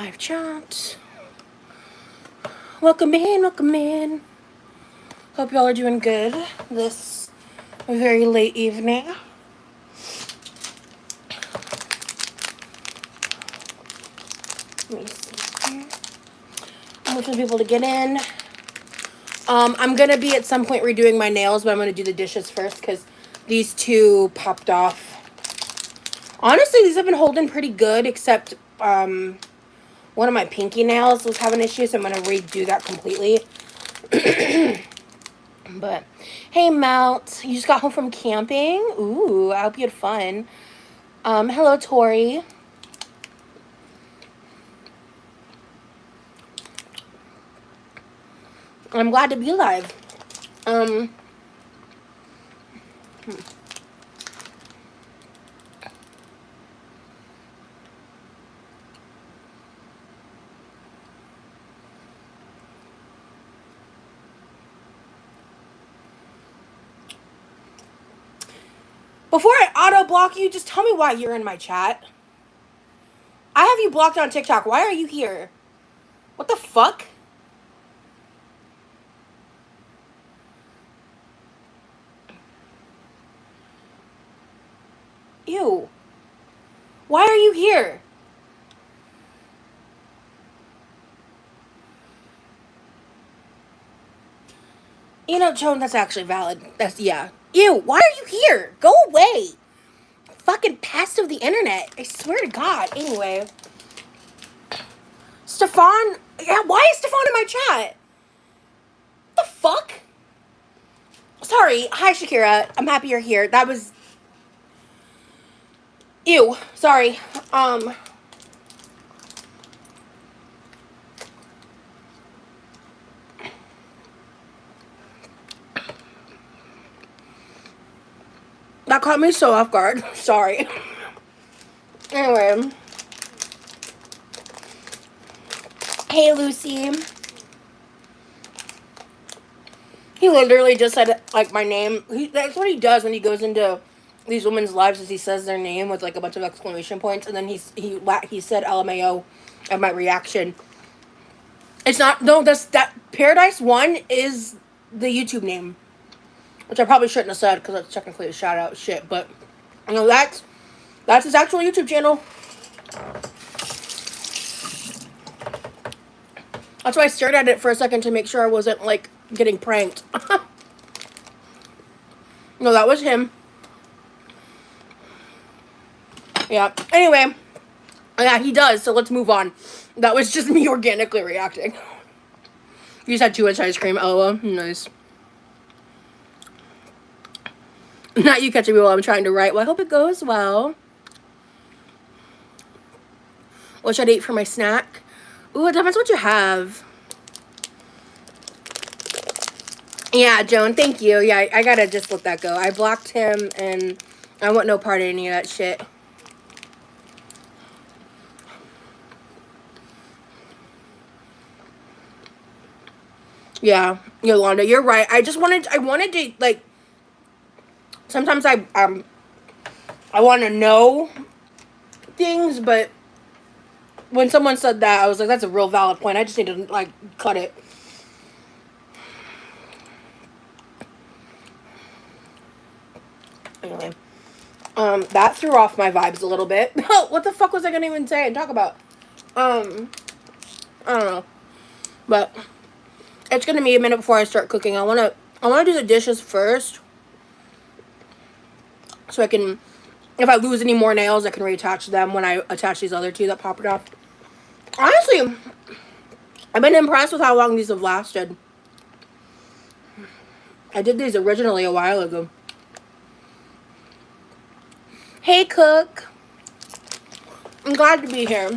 Live chat. Welcome in, welcome in. Hope y'all are doing good this very late evening. Let me see here. I'm waiting for people to get in. I'm gonna be at some point redoing my nails, but I'm gonna do the dishes first because these two popped off. Honestly, these have been holding pretty good, except one of my pinky nails was having issues, so I'm gonna redo that completely. But hey, Melt, you just got home from camping? Ooh, I hope you had fun. Hello, Tori. I'm glad to be live. Before I auto-block you, just tell me why you're in my chat. I have you blocked on TikTok. Why are you here? What the fuck? Ew. Why are you here? You know, Joan, that's actually valid. That's, yeah. Ew, why are you here? Go away. Fucking pest of the internet. I swear to God. Anyway. Stefan? Yeah, why is Stefan in my chat? What the fuck? Sorry. Hi, Shakira. I'm happy you're here. That was... Ew. Sorry. That caught me so off guard. Sorry. Anyway. Hey, Lucy. He literally just said, like, my name. That's what he does when he goes into these women's lives, is he says their name with, like, a bunch of exclamation points, and then he said LMAO at my reaction. It's not, no, that Paradise 1 is the YouTube name. Which I probably shouldn't have said, because that's technically a shout-out shit, but, you know, that's his actual YouTube channel. That's why I stared at it for a second to make sure I wasn't, like, getting pranked. No, that was him. Yeah. Anyway. Yeah, he does, so let's move on. That was just me organically reacting. You just had too much ice cream, LOL. Nice. Not you catching me while I'm trying to write. Well, I hope it goes well. What should I eat for my snack? Ooh, it depends what you have. Yeah, Joan, thank you. Yeah, I gotta just let that go. I blocked him, and I want no part of any of that shit. Yeah, Yolanda, you're right. I wanted to, like, sometimes I want to know things, but when someone said that, I was like, that's a real valid point. I just need to, like, cut it. Anyway, that threw off my vibes a little bit. What the fuck was I gonna even say and talk about? I don't know, but it's gonna be a minute before I start cooking. I wanna do the dishes first, so I can, if I lose any more nails, I can reattach them when I attach these other two that popped off. Honestly, I've been impressed with how long these have lasted. I did these originally a while ago. Hey, Cook. I'm glad to be here.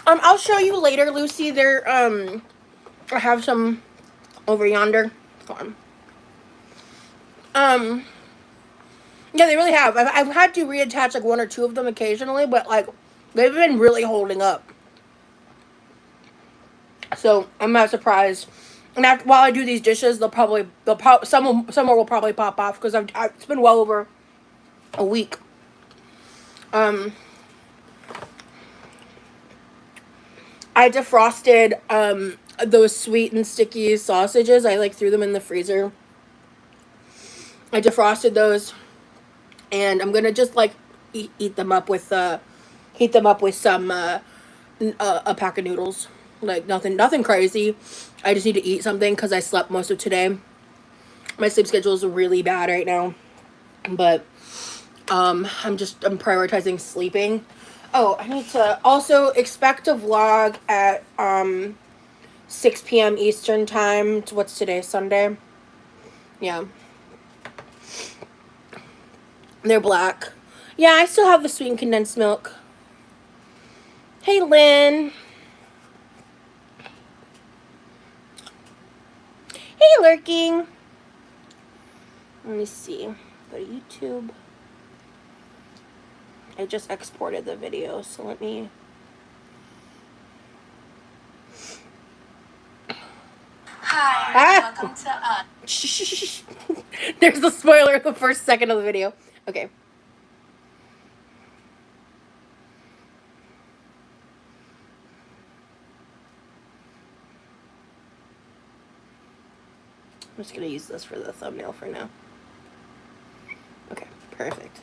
I'll show you later, Lucy. There, I have some over yonder. Yeah, they really have. I've had to reattach, like, one or two of them occasionally, but, like, they've been really holding up. So I'm not surprised. And while I do these dishes, some more will probably pop off because it's been well over a week. I defrosted those sweet and sticky sausages. I like threw them in the freezer. I defrosted those, and I'm gonna just like eat them up with heat them up with some a pack of noodles. Like nothing crazy. I just need to eat something because I slept most of today. My sleep schedule is really bad right now, but I'm prioritizing sleeping. Oh, I need to also expect a vlog at 6 p.m. Eastern time. What's today? Sunday. Yeah. They're black. Yeah, I still have the sweetened condensed milk. Hey, Lynn. Hey, Lurking. Let me see. Go to YouTube. I just exported the video, so let me... Hi, welcome to Shh. There's the spoiler of the first second of the video. Okay. I'm just gonna use this for the thumbnail for now. Okay, perfect.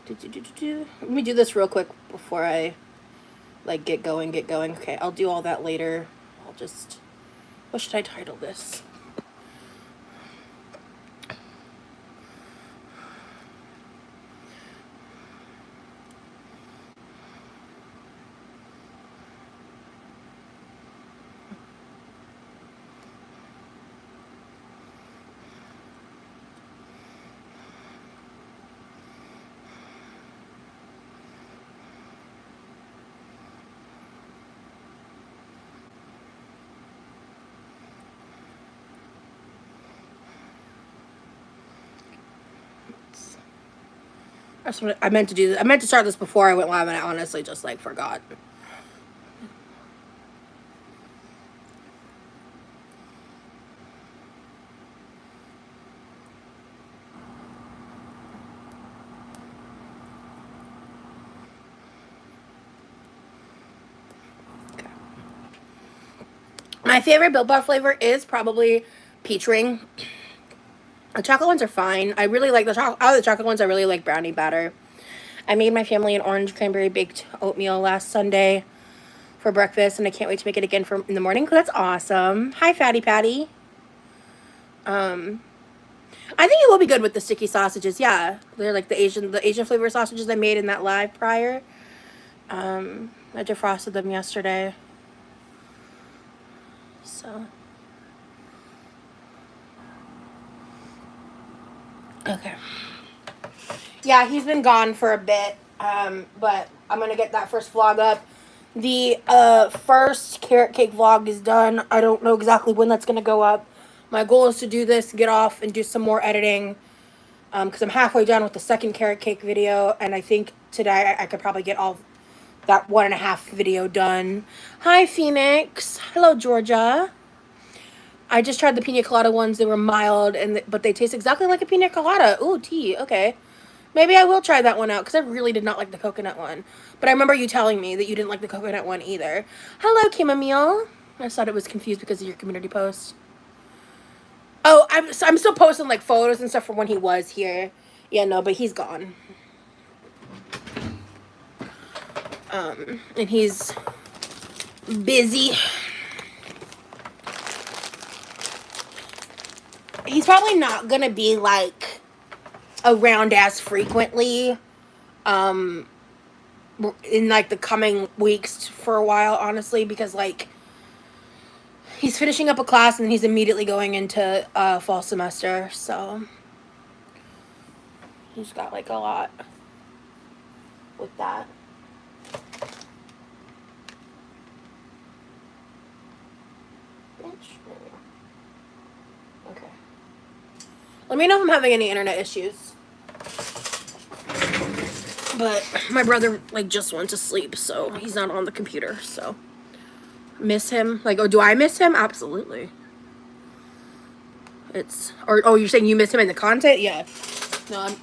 Let me do this real quick before I like get going. Okay, I'll do all that later. I'll just, what should I title this? That's what I meant to do. I meant to start this before I went live, and I honestly just like forgot. Okay. My favorite Built Bar flavor is probably peach ring. The chocolate ones are fine. I really like the chocolate. Out of the chocolate ones, I really like brownie batter. I made my family an orange cranberry baked oatmeal last Sunday for breakfast, and I can't wait to make it again in the morning. That's awesome. Hi, Fatty Patty. I think it will be good with the sticky sausages. Yeah, they're like the Asian flavor sausages I made in that live prior. I defrosted them yesterday. So. Okay. Yeah, he's been gone for a bit, but I'm going to get that first vlog up. The first carrot cake vlog is done. I don't know exactly when that's going to go up. My goal is to do this, get off, and do some more editing, because I'm halfway done with the second carrot cake video, and I think today I could probably get all that 1.5 video done. Hi, Phoenix. Hello, Georgia. I just tried the pina colada ones. They were mild, but they taste exactly like a pina colada. Ooh, tea. Okay. Maybe I will try that one out, because I really did not like the coconut one. But I remember you telling me that you didn't like the coconut one either. Hello, Chamomile. I just thought it was confused because of your community post. Oh, I'm still posting, like, photos and stuff from when he was here. Yeah, no, but he's gone. And he's busy. He's probably not gonna be, like, around as frequently in like the coming weeks for a while, honestly, because like he's finishing up a class and he's immediately going into fall semester, so he's got like a lot with that. Okay. Let me know if I'm having any internet issues. But my brother, like, just went to sleep, so he's not on the computer, so. Miss him? Like, oh, do I miss him? Absolutely. Oh, you're saying you miss him in the content? Yeah. No,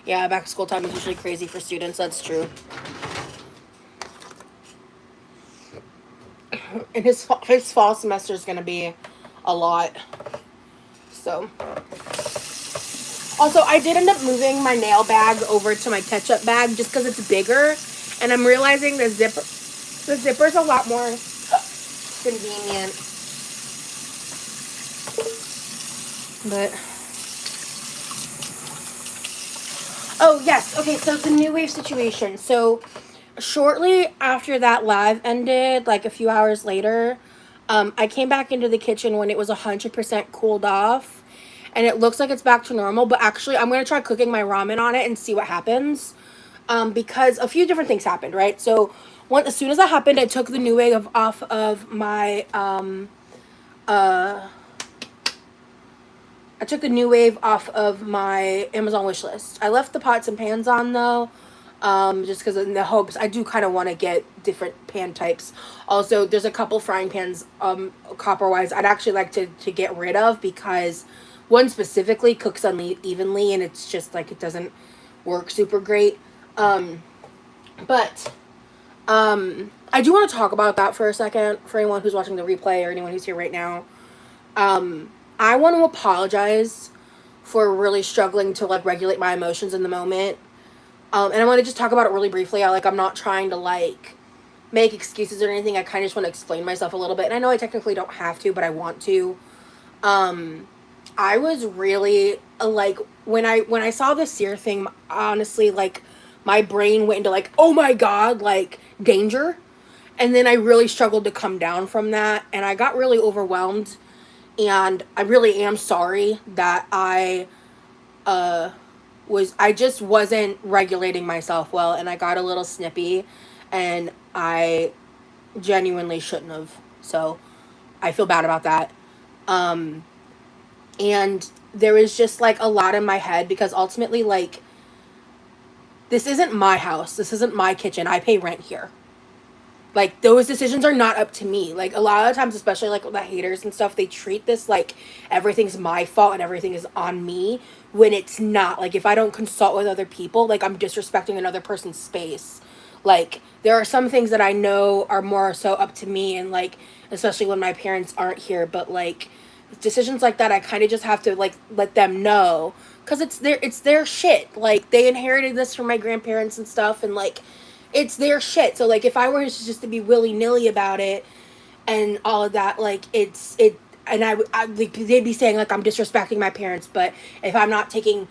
Yeah, back to school time is usually crazy for students. That's true. And his fall semester is gonna be a lot. So, also, I did end up moving my nail bag over to my ketchup bag just because it's bigger, and I'm realizing the zipper's a lot more convenient. But oh yes, okay. So the new wave situation. So shortly after that live ended, like a few hours later, I came back into the kitchen when it was 100% cooled off, and it looks like it's back to normal. But actually, I'm gonna try cooking my ramen on it and see what happens, because a few different things happened, right? So as soon as that happened, I took the new wave off of my I took the new wave off of my Amazon wish list. I left the pots and pans on though, just because in the hopes I do kind of want to get different pan types. Also, there's a couple frying pans, copper wise, I'd actually like to get rid of because one specifically cooks unevenly and it's just like it doesn't work super great. But I do want to talk about that for a second for anyone who's watching the replay or anyone who's here right now. I want to apologize for really struggling to like regulate my emotions in the moment. And I want to just talk about it really briefly. I'm not trying to like make excuses or anything. I kind of just want to explain myself a little bit. And I know I technically don't have to, but I want to. I was really like when I saw the sear thing, honestly, like my brain went into like, oh my God, like danger. And then I really struggled to come down from that. And I got really overwhelmed. And I really am sorry that I just wasn't regulating myself well, and I got a little snippy, and I genuinely shouldn't have. So I feel bad about that. And there was just like a lot in my head because ultimately, like, this isn't my house. This isn't my kitchen. I pay rent here. Like, those decisions are not up to me. Like, a lot of times, especially like with the haters and stuff, they treat this like everything's my fault and everything is on me when it's not. Like, if I don't consult with other people, like, I'm disrespecting another person's space. Like, there are some things that I know are more so up to me, and like, especially when my parents aren't here, but like, decisions like that, I kind of just have to like let them know because it's their shit. Like, they inherited this from my grandparents and stuff, and like, it's their shit. So like, if I were just to be willy-nilly about it and all of that, like, and like, they'd be saying like I'm disrespecting my parents, but if I'm not taking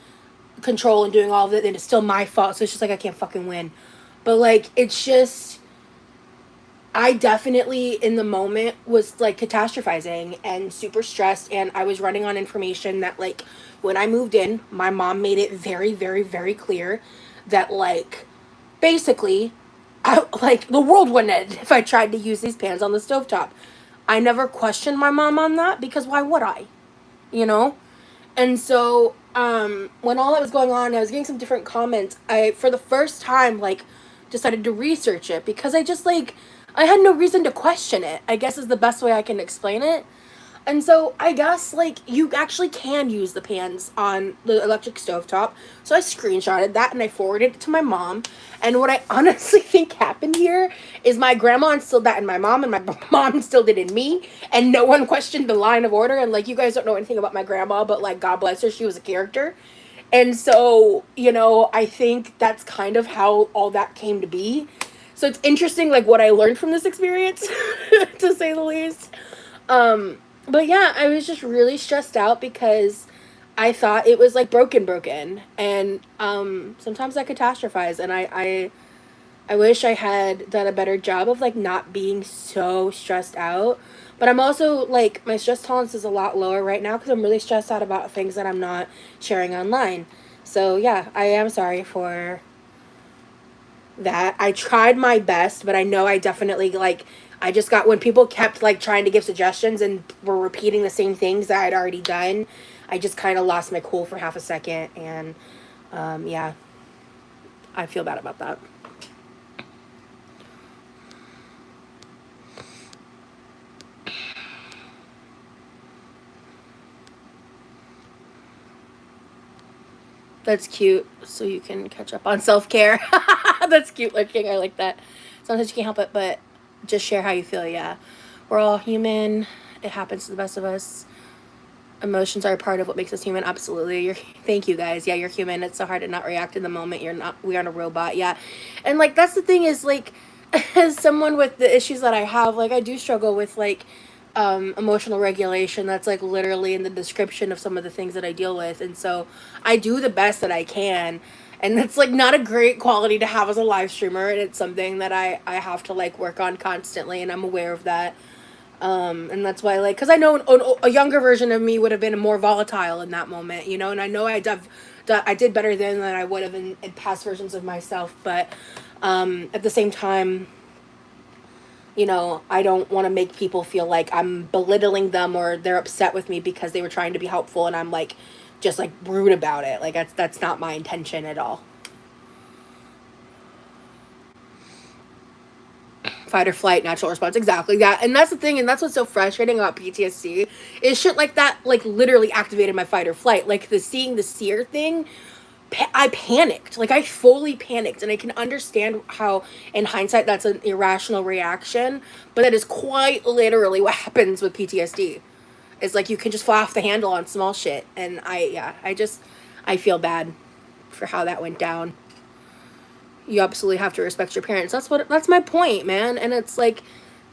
control and doing all of it, then it's still my fault. So it's just like I can't fucking win. But like, it's just, I definitely in the moment was like catastrophizing and super stressed, and I was running on information that like when I moved in, my mom made it very, very, very clear that like basically like the world wouldn't end if I tried to use these pans on the stovetop. I never questioned my mom on that because why would I? You know? And so when all that was going on, I was getting some different comments. I for the first time like decided to research it because I just like I had no reason to question it, I guess is the best way I can explain it. And so I guess like you actually can use the pans on the electric stovetop. So I screenshotted that and I forwarded it to my mom. And what I honestly think happened here is my grandma instilled that in my mom and my mom instilled it in me. And no one questioned the line of order. And like, you guys don't know anything about my grandma, but like, God bless her, she was a character. And so, I think that's kind of how all that came to be. So it's interesting, like, what I learned from this experience, to say the least. But yeah, I was just really stressed out because I thought it was like broken, and sometimes I catastrophize, and I wish I had done a better job of like not being so stressed out. But I'm also like my stress tolerance is a lot lower right now because I'm really stressed out about things that I'm not sharing online. So yeah, I am sorry for that. I tried my best, but I know I definitely like I just got when people kept like trying to give suggestions and were repeating the same things that I'd already done, I just kind of lost my cool for half a second, and yeah, I feel bad about that. That's cute. So you can catch up on self-care. That's cute looking. I like that. Sometimes you can't help it, but just share how you feel. Yeah. We're all human. It happens to the best of us. Emotions are a part of what makes us human. Absolutely. Thank you guys. Yeah, you're human. It's so hard to not react in the moment. We aren't a robot. Yeah. And like, that's the thing is like, as someone with the issues that I have, like, I do struggle with like, emotional regulation. That's like literally in the description of some of the things that I deal with. And so I do the best that I can. And that's like not a great quality to have as a live streamer. And it's something that I have to like work on constantly. And I'm aware of that. And that's why, like, because I know a younger version of me would have been more volatile in that moment, you know, and I know I did better then than I would have in past versions of myself, but at the same time, you know, I don't want to make people feel like I'm belittling them or they're upset with me because they were trying to be helpful and I'm like, just like rude about it. Like, that's not my intention at all. Fight or flight, natural response, exactly that. And that's the thing, and that's what's so frustrating about PTSD is shit like that like literally activated my fight or flight. Like the seeing the seer thing, I panicked. Like I fully panicked, and I can understand how in hindsight that's an irrational reaction, but that is quite literally what happens with PTSD. It's like you can just fly off the handle on small shit, and I feel bad for how that went down. You absolutely have to respect your parents. That's my point, man. And it's like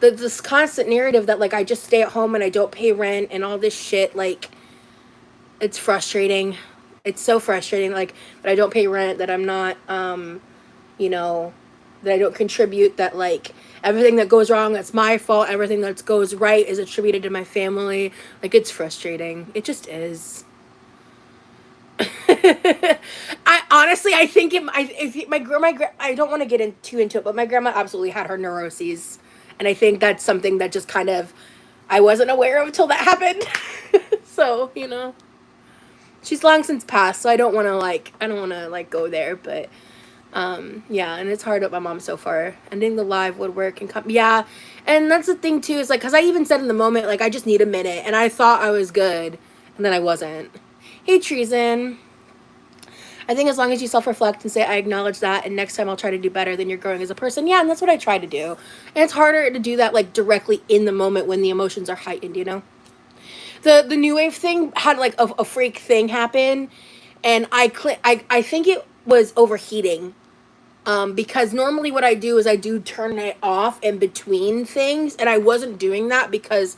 this constant narrative that like I just stay at home and I don't pay rent and all this shit, like it's frustrating. It's so frustrating, like that I don't pay rent, that I'm not you know, that I don't contribute, that like everything that goes wrong, that's my fault, everything that goes right is attributed to my family. Like it's frustrating. It just is. I honestly, I think if my grandma, I don't want to get too into it, but my grandma absolutely had her neuroses, and I think that's something that just kind of I wasn't aware of until that happened. So you know, she's long since passed, so I don't want to like go there, but yeah, and it's hard with my mom so far. Ending the live would work and come, yeah, and that's the thing too is like because I even said in the moment like I just need a minute, and I thought I was good, and then I wasn't. Hey, Treason. I think as long as you self-reflect and say, I acknowledge that, and next time I'll try to do better, then you're growing as a person. Yeah, and that's what I try to do. And it's harder to do that, like, directly in the moment when the emotions are heightened, you know? The New Wave thing had, like, a freak thing happen, and I think it was overheating. Because normally what I do is I do turn it off in between things, and I wasn't doing that because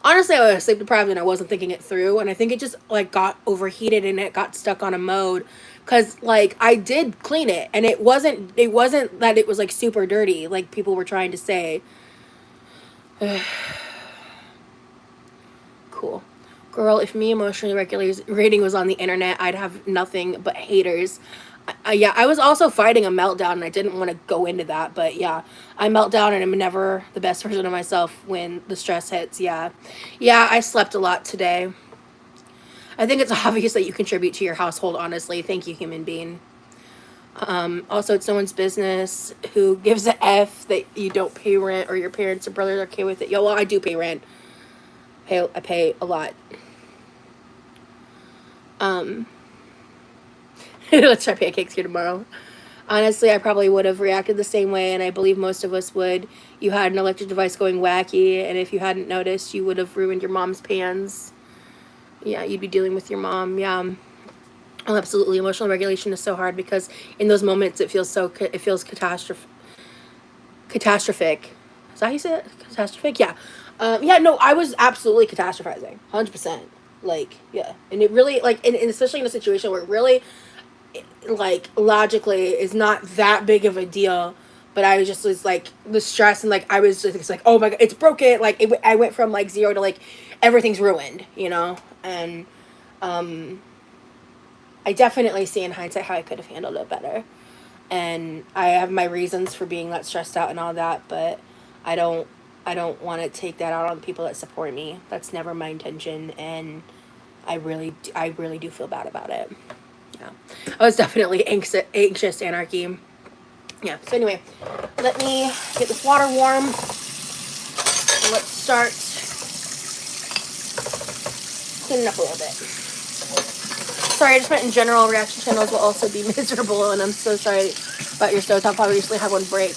honestly I was sleep deprived and I wasn't thinking it through, and I think it just like got overheated and it got stuck on a mode because like I did clean it and it wasn't that it was like super dirty like people were trying to say. Cool. Girl, if me emotionally regulating was on the internet, I'd have nothing but haters. Yeah, I was also fighting a meltdown, and I didn't want to go into that, but yeah, I melt down, and I'm never the best version of myself when the stress hits. Yeah, yeah, I slept a lot today. I think it's obvious that you contribute to your household. Honestly, thank you, human being. Also, it's no one's business who gives a f that you don't pay rent or your parents or brothers are okay with it. Yeah, well, I do pay rent. I pay a lot. Let's try pancakes here tomorrow. Honestly, I probably would have reacted the same way, and I believe most of us would. You had an electric device going wacky, and if you hadn't noticed, you would have ruined your mom's pans. Yeah, you'd be dealing with your mom. Yeah. Oh, absolutely. Emotional regulation is so hard because in those moments it feels catastrophic. Is that how you say it? Catastrophic? Yeah. Yeah, no, I was absolutely catastrophizing. 100%. Like, yeah. And it really, like, and especially in a situation where it really, like, logically is not that big of a deal. But I just was, like, the stress and, like, I was just, it's like, oh, my God, it's broken. Like, I went from, like, 0 to, like, everything's ruined, you know? And, I definitely see in hindsight how I could have handled it better. And I have my reasons for being that stressed out and all that, but I don't want to take that out on the people that support me. That's never my intention, and I really do feel bad about it. Yeah, I was definitely anxious anarchy. Yeah. So anyway, let me get this water warm. And let's start cleaning up a little bit. sorry, I just meant in general, reaction channels will also be miserable, and I'm so sorry about your stovetop. Obviously had one break.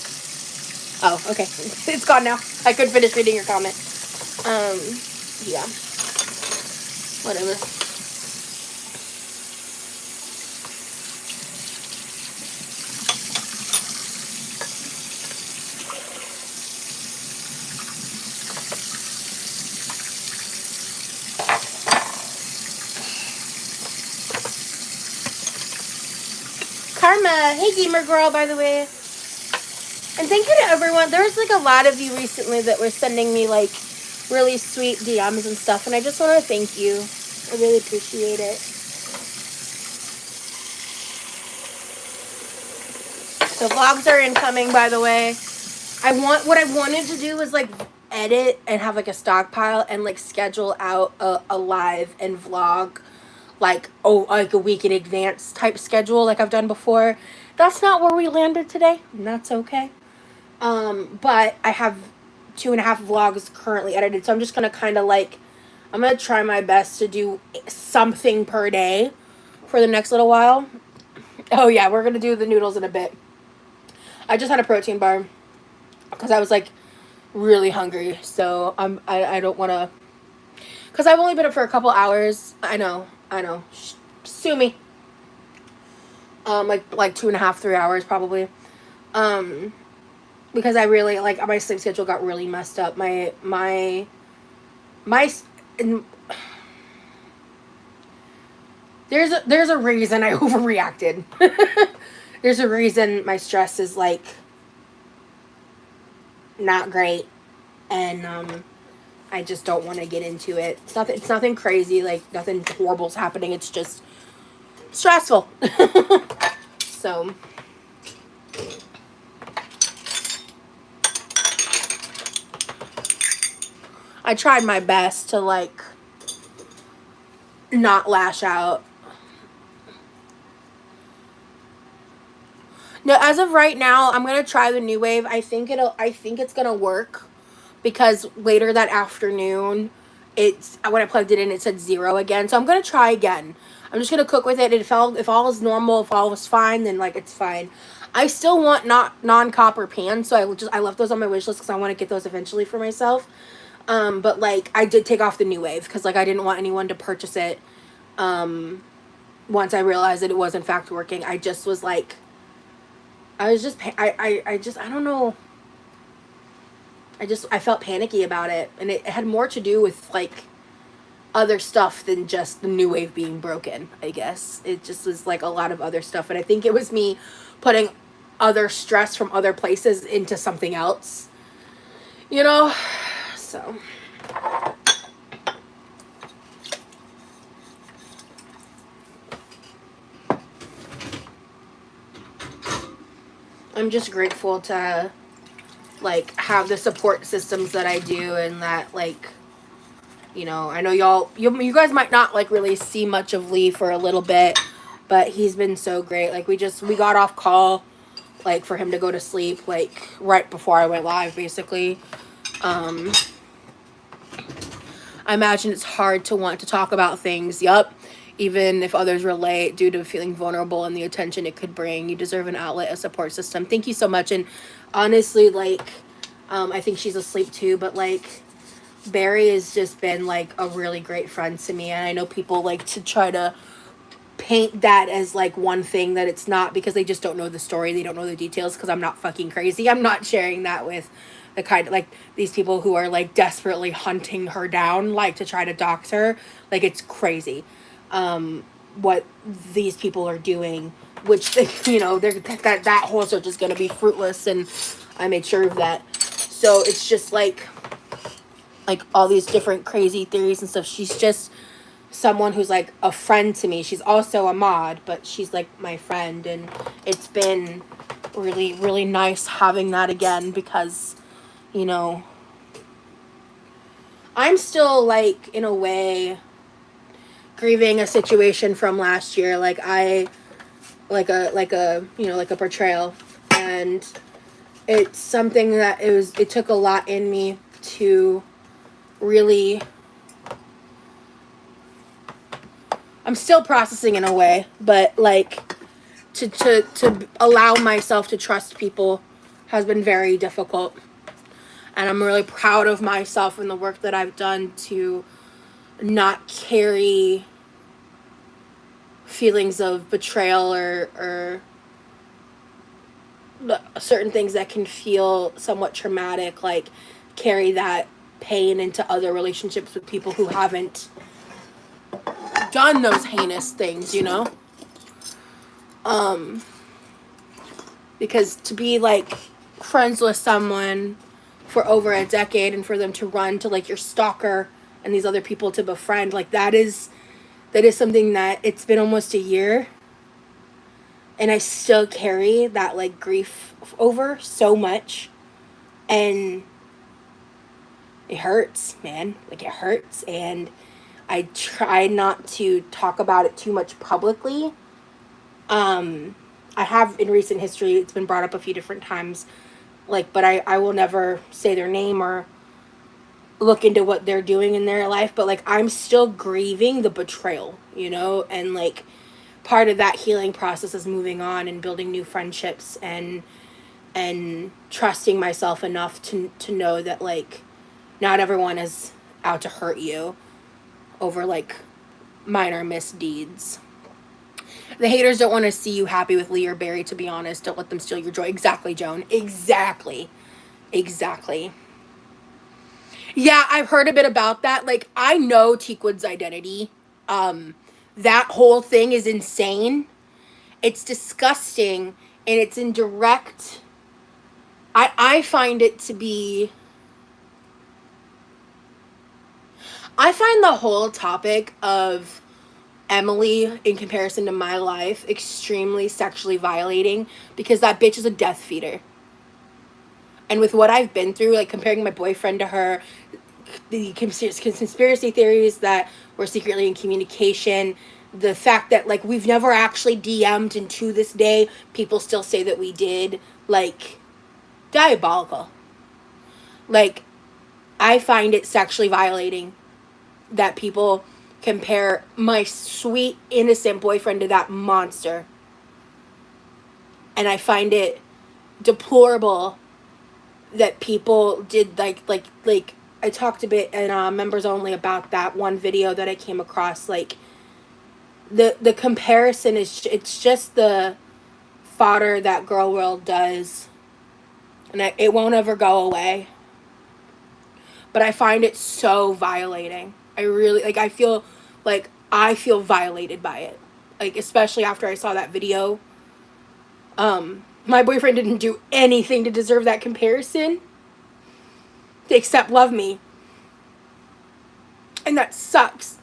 Oh, okay. It's gone now. I could finish reading your comment. Yeah. Whatever. Karma, hey gamer girl, by the way. And thank you to everyone. There's like a lot of you recently that were sending me like really sweet DMs and stuff, and I just want to thank you. I really appreciate it. So vlogs are incoming, by the way. What I wanted to do was like edit and have like a stockpile and like schedule out a live and vlog like a week in advance type schedule like I've done before. That's not where we landed today, and that's okay. But I have 2.5 vlogs currently edited, so I'm just gonna kind of like, I'm gonna try my best to do something per day for the next little while. Oh yeah, we're gonna do the noodles in a bit. I just had a protein bar because I was like really hungry, so I don't want to, because I've only been up for a couple hours. I know. Sue me. Like 2.5, 3 hours probably. Because I really like my sleep schedule got really messed up. My there's a reason I overreacted. There's a reason my stress is like not great, and I just don't want to get into it. It's nothing crazy, like nothing horrible's happening. It's just stressful. So I tried my best to like not lash out. No, as of right now, I'm gonna try the new wave. I think it's gonna work, because later that afternoon, when I plugged it in, it said 0 again. So I'm gonna try again. I'm just gonna cook with it. If all is normal, if all is fine, then like it's fine. I still want non-copper pans, so I left those on my wish list because I want to get those eventually for myself. But like I did take off the new wave because like I didn't want anyone to purchase it. Once I realized that it was in fact working, I just was like, I don't know. I felt panicky about it, and it had more to do with like other stuff than just the new wave being broken. I guess it just was like a lot of other stuff, and I think it was me putting other stress from other places into something else, you know. So I'm just grateful to like have the support systems that I do, and that like, you know, I know you guys might not like really see much of Lee for a little bit, but he's been so great. Like we got off call like for him to go to sleep like right before I went live basically. I imagine it's hard to want to talk about things. Yup. Even if others relate due to feeling vulnerable and the attention it could bring. You deserve an outlet, a support system. Thank you so much. And honestly, like, I think she's asleep too, but like, Barry has just been like a really great friend to me. And I know people like to try to paint that as like one thing that it's not, because they just don't know the story. They don't know the details, because I'm not fucking crazy. I'm not sharing that with the kind of like these people who are like desperately hunting her down, like to try to dox her. Like it's crazy. What these people are doing, which they, you know, that whole search is going to be fruitless, and I made sure of that. So it's just like all these different crazy theories and stuff. She's just someone who's like a friend to me. She's also a mod, but she's like my friend, and it's been really, really nice having that again, because, you know, I'm still like in a way grieving a situation from last year, like a betrayal, and it's something that it took a lot in me to really I'm still processing in a way, but like to allow myself to trust people has been very difficult. And I'm really proud of myself and the work that I've done to not carry feelings of betrayal or certain things that can feel somewhat traumatic, like carry that pain into other relationships with people who haven't done those heinous things, you know? Because to be like friends with someone for over a decade and for them to run to like your stalker and these other people to befriend, like that is something that it's been almost a year and I still carry that like grief over so much, and it hurts, man. Like it hurts, and I try not to talk about it too much publicly. I have in recent history, it's been brought up a few different times, like, but I will never say their name or look into what they're doing in their life, but like I'm still grieving the betrayal, you know, and like part of that healing process is moving on and building new friendships and trusting myself enough to know that like not everyone is out to hurt you over like minor misdeeds. The haters don't want to see you happy with Lee or Barry, to be honest. Don't let them steal your joy. Exactly, Joan. Exactly. Exactly. Yeah, I've heard a bit about that. Like, I know Teakwood's identity. That whole thing is insane. It's disgusting, and it's in direct... I find it to be... I find the whole topic of Emily in comparison to my life extremely sexually violating, because that bitch is a death feeder. And with what I've been through, like comparing my boyfriend to her, the conspiracy theories that we're secretly in communication, the fact that like we've never actually DM'd, and to this day people still say that we did, like diabolical. Like I find it sexually violating that people compare my sweet innocent boyfriend to that monster. And I find it deplorable that people did like I talked a bit in members only about that one video that I came across. Like the comparison is, it's just the fodder that girl world does, and it won't ever go away. But I find it so violating. I really like, I feel violated by it, like especially after I saw that video. My boyfriend didn't do anything to deserve that comparison except love me. And that sucks.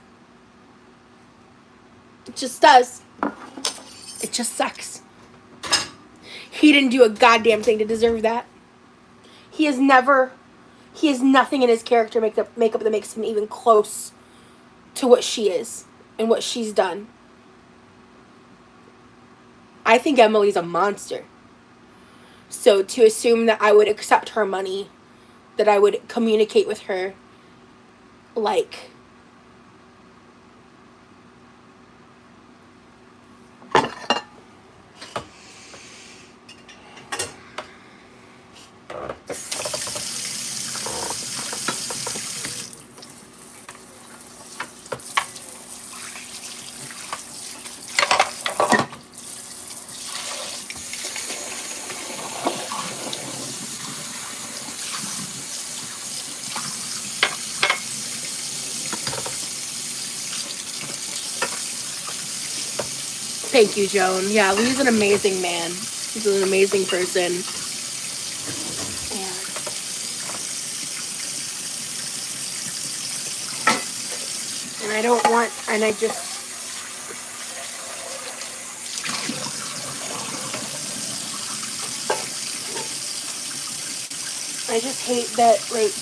It just does. It just sucks. He didn't do a goddamn thing to deserve that. He has nothing in his character makeup that makes him even close to what she is and what she's done. I think Emily's a monster. So to assume that I would accept her money, that I would communicate with her, like... Thank you, Joan. Yeah, Lee's an amazing man. He's an amazing person. And I don't want, and I just... I just hate that, like,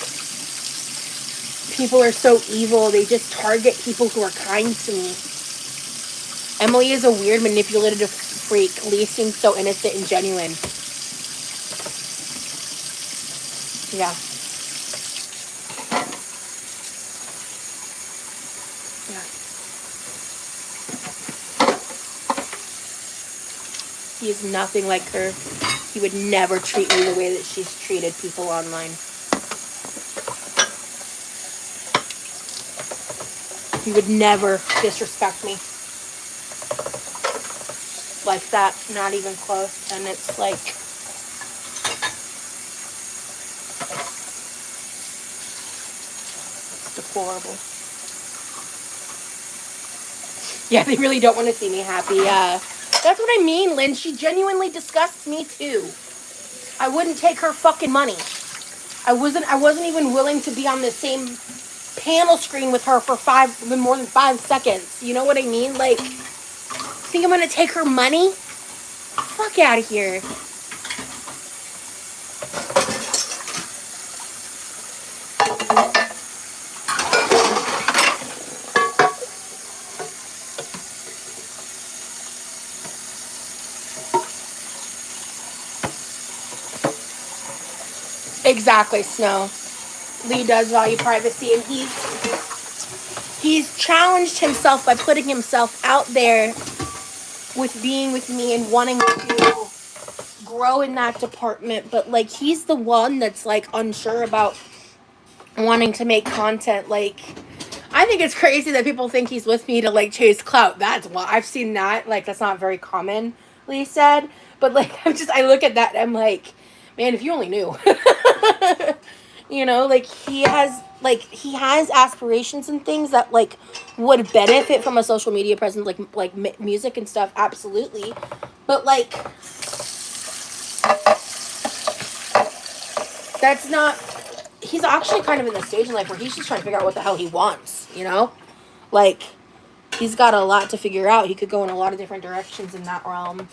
people are so evil. They just target people who are kind to me. Emily is a weird, manipulative freak. Lee seems so innocent and genuine. Yeah. Yeah. He is nothing like her. He would never treat me the way that she's treated people online. He would never disrespect me like that, not even close. And it's like, it's deplorable. Yeah, they really don't want to see me happy. That's what I mean, Lynn. She genuinely disgusts me too. I wouldn't take her fucking money. I wasn't even willing to be on the same panel screen with her for more than 5 seconds. You know what I mean? Like, think I'm gonna take her money? Fuck out of here. Exactly, Snow. Lee does value privacy, and he's challenged himself by putting himself out there with being with me and wanting to grow in that department. But like, he's the one that's like unsure about wanting to make content. Like, I think it's crazy that people think he's with me to like chase clout. That's why I've seen that. Like, that's not very commonly said. But like, I look at that and I'm like, man, if you only knew. You know, like he has aspirations and things that like would benefit from a social media presence, like music and stuff, absolutely. But like, that's not. He's actually kind of in the stage in life where he's just trying to figure out what the hell he wants. You know, like he's got a lot to figure out. He could go in a lot of different directions in that realm.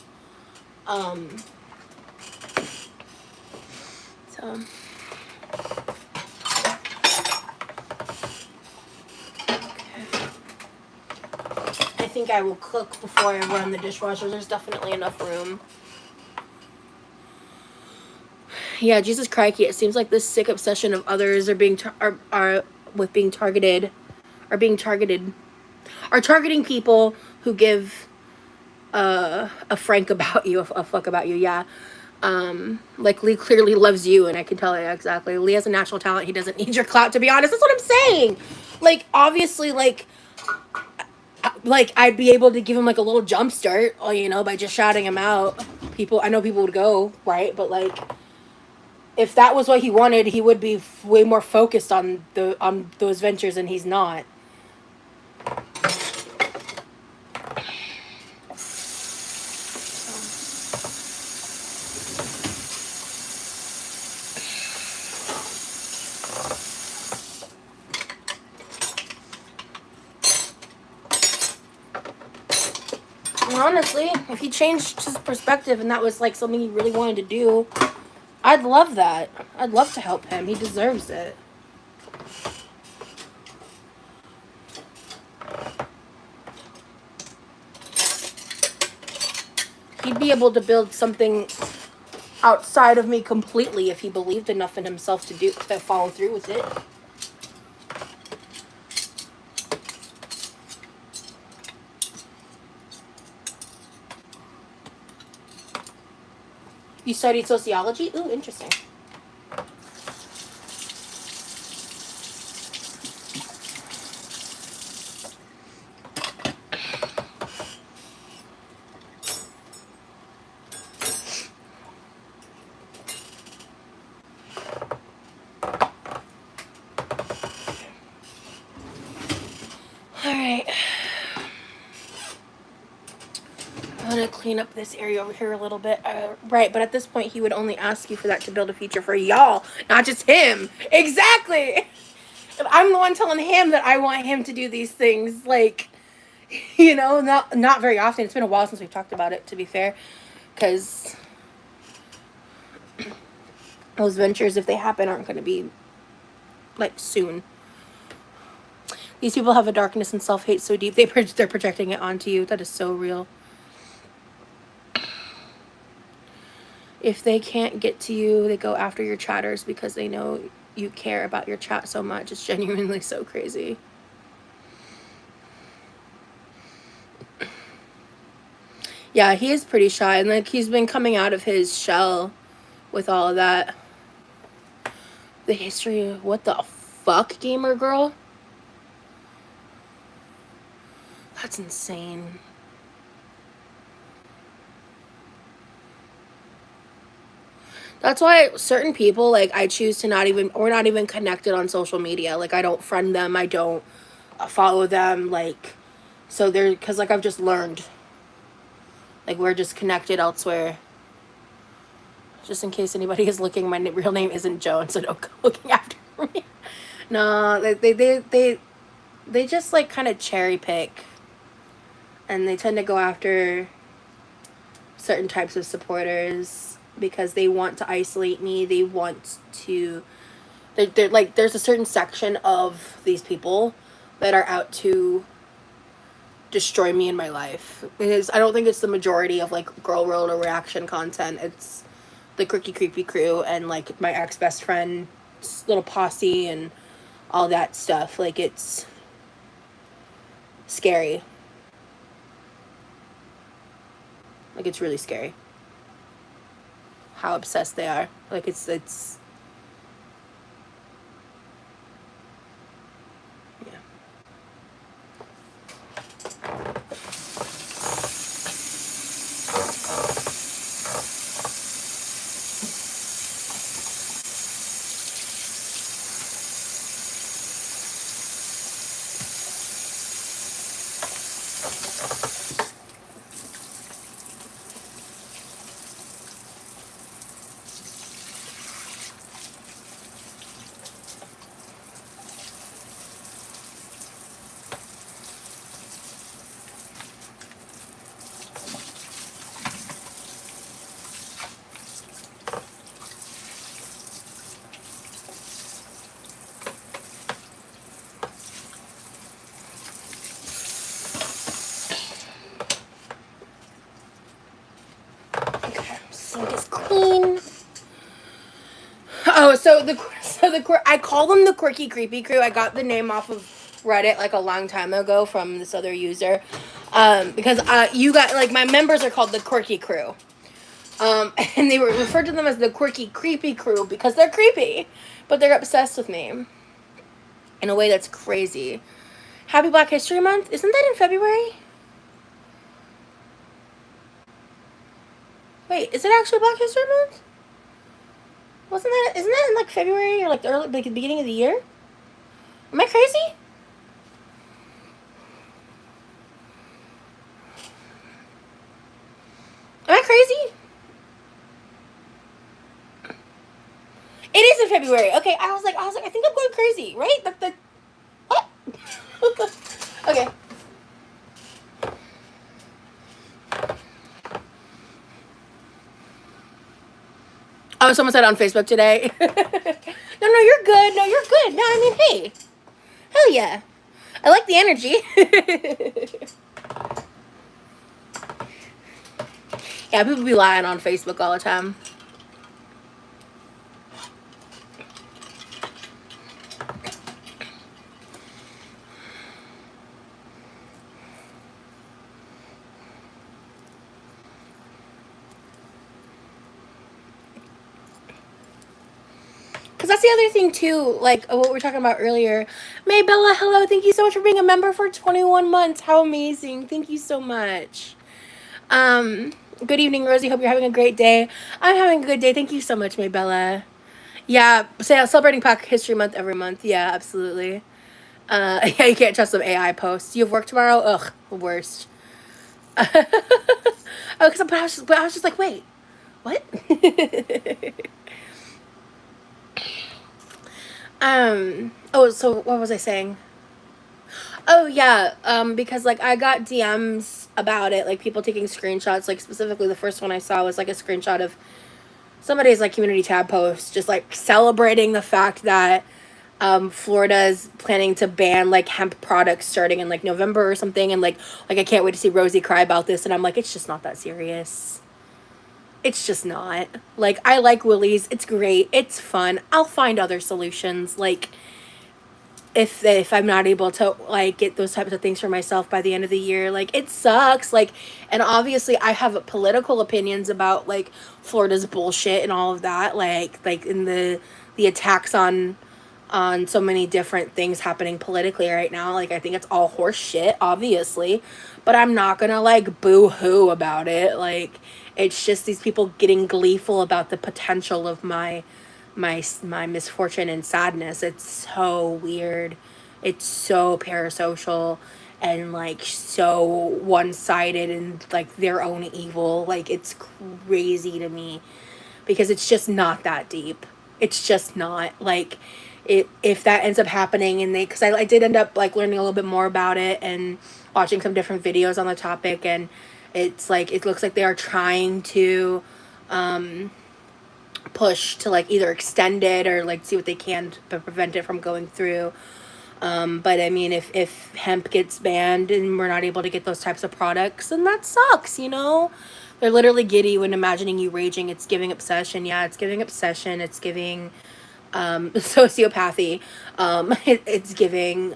So. I think I will cook before I run the dishwasher. There's definitely enough room. Yeah, Jesus crikey, it seems like this sick obsession of others are targeting people who give a fuck about you. Yeah. Like Lee clearly loves you, and I can tell you exactly. Lee has a natural talent. He doesn't need your clout, to be honest. That's what I'm saying. Like, obviously, like I'd be able to give him like a little jump start, you know, by just shouting him out. I know people would go, right? But like, if that was what he wanted, he would be way more focused on those ventures, and he's not. Honestly, if he changed his perspective and that was like something he really wanted to do, I'd love that. I'd love to help him. He deserves it. He'd be able to build something outside of me completely if he believed enough in himself to follow through with it. You studied sociology? Ooh, interesting. Alright. I'm going to clean up this area over here a little bit. Right, but at this point, he would only ask you for that to build a feature for y'all, not just him. Exactly! And I'm the one telling him that I want him to do these things. Like, you know, not very often. It's been a while since we've talked about it, to be fair. Because those ventures, if they happen, aren't going to be, like, soon. These people have a darkness and self-hate so deep, they're projecting it onto you. That is so real. If they can't get to you, they go after your chatters because they know you care about your chat so much. It's genuinely so crazy. Yeah, he is pretty shy, and like he's been coming out of his shell with all of that. The history of what the fuck, gamer girl? That's insane. That's why certain people, like, I choose to not even, we're not even connected on social media. Like, I don't friend them, I don't follow them, like, so they're, because, like, I've just learned, like, we're just connected elsewhere. Just in case anybody is looking, my real name isn't Joan, so don't go looking after me. No, they just, like, kind of cherry pick, and they tend to go after certain types of supporters because they want to isolate me. They want to. They're like, there's a certain section of these people that are out to destroy me in my life. Because I don't think it's the majority of like girl world or reaction content. It's the quirky creepy crew and like my ex best friend's little posse and all that stuff. Like, it's scary. Like, it's really scary how obsessed they are. Like, it's yeah. Okay, sink is clean. Oh, I call them the quirky creepy crew. I got the name off of Reddit like a long time ago from this other user, because you got like my members are called the quirky crew, and they were referred to them as the quirky creepy crew because they're creepy, but they're obsessed with me in a way that's crazy. Happy Black History Month, isn't that in February? Wait, is it actually Black History Month? Isn't that in like February or like early, like the beginning of the year? Am I crazy? Am I crazy? It is in February. Okay, I was like, I think I'm going crazy, right? What? Okay. Oh, someone said on Facebook today. No, you're good. No, you're good. No, I mean, hey. Hell yeah. I like the energy. Yeah, people be lying on Facebook all the time. Because that's the other thing, too, like what we were talking about earlier. Maybella, hello. Thank you so much for being a member for 21 months. How amazing. Thank you so much. Good evening, Rosie. Hope you're having a great day. I'm having a good day. Thank you so much, Maybella. Yeah, celebrating Black History Month every month. Yeah, absolutely. Yeah, you can't trust some AI posts. You have work tomorrow? Ugh, the worst. Oh, but I was just like, wait, what? Oh, so what was I saying? Oh yeah, because like I got DMs about it, like people taking screenshots. Like specifically, the first one I saw was like a screenshot of somebody's like community tab post, just like celebrating the fact that Florida is planning to ban like hemp products starting in like November or something, and like I can't wait to see Rosie cry about this. And I'm like, it's just not that serious. It's just not. Like, I like Willie's. It's great. It's fun. I'll find other solutions. Like, if I'm not able to like get those types of things for myself by the end of the year, like it sucks. Like, and obviously I have political opinions about like Florida's bullshit and all of that, like in the attacks on so many different things happening politically right now. Like, I think it's all horse shit, obviously, but I'm not gonna like boo hoo about it. Like, it's just these people getting gleeful about the potential of my misfortune and sadness. It's so weird. It's so parasocial and like so one-sided and like their own evil. Like, it's crazy to me because it's just not that deep. It's just not like if that ends up happening and because I did end up like learning a little bit more about it and watching some different videos on the topic, and it's like it looks like they are trying to push to like either extend it or like see what they can to prevent it from going through. But I mean, if hemp gets banned and we're not able to get those types of products, then that sucks, you know? They're literally giddy when imagining you raging. It's giving obsession. Yeah, it's giving obsession. It's giving sociopathy. It's giving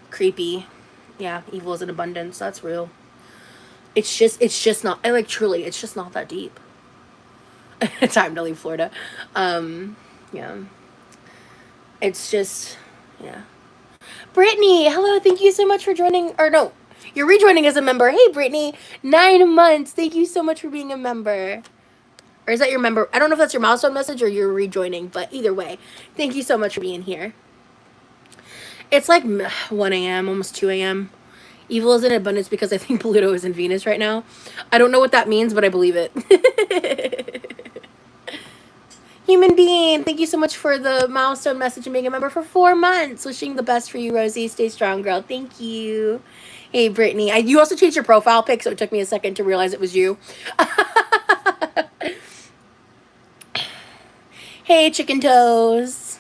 creepy. Yeah, evil is in abundance. That's real. It's just not, I like truly, it's just not that deep. Time to leave Florida. Yeah. It's just, yeah. Brittany, hello, thank you so much for joining, or no, you're rejoining as a member. Hey, Brittany, 9 months. Thank you so much for being a member. Or is that your member? I don't know if that's your milestone message or you're rejoining, but either way, thank you so much for being here. It's like 1 a.m., almost 2 a.m. Evil is in abundance because I think Pluto is in Venus right now. I don't know what that means, but I believe it. Human being, thank you so much for the milestone message and being a member for 4 months. Wishing the best for you, Rosie. Stay strong, girl. Thank you. Hey, Brittany. You also changed your profile pic, so it took me a second to realize it was you. Hey, chicken toes.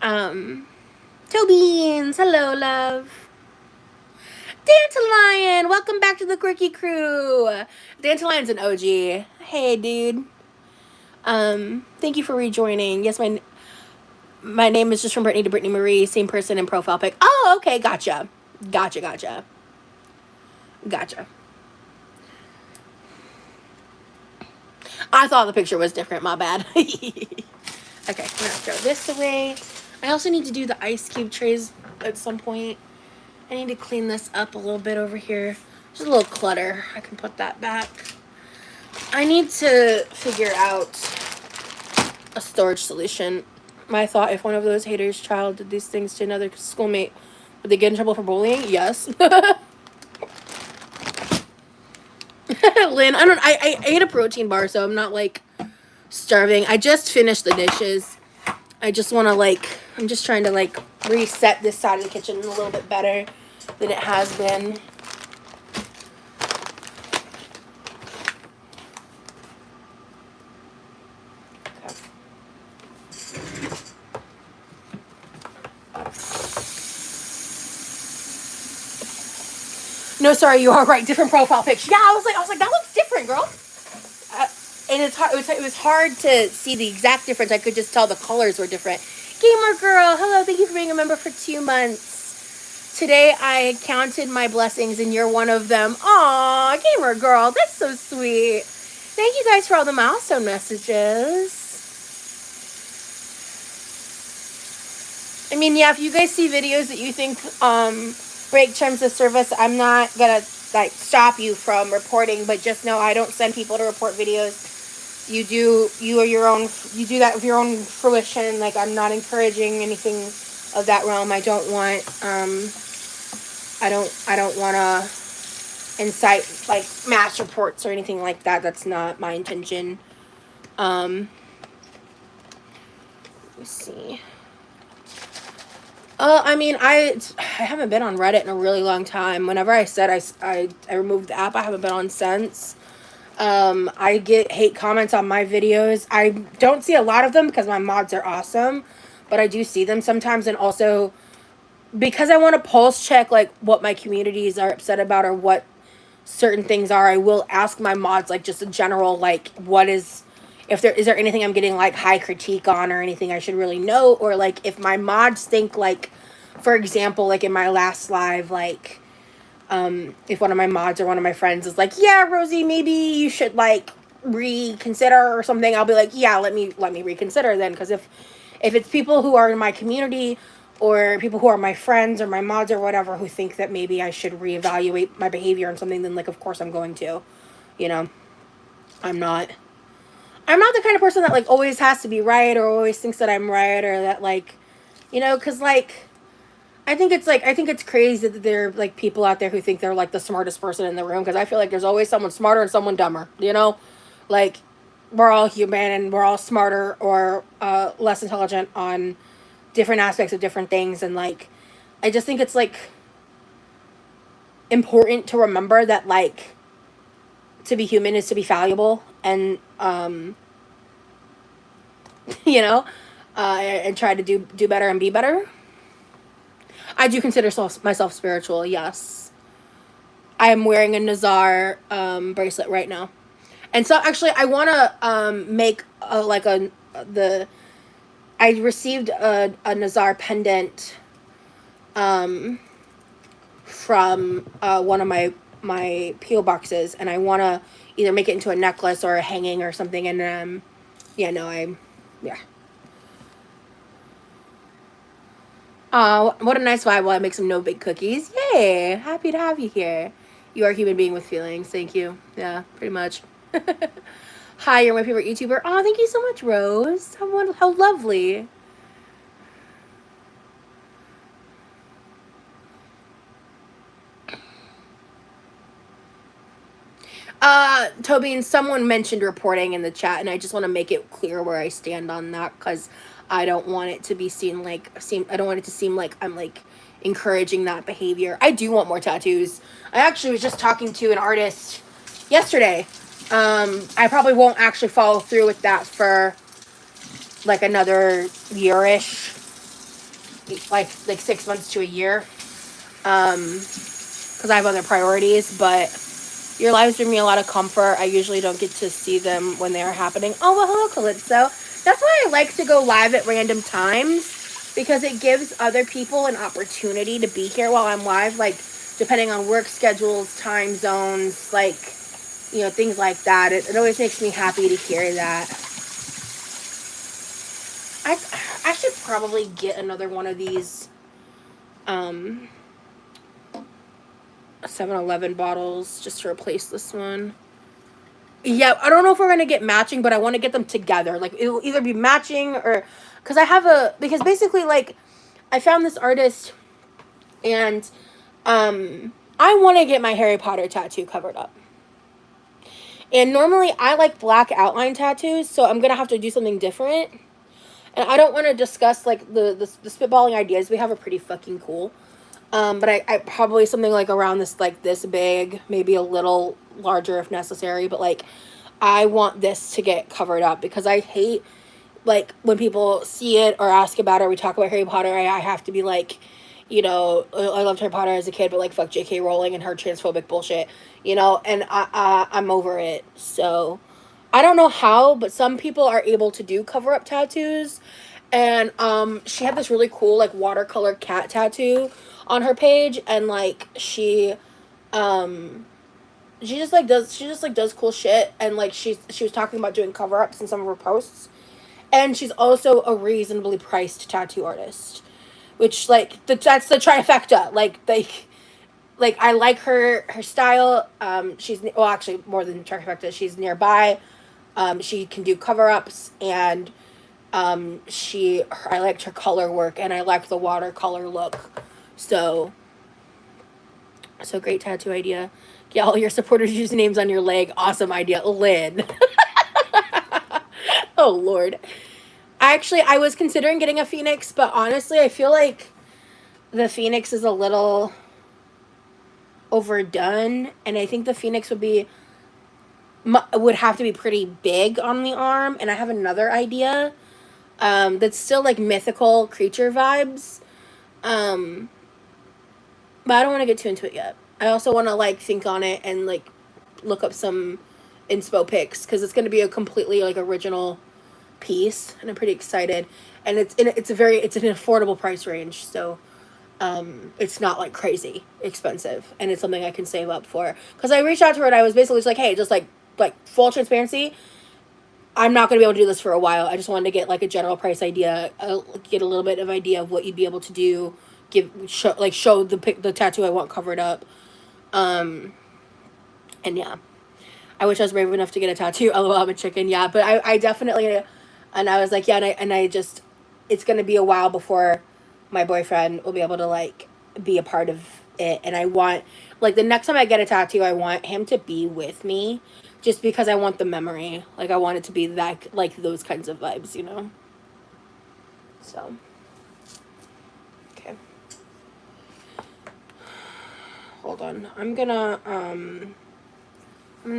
Toe beans. Hello, love. Dandelion. Welcome back to the Quirky Crew. Dandelion's an OG. Hey, dude. Thank you for rejoining. Yes, my name is just from Brittany to Brittany Marie. Same person in profile pic. Oh, okay. Gotcha. Gotcha. I thought the picture was different. My bad. Okay, I'm gonna throw this away. I also need to do the ice cube trays at some point. I need to clean this up a little bit over here. Just a little clutter. I can put that back. I need to figure out a storage solution. My thought, if one of those haters' child did these things to another schoolmate, would they get in trouble for bullying? Yes. Lynn, I ate a protein bar, so I'm not like starving. I just finished the dishes. I just want to like, I'm just trying to like reset this side of the kitchen a little bit better than it has been. No, sorry, you are right. Different profile picture. Yeah, I was like, that looks different, girl. And it's hard. It was hard to see the exact difference. I could just tell the colors were different. Gamer girl, hello. Thank you for being a member for 2 months. Today I counted my blessings, and you're one of them. Aw, gamer girl, that's so sweet. Thank you guys for all the milestone messages. I mean, yeah, if you guys see videos that you think break terms of service, I'm not gonna like stop you from reporting, but just know I don't send people to report videos. You do that with your own fruition. Like, I'm not encouraging anything of that realm. I don't want to incite like mass reports or anything like that. That's not my intention. Let me see. I mean, I haven't been on Reddit in a really long time. Whenever I said I removed the app, I haven't been on since. I get hate comments on my videos. I don't see a lot of them because my mods are awesome, but I do see them sometimes. And also because I want to pulse check like what my communities are upset about or what certain things are, I will ask my mods like just a general like what is if there is there anything I'm getting like high critique on or anything I should really know, or like if my mods think like, for example, like in my last live, like if one of my mods or one of my friends is like, yeah, Rosie, maybe you should like reconsider or something, I'll be like, yeah, let me reconsider then, because if it's people who are in my community or people who are my friends or my mods or whatever who think that maybe I should reevaluate my behavior on something, then like of course I'm going to, you know. I'm not the kind of person that like always has to be right or always thinks that I'm right, or that like, you know, because like I think it's crazy that there are like people out there who think they're like the smartest person in the room, because I feel like there's always someone smarter and someone dumber, you know? Like we're all human and we're all smarter or less intelligent on different aspects of different things, and like I just think it's like important to remember that like to be human is to be fallible, and you know, and try to do better and be better. I do consider myself spiritual, yes. I am wearing a Nazar bracelet right now. And so actually I want to make like I received a Nazar pendant from one of my P.O. boxes, and I want to either make it into a necklace or a hanging or something, and yeah, no, yeah. What a nice vibe while I make some no bake cookies. Yay! Happy to have you here. You are a human being with feelings. Thank you. Yeah, pretty much. Hi, you're my favorite YouTuber. Oh, thank you so much, Rose. How lovely. Toby, and someone mentioned reporting in the chat, and I just want to make it clear where I stand on that, because I don't want it to be I don't want it to seem like I'm like encouraging that behavior. I do want more tattoos. I actually was just talking to an artist yesterday. I probably won't actually follow through with that for like another year-ish, like 6 months to a year, because I have other priorities, but your lives bring me a lot of comfort. I usually don't get to see them when they are happening. Oh, well, hello, Calypso. That's why I like to go live at random times, because it gives other people an opportunity to be here while I'm live, like, depending on work schedules, time zones, like, you know, things like that. It always makes me happy to hear that. I should probably get another one of these 7-Eleven bottles just to replace this one. Yeah, I don't know if we're gonna get matching, but I want to get them together. Like it will either be matching or because basically like I found this artist, and I want to get my Harry Potter tattoo covered up. And normally I like black outline tattoos, so I'm gonna have to do something different. And I don't want to discuss like the spitballing ideas we have are pretty fucking cool. But I probably something like around this big, maybe a little larger if necessary, but like I want this to get covered up, because I hate like when people see it or ask about it or we talk about Harry Potter, I have to be like, you know, I loved Harry Potter as a kid, but like fuck J.K. Rowling and her transphobic bullshit, you know, and I'm over it. So I don't know how, but some people are able to do cover up tattoos, and she had this really cool like watercolor cat tattoo on her page, and like she just does cool shit, and like she was talking about doing cover ups in some of her posts, and she's also a reasonably priced tattoo artist, which like that's the trifecta. Like I like her style. She's actually more than trifecta. She's nearby. She can do cover ups, and I liked her color work, and I liked the watercolor look. So great tattoo idea. Yeah, all your supporters use names on your leg. Awesome idea, Lynn. Oh Lord. I was considering getting a phoenix, but honestly, I feel like the phoenix is a little overdone, and I think the phoenix would have to be pretty big on the arm, and I have another idea that's still like mythical creature vibes, but I don't want to get too into it yet. I also want to like think on it and like look up some inspo pics, because it's going to be a completely like original piece, and I'm pretty excited. And it's an affordable price range, so it's not like crazy expensive, and it's something I can save up for. Because I reached out to her and I was basically just like, hey, just like full transparency, I'm not going to be able to do this for a while. I just wanted to get like a general price idea, get a little bit of idea of what you'd be able to do, show the tattoo I want covered up, and yeah. I wish I was brave enough to get a tattoo. LOL, I'm a chicken. Yeah, but I definitely, and I was like, yeah, and I just, it's gonna be a while before my boyfriend will be able to like be a part of it, and I want, like, the next time I get a tattoo, I want him to be with me, just because I want the memory. Like, I want it to be that, like, those kinds of vibes, you know. So, okay. Hold on. I'm gonna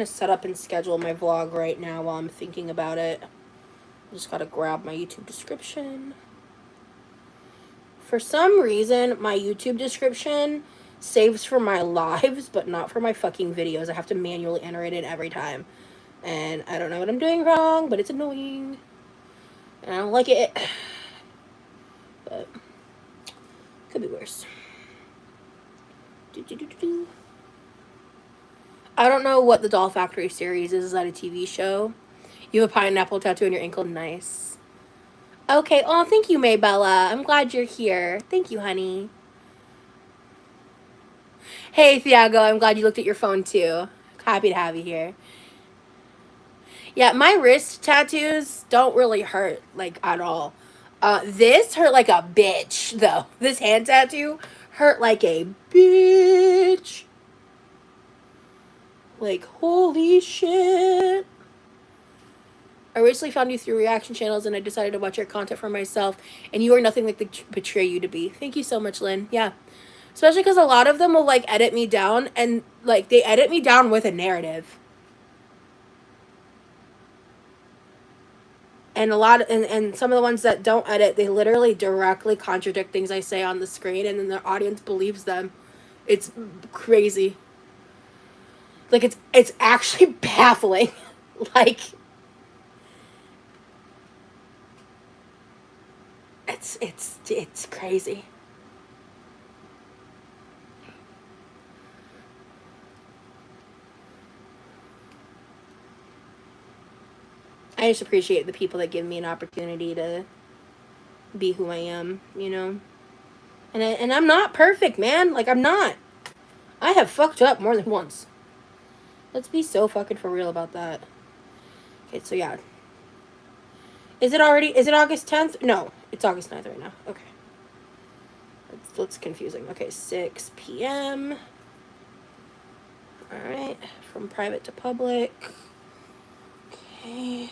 set up and schedule my vlog right now while I'm thinking about it. I just gotta grab my YouTube description. For some reason, my YouTube description saves for my lives, but not for my fucking videos. I have to manually enter it in every time. And I don't know what I'm doing wrong, but it's annoying. And I don't like it. But could be worse. I don't know what the Doll Factory series is. Is that a TV show? You have a pineapple tattoo on your ankle. Nice. Okay. Oh, thank you, Maybella. I'm glad you're here. Thank you, honey. Hey, Thiago. I'm glad you looked at your phone, too. Happy to have you here. Yeah, my wrist tattoos don't really hurt, like, at all. This hurt like a bitch, though. This hand tattoo hurt like a bitch. Like, holy shit. I recently found you through reaction channels, and I decided to watch your content for myself, and you are nothing like they portray you to be. Thank you so much, Lynn. Yeah. Especially because a lot of them will, like, edit me down, and, like, they edit me down with a narrative. And and some of the ones that don't edit, they literally directly contradict things I say on the screen, and then the audience believes them. It's crazy. Like, it's actually baffling. Like, it's crazy. I just appreciate the people that give me an opportunity to be who I am, you know? And I'm not perfect, man. Like, I'm not. I have fucked up more than once. Let's be so fucking for real about that. Okay, so yeah. Is it August 10th? No, it's August 9th right now. Okay. That's confusing. Okay, 6 p.m. Alright, from private to public. Okay.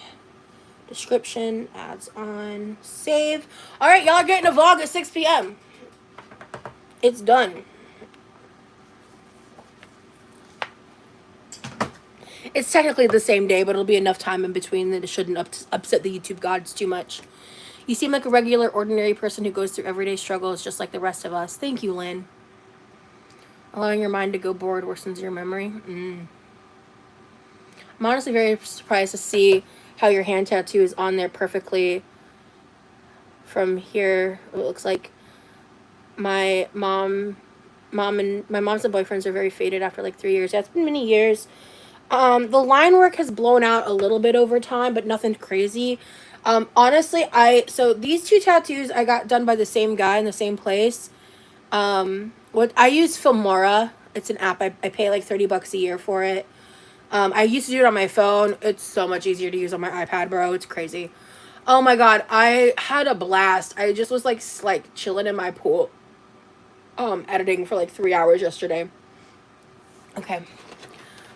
Description, ads on, save. Alright, y'all are getting a vlog at 6 p.m. It's done. It's technically the same day, but it'll be enough time in between that it shouldn't upset the YouTube gods too much. You seem like a regular, ordinary person who goes through everyday struggles just like the rest of us. Thank you, Lynn. Allowing your mind to go bored worsens your memory. I'm honestly very surprised to see how your hand tattoo is on there perfectly. From here, it looks like my mom's and boyfriends are very faded after like 3 years. That's been many years. The line work has blown out a little bit over time, but nothing crazy. Honestly, so these two tattoos I got done by the same guy in the same place. What I use Filmora. It's an app. I pay like $30 a year for it. I used to do it on my phone. It's so much easier to use on my iPad, bro. It's crazy. Oh my god, I had a blast. I just was like chilling in my pool, editing for like 3 hours yesterday. Okay.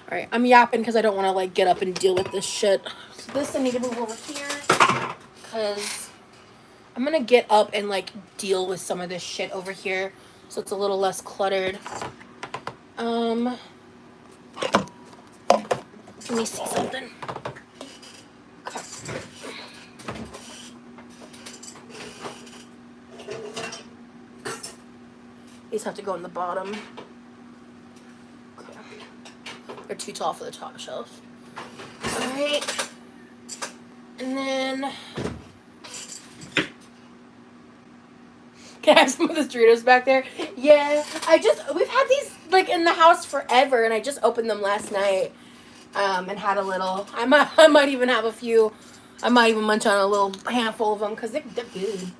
Alright, I'm yapping because I don't want to, like, get up and deal with this shit. So this I need to move over here because I'm going to get up and, like, deal with some of this shit over here so it's a little less cluttered. Let me see something. Okay. These have to go in the bottom. Okay. They're too tall for the top shelf. Alright. And then... Can I have some of the Doritos back there? Yeah. We've had these, like, in the house forever, and I just opened them last night. And had a little... I might even have a few... I might even munch on a little handful of them, because they're good.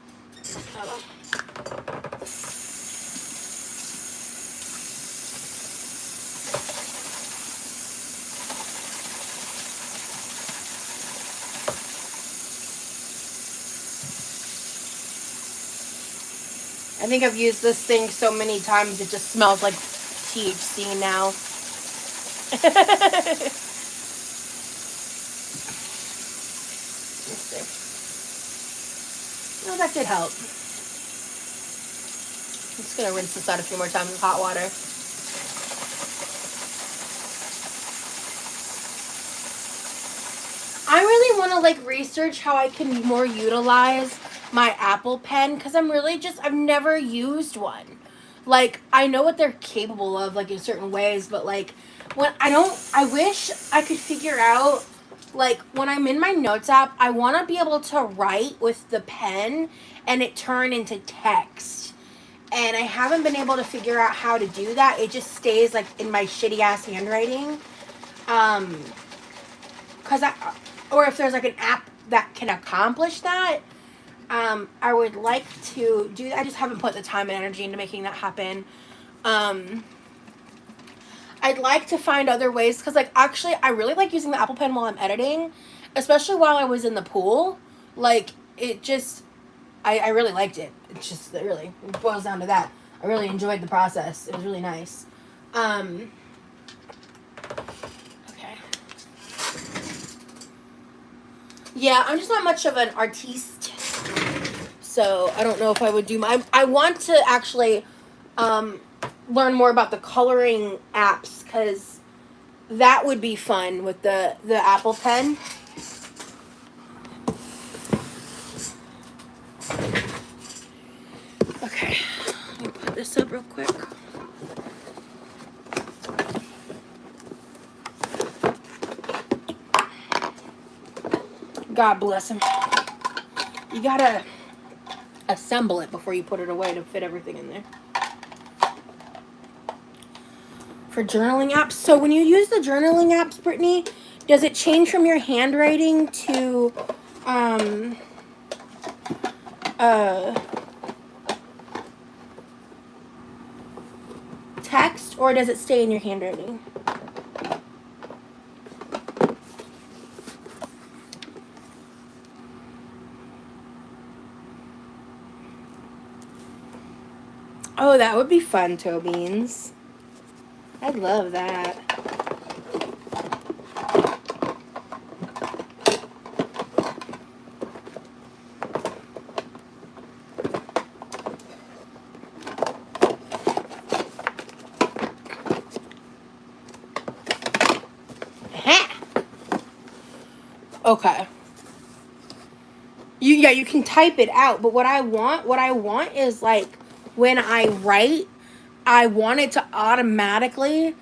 I think I've used this thing so many times it just smells like THC now. Let's see. Oh, that did help. I'm just gonna rinse this out a few more times with hot water. I really want to like research how I can more utilize my Apple Pen, because I've never used one. Like, I know what they're capable of, like, in certain ways, but, like, I wish I could figure out, like, when I'm in my notes app, I want to be able to write with the pen and it turn into text. And I haven't been able to figure out how to do that. It just stays, like, in my shitty-ass handwriting. Or if there's, like, an app that can accomplish that, I would like to do that. I just haven't put the time and energy into making that happen. I'd like to find other ways, because, like, actually, I really like using the Apple Pen while I'm editing, especially while I was in the pool. Like, it just, I really liked it. It's just, it really boils down to that. I really enjoyed the process. It was really nice. Okay. Yeah, I'm just not much of an artiste. So I don't know if I would do I want to actually learn more about the coloring apps, because that would be fun with the Apple Pen. Okay, let me put this up real quick. God bless him. You gotta assemble it before you put it away to fit everything in there. For journaling apps, so when you use the journaling apps, Brittany, does it change from your handwriting to text, or does it stay in your handwriting? Oh, that would be fun, Toe Beans. I'd love that. Okay. You can type it out, but what I want is, like, when I write, I want it to automatically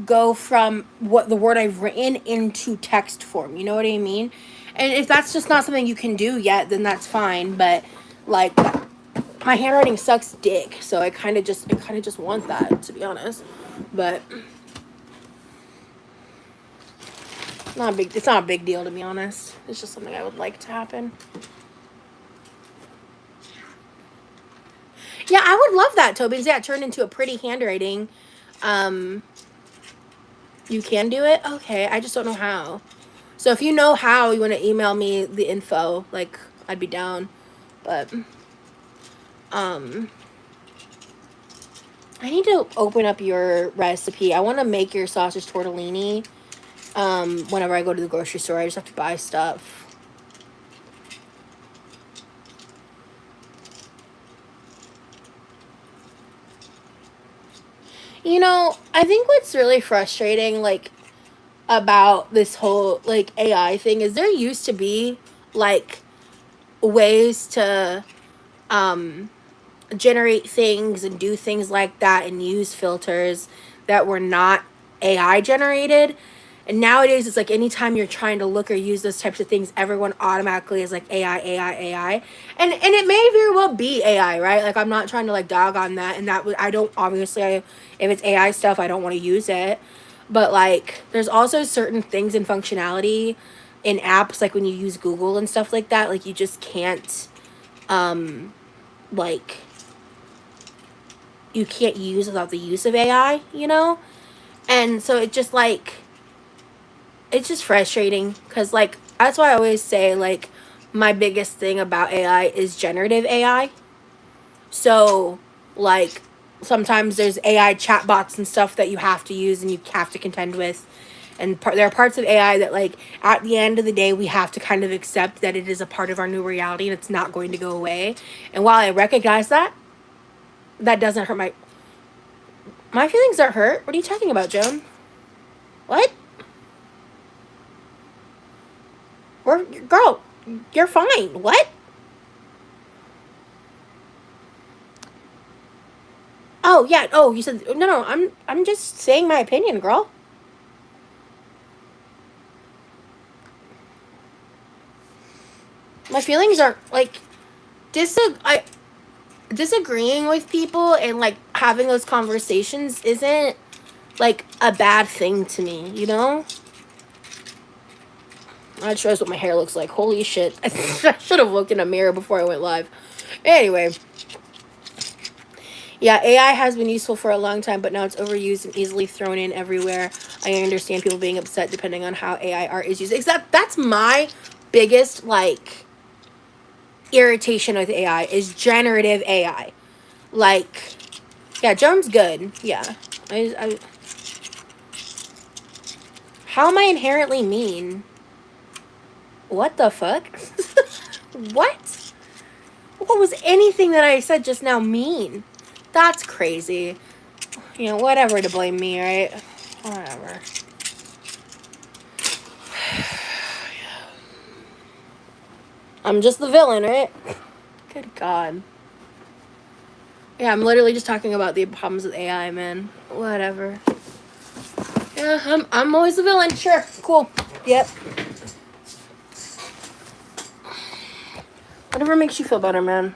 go from what the word I've written into text form. You know what I mean? And if that's just not something you can do yet, then that's fine. But, like, my handwriting sucks dick, so I kind of just want that, to be honest. But it's not a big deal, to be honest. It's just something I would like to happen. Yeah, I would love that, Toby. Yeah, it turned into a pretty handwriting. You can do it? Okay, I just don't know how. So if you know how, you want to email me the info. Like, I'd be down. But, I need to open up your recipe. I want to make your sausage tortellini. Whenever I go to the grocery store, I just have to buy stuff. You know, I think what's really frustrating, like, about this whole, like, AI thing is there used to be, like, ways to, generate things and do things like that and use filters that were not AI generated. And nowadays, it's like anytime you're trying to look or use those types of things, everyone automatically is like AI, AI, AI, and it may very well be AI, right? Like I'm not trying to like dog on that, and that I don't obviously if it's AI stuff, I don't want to use it, but like there's also certain things and functionality in apps, like when you use Google and stuff like that, like you just can't, like you can't use without the use of AI, you know, and so it just like it's just frustrating because like that's why I always say like my biggest thing about AI is generative AI. So like sometimes there's AI chatbots and stuff that you have to use and you have to contend with. And there are parts of AI that like at the end of the day we have to kind of accept that it is a part of our new reality and it's not going to go away. And while I recognize that, that doesn't hurt my feelings are hurt. What are you talking about, Joan? What? Girl, you're fine. What? Oh yeah. Oh, you said no, no. I'm just saying my opinion, girl. My feelings are like I disagreeing with people and like having those conversations isn't like a bad thing to me, you know? That shows what my hair looks like. Holy shit. I should have looked in a mirror before I went live. Anyway, yeah, AI has been useful for a long time, but now it's overused and easily thrown in everywhere. I understand people being upset depending on how AI art is used. Except that's my biggest like irritation with AI is generative AI. Like, yeah, Joan's good. Yeah. I how am I inherently mean? What the fuck? What? What was anything that I said just now mean? That's crazy. You know, whatever to blame me, right? Whatever. I'm just the villain, right? Good God. Yeah, I'm literally just talking about the problems with AI, man. Whatever. Yeah, I'm always the villain. Sure. Cool. Yep. Whatever makes you feel better, man.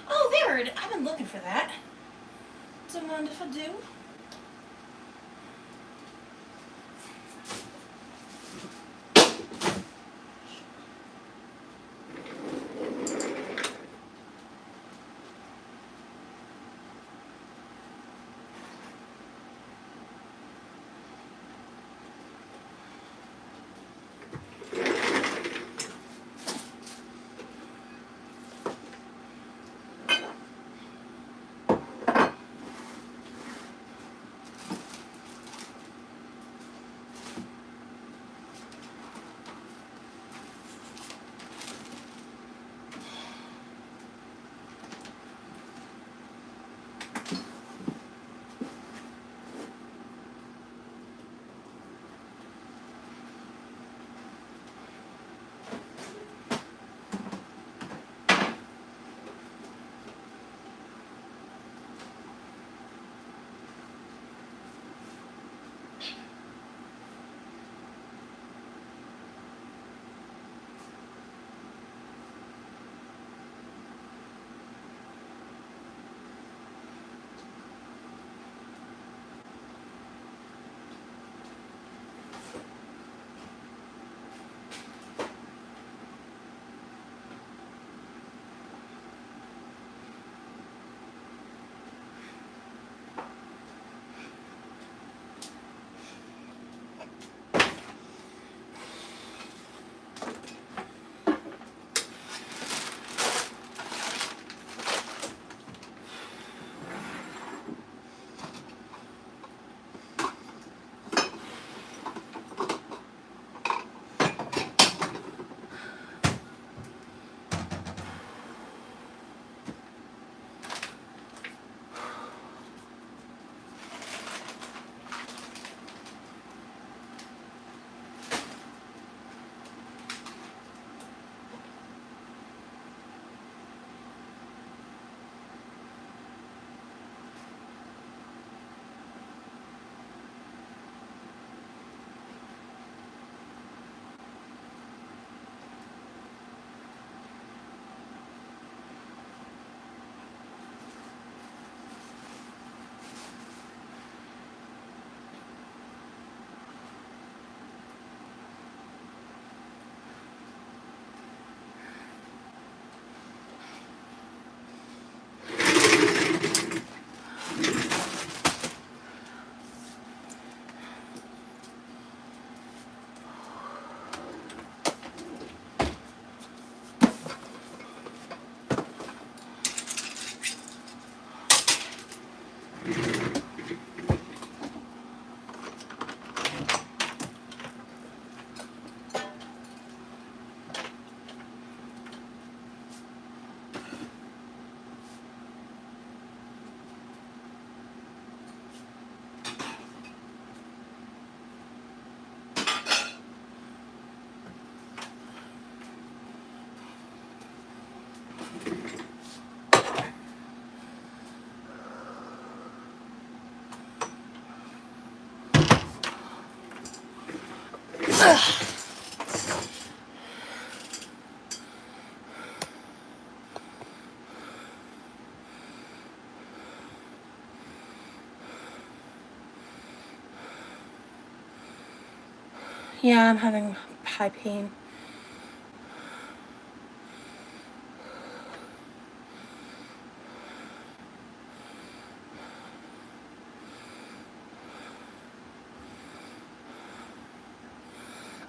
Oh, there it is. I've been looking for that. Do you mind if I do? Yeah, I'm having high pain.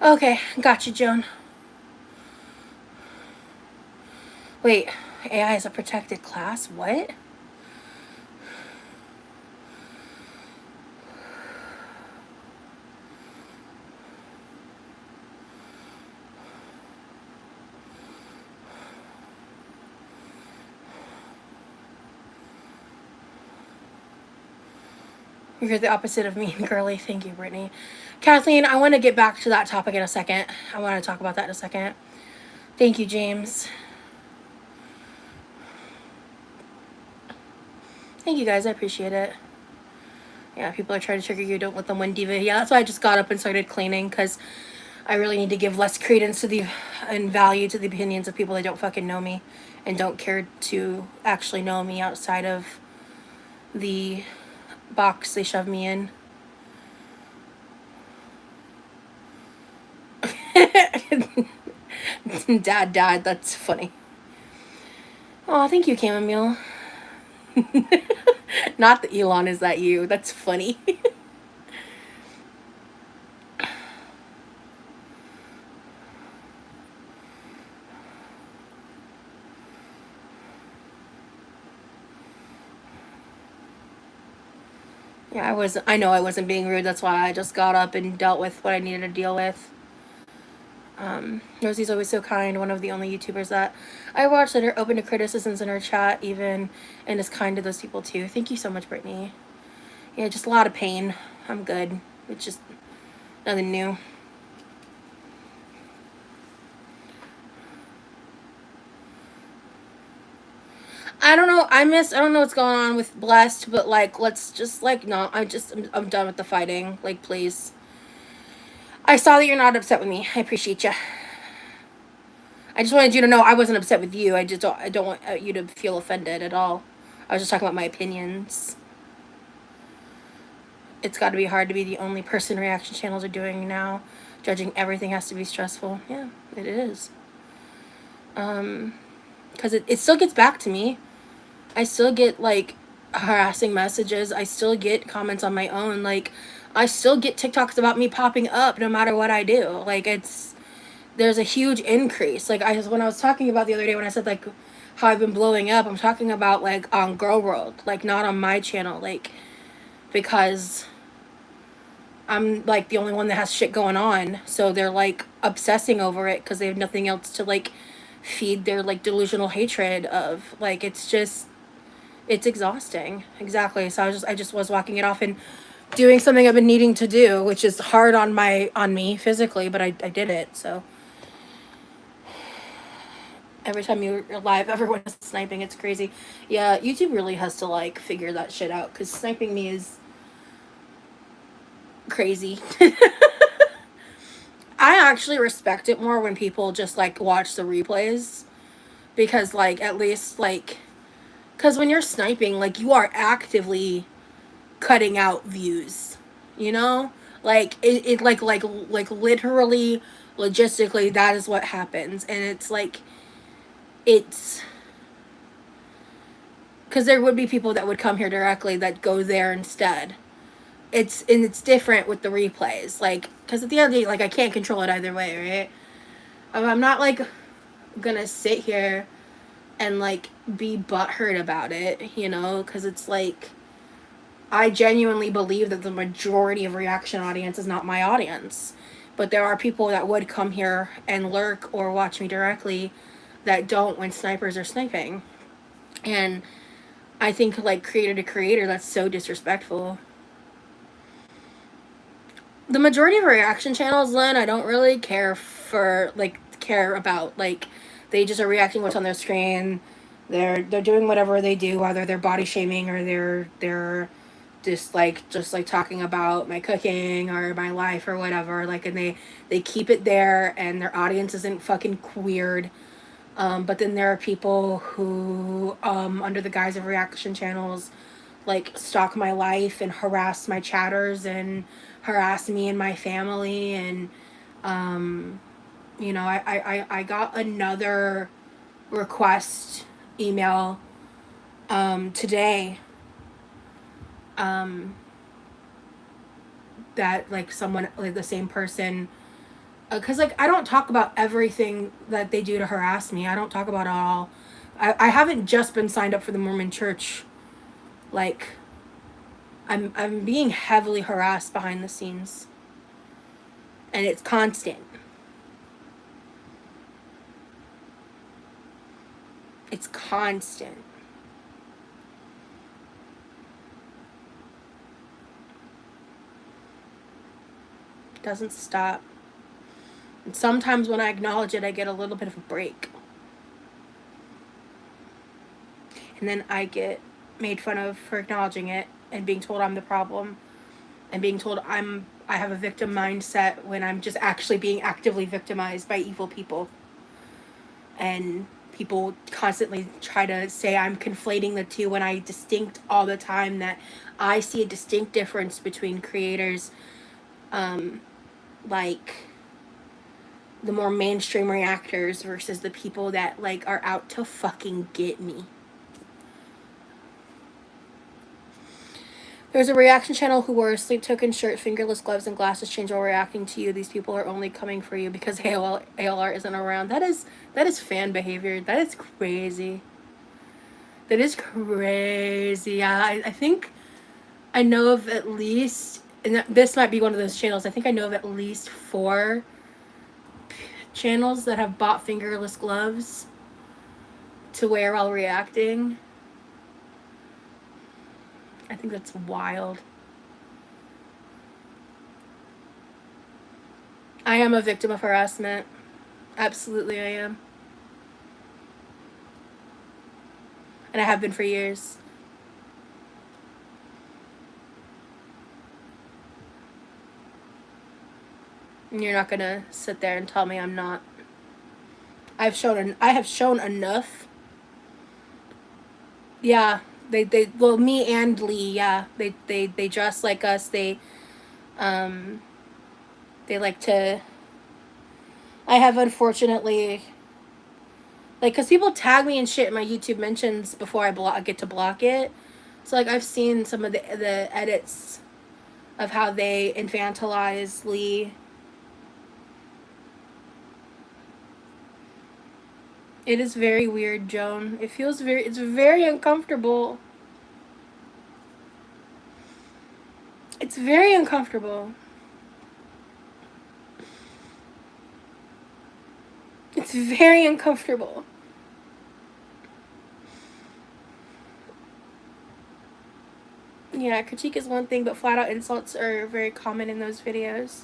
Okay, got you, Joan. Wait, AI is a protected class? What? You're the opposite of mean girly. Thank you, Brittany. Kathleen, I want to get back to that topic in a second. I want to talk about that in a second. Thank you, James. Thank you, guys. I appreciate it. Yeah, people are trying to trigger you. Don't let them win, Diva. Yeah, that's why I just got up and started cleaning, because I really need to give less credence to the and value to the opinions of people that don't fucking know me and don't care to actually know me outside of the box they shove me in. Dad died. That's funny. Oh, thank you, Chamomile. Not the Elon, is that you? That's funny. Yeah, I know I wasn't being rude. That's why I just got up and dealt with what I needed to deal with. Rosie's always so kind. One of the only YouTubers that I watch that are open to criticisms in her chat, even, and is kind to those people too. Thank you so much, Brittany. Yeah, just a lot of pain. I'm good. It's just nothing new. I don't know. I don't know what's going on with Blessed, but like, let's just like, no. I'm done with the fighting. Like, please. I saw that you're not upset with me. I appreciate you. I just wanted you to know I wasn't upset with you. I don't want you to feel offended at all. I was just talking about my opinions. It's got to be hard to be the only person reaction channels are doing now. Judging everything has to be stressful. Yeah, it is. Because it still gets back to me. I still get, like, harassing messages. I still get comments on my own. Like, I still get TikToks about me popping up no matter what I do. Like, there's a huge increase. Like, when I was talking about the other day when I said, like, how I've been blowing up, I'm talking about, like, on Girl World. Like, not on my channel. Like, because I'm, like, the only one that has shit going on. So they're, like, obsessing over it because they have nothing else to, like, feed their, like, delusional hatred of. Like, it's exhausting. Exactly. So I just was walking it off and doing something I've been needing to do, which is hard on me physically, but I did it. So every time you're live, everyone is sniping. It's crazy. Yeah, YouTube really has to, like, figure that shit out, because sniping me is crazy. I actually respect it more when people just, like, watch the replays, because, like, at least, like, because when you're sniping, like, you are actively cutting out views, you know? Like, it like literally, logistically, that is what happens. And it's like, it's because there would be people that would come here directly that go there instead. It's different with the replays, like, because at the end of the day, like, I can't control it either way, right? I'm not, like, gonna sit here and, like, be butthurt about it, you know, because it's like, I genuinely believe that the majority of reaction audience is not my audience. But there are people that would come here and lurk or watch me directly that don't when snipers are sniping. And I think, like, creator to creator, that's so disrespectful. The majority of reaction channels, Lynn, I don't really care about. Like, they just are reacting what's on their screen. They're doing whatever they do, whether they're body shaming or they're just like talking about my cooking or my life or whatever, like, and they keep it there and their audience isn't fucking weird. But then there are people who, under the guise of reaction channels, like stalk my life and harass my chatters and harass me and my family. And I got another request email today, that like someone, like the same person, because like I don't talk about everything that they do to harass me. I don't talk about it all. I haven't just been signed up for the Mormon Church. Like, I'm being heavily harassed behind the scenes, and it's constant. It's constant. It doesn't stop. And sometimes when I acknowledge it, I get a little bit of a break. And then I get made fun of for acknowledging it and being told I'm the problem and being told I have a victim mindset when I'm just actually being actively victimized by evil people. And people constantly try to say I'm conflating the two when I distinct all the time that I see a distinct difference between creators, like the more mainstream reactors versus the people that like are out to fucking get me. There's a reaction channel who wore a sleep token shirt, fingerless gloves, and glasses change while reacting to you. These people are only coming for you because ALR isn't around. That is fan behavior. That is crazy. That is crazy. Yeah, I think I know of at least, and this might be one of those channels. I think I know of at least 4 channels that have bought fingerless gloves to wear while reacting. I think that's wild. I am a victim of harassment. Absolutely, I am. And I have been for years. And you're not gonna sit there and tell me I'm not. I have shown enough. Yeah, well, me and Lee, yeah, they dress like us. Um they like to. I have, unfortunately, like, because people tag me and shit in my YouTube mentions before I get to block it. So like I've seen some of the edits of how they infantilize Lee. It is very weird, Joan. It's very uncomfortable. It's very uncomfortable. It's very uncomfortable. Yeah, critique is one thing, but flat out insults are very common in those videos.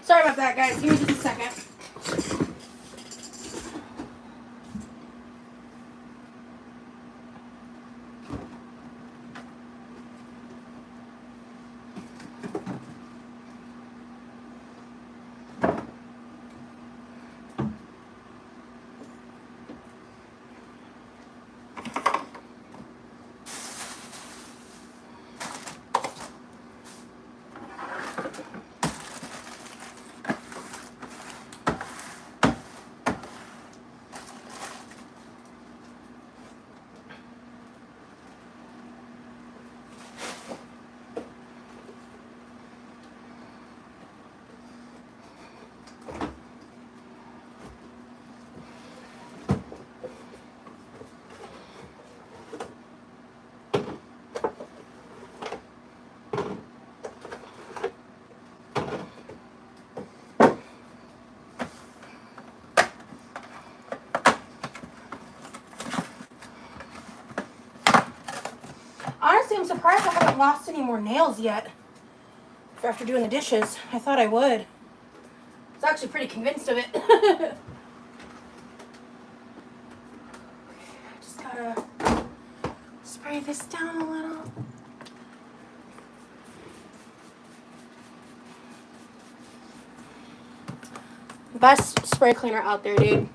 Sorry about that, guys. Give me just a second. Honestly, I'm surprised I haven't lost any more nails yet after doing the dishes. I thought I would. I was actually pretty convinced of it. Just gotta spray this down a little. Best spray cleaner out there, dude.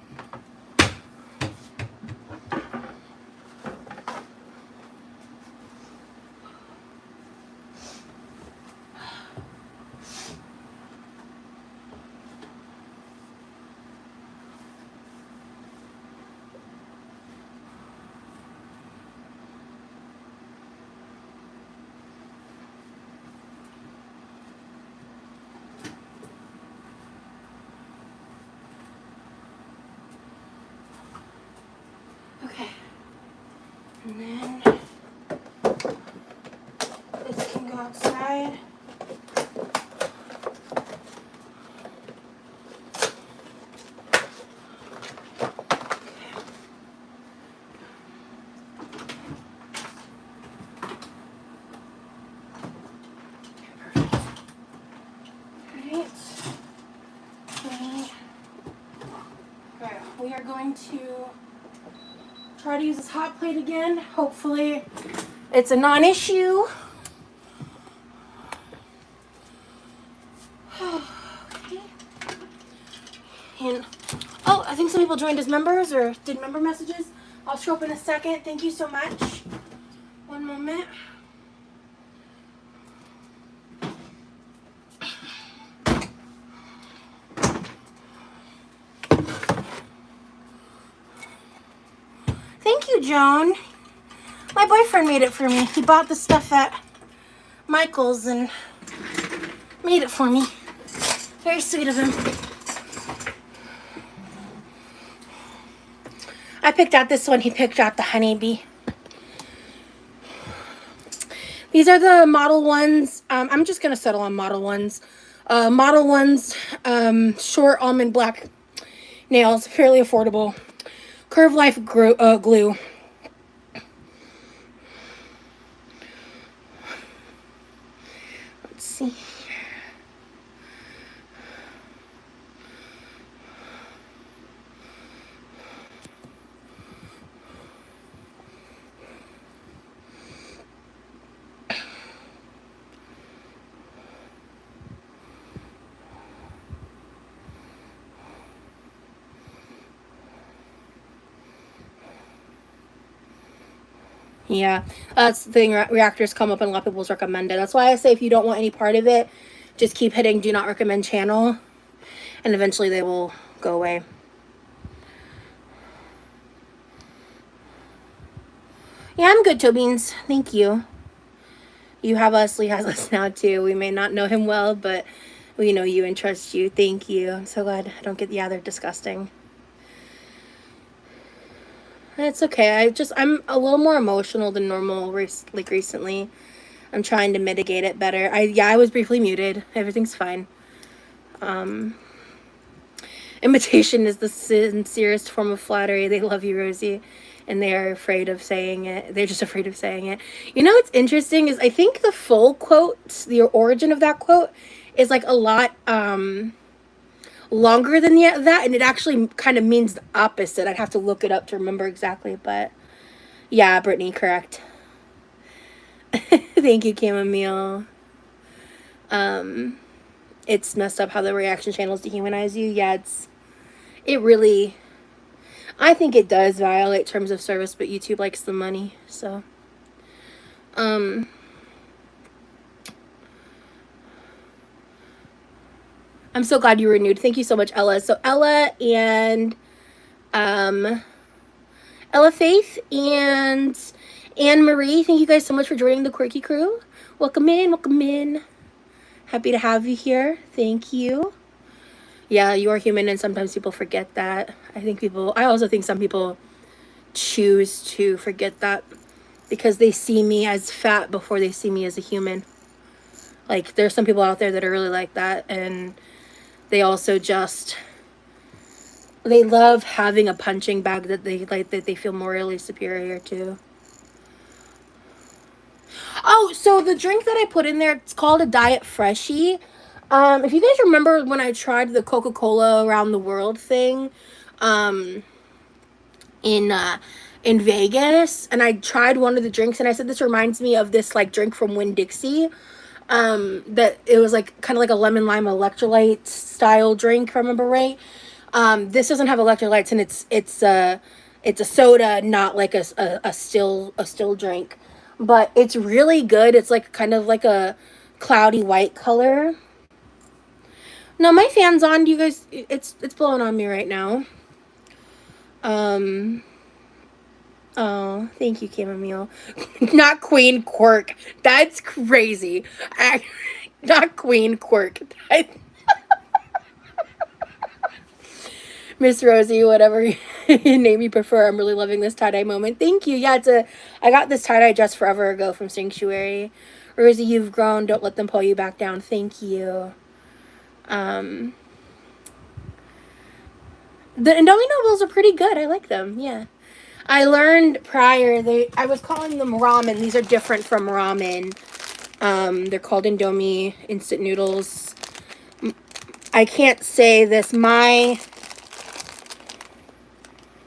Okay. And then this can go outside. We are going to try to use this hot plate again. Hopefully it's a non-issue. Okay. And oh, I think some people joined as members or did member messages. I'll show up in a second. Thank you so much. One moment. Thank you, Joan. My boyfriend made it for me. He bought the stuff at Michael's and made it for me. Very sweet of him. I picked out this one. He picked out the honeybee. These are the Model Ones. I'm just going to settle on Model Ones. Model Ones, short almond black nails. Fairly affordable. Curve Life glue. Let's see. Yeah, that's the thing. Reactors come up and a lot of people's recommended. That's why I say if you don't want any part of it, just keep hitting do not recommend channel, and eventually they will go away. Yeah, I'm good, Toe Beans. Thank you. You have us. Lee has us now too. We may not know him well, but we know you and trust you. Thank you. I'm so glad I don't get. Yeah, they're disgusting. It's okay. I'm a little more emotional than normal. Like recently, I'm trying to mitigate it better. I was briefly muted. Everything's fine. Imitation is the sincerest form of flattery. They love you, Rosie, and they are afraid of saying it. They're just afraid of saying it. You know what's interesting is I think the full quote, the origin of that quote, is like a lot longer than that, and it actually kind of means the opposite. I'd have to look it up to remember exactly, but yeah, Brittany, correct. Thank you, Chamomile. It's messed up how the reaction channels dehumanize you. Yeah, it really, I think it does violate terms of service, but YouTube likes the money, so. I'm so glad you renewed. Thank you so much, Ella. So Ella and Ella Faith and Anne Marie, thank you guys so much for joining the Quirky Crew. Welcome in, welcome in. Happy to have you here. Thank you. Yeah, you are human, and sometimes people forget that. I also think some people choose to forget that because they see me as fat before they see me as a human. Like, there's some people out there that are really like that, and they also they love having a punching bag that they feel morally superior to. Oh, so the drink that I put in there, it's called a Diet Freshie. If you guys remember when I tried the Coca-Cola around the world thing, in Vegas, and I tried one of the drinks, and I said this reminds me of this like drink from Winn-Dixie. That it was like kind of like a lemon lime electrolyte style drink, if I remember right. This doesn't have electrolytes, and it's a soda, not like a still drink, but it's really good. It's like kind of like a cloudy white color. No, my fan's on. You guys, it's blowing on me right now. Oh, thank you, Chamomile. Not Queen Quirk. That's crazy. Not Queen Quirk. Miss Rosie, whatever name you prefer. I'm really loving this tie-dye moment. Thank you. Yeah, I got this tie-dye just forever ago from Sanctuary. Rosie, you've grown. Don't let them pull you back down. Thank you. The Indomie noodles are pretty good. I like them. Yeah. I learned prior, I was calling them ramen. These are different from ramen. They're called Indomie instant noodles. I can't say this. My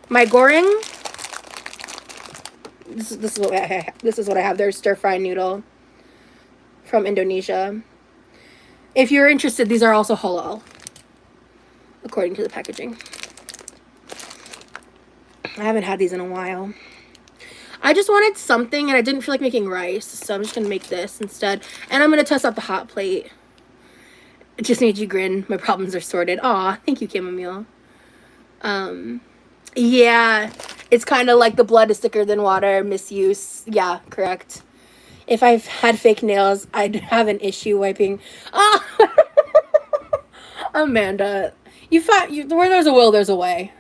goreng. This is what I have. This is what I have. Their stir fry noodle from Indonesia. If you're interested, these are also halal, according to the packaging. I haven't had these in a while. I just wanted something, and I didn't feel like making rice, so I'm just going to make this instead. And I'm going to test out the hot plate. It just made you grin. My problems are sorted. Aw, thank you, Chamomile. Yeah, it's kind of like the blood is thicker than water, misuse. Yeah, correct. If I've had fake nails, I'd have an issue wiping. Oh, Amanda, where there's a will, there's a way.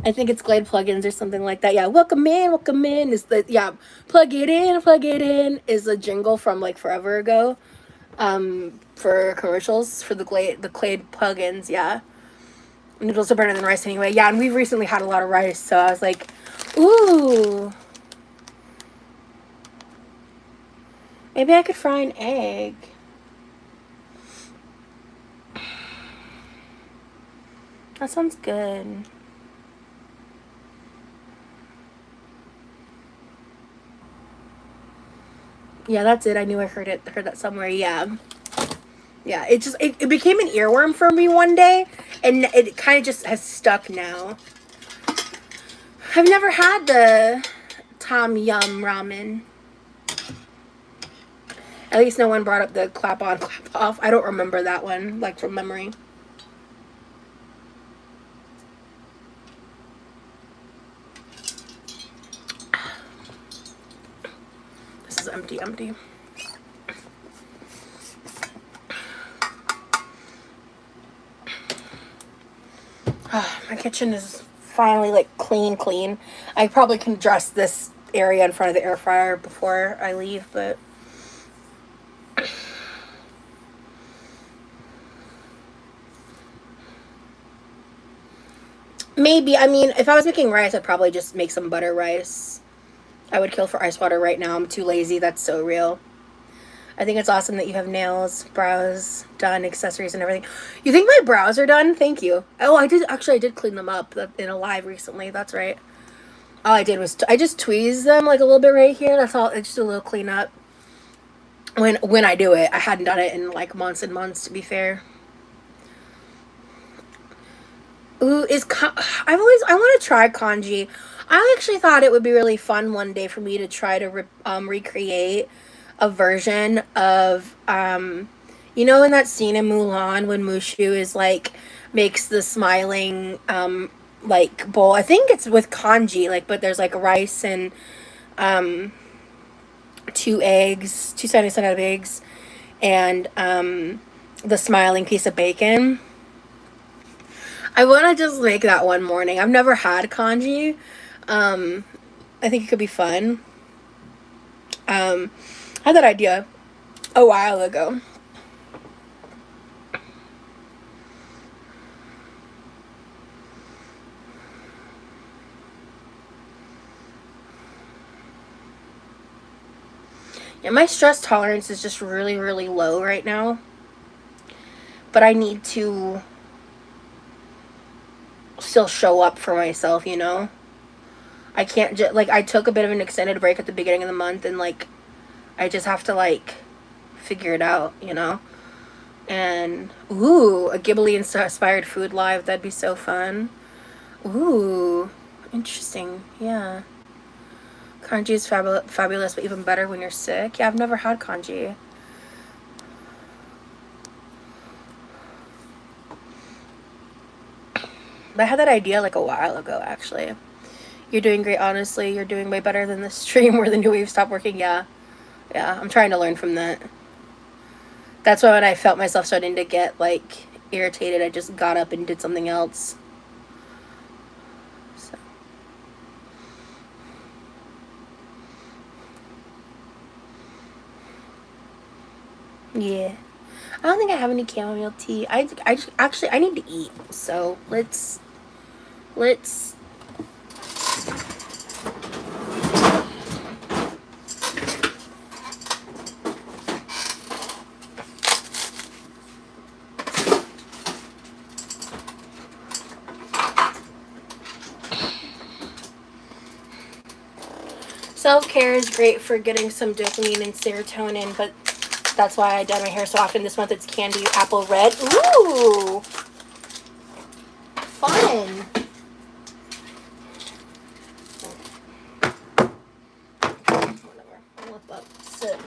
I think it's Glade plugins or something like that. Yeah, welcome in is plug it in is a jingle from like forever ago. For commercials for the Glade plugins. Yeah, noodles are better than rice anyway. Yeah, and we've recently had a lot of rice, so I was like, ooh, maybe I could fry an egg. That sounds good. Yeah, that's it. I knew I heard that somewhere. Yeah. Yeah, it became an earworm for me one day, and it kind of just has stuck now. I've never had the Tom Yum ramen. At least no one brought up the clap on, clap off. I don't remember that one, like from memory. This is empty. My kitchen is finally like clean. I probably can dress this area in front of the air fryer before I leave, but maybe. I mean, if I was making rice, I'd probably just make some butter rice. I would kill for ice water right now. I'm too lazy. That's so real. I think it's awesome that you have nails, brows done, accessories, and everything. You think my brows are done? Thank you. Oh, I did. Actually, I did clean them up in a live recently. That's right. All I did was I just tweezed them like a little bit right here. That's all. It's just a little cleanup. When I do it, I hadn't done it in like months and months, to be fair. Ooh, I want to try kanji. I actually thought it would be really fun one day for me to try to recreate a version of in that scene in Mulan when Mushu is like makes the smiling like bowl. I think it's with kanji, like, but there's like rice and um 2 eggs, 2 of eggs, and the smiling piece of bacon. I want to just make that one morning. I've never had kanji. I think it could be fun. I had that idea a while ago. Yeah, my stress tolerance is just really, really low right now. But I need to still show up for myself, you know? I can't just, like, I took a bit of an extended break at the beginning of the month, and, like, I just have to, like, figure it out, you know? And, ooh, a Ghibli-inspired food live. That'd be so fun. Ooh, interesting. Yeah. Kanji is fabulous, but even better when you're sick. Yeah, I've never had kanji. But I had that idea like a while ago, actually. You're doing great, honestly. You're doing way better than the stream where the new wave stopped working. Yeah. Yeah, I'm trying to learn from that. That's why when I felt myself starting to get, like, irritated, I just got up and did something else. So. Yeah. I don't think I have any chamomile tea. I need to eat. So let's self-care is great for getting some dopamine and serotonin, but that's why I dye my hair so often. This month it's candy apple red. Ooh, fun. Whatever. Lip up. Sit.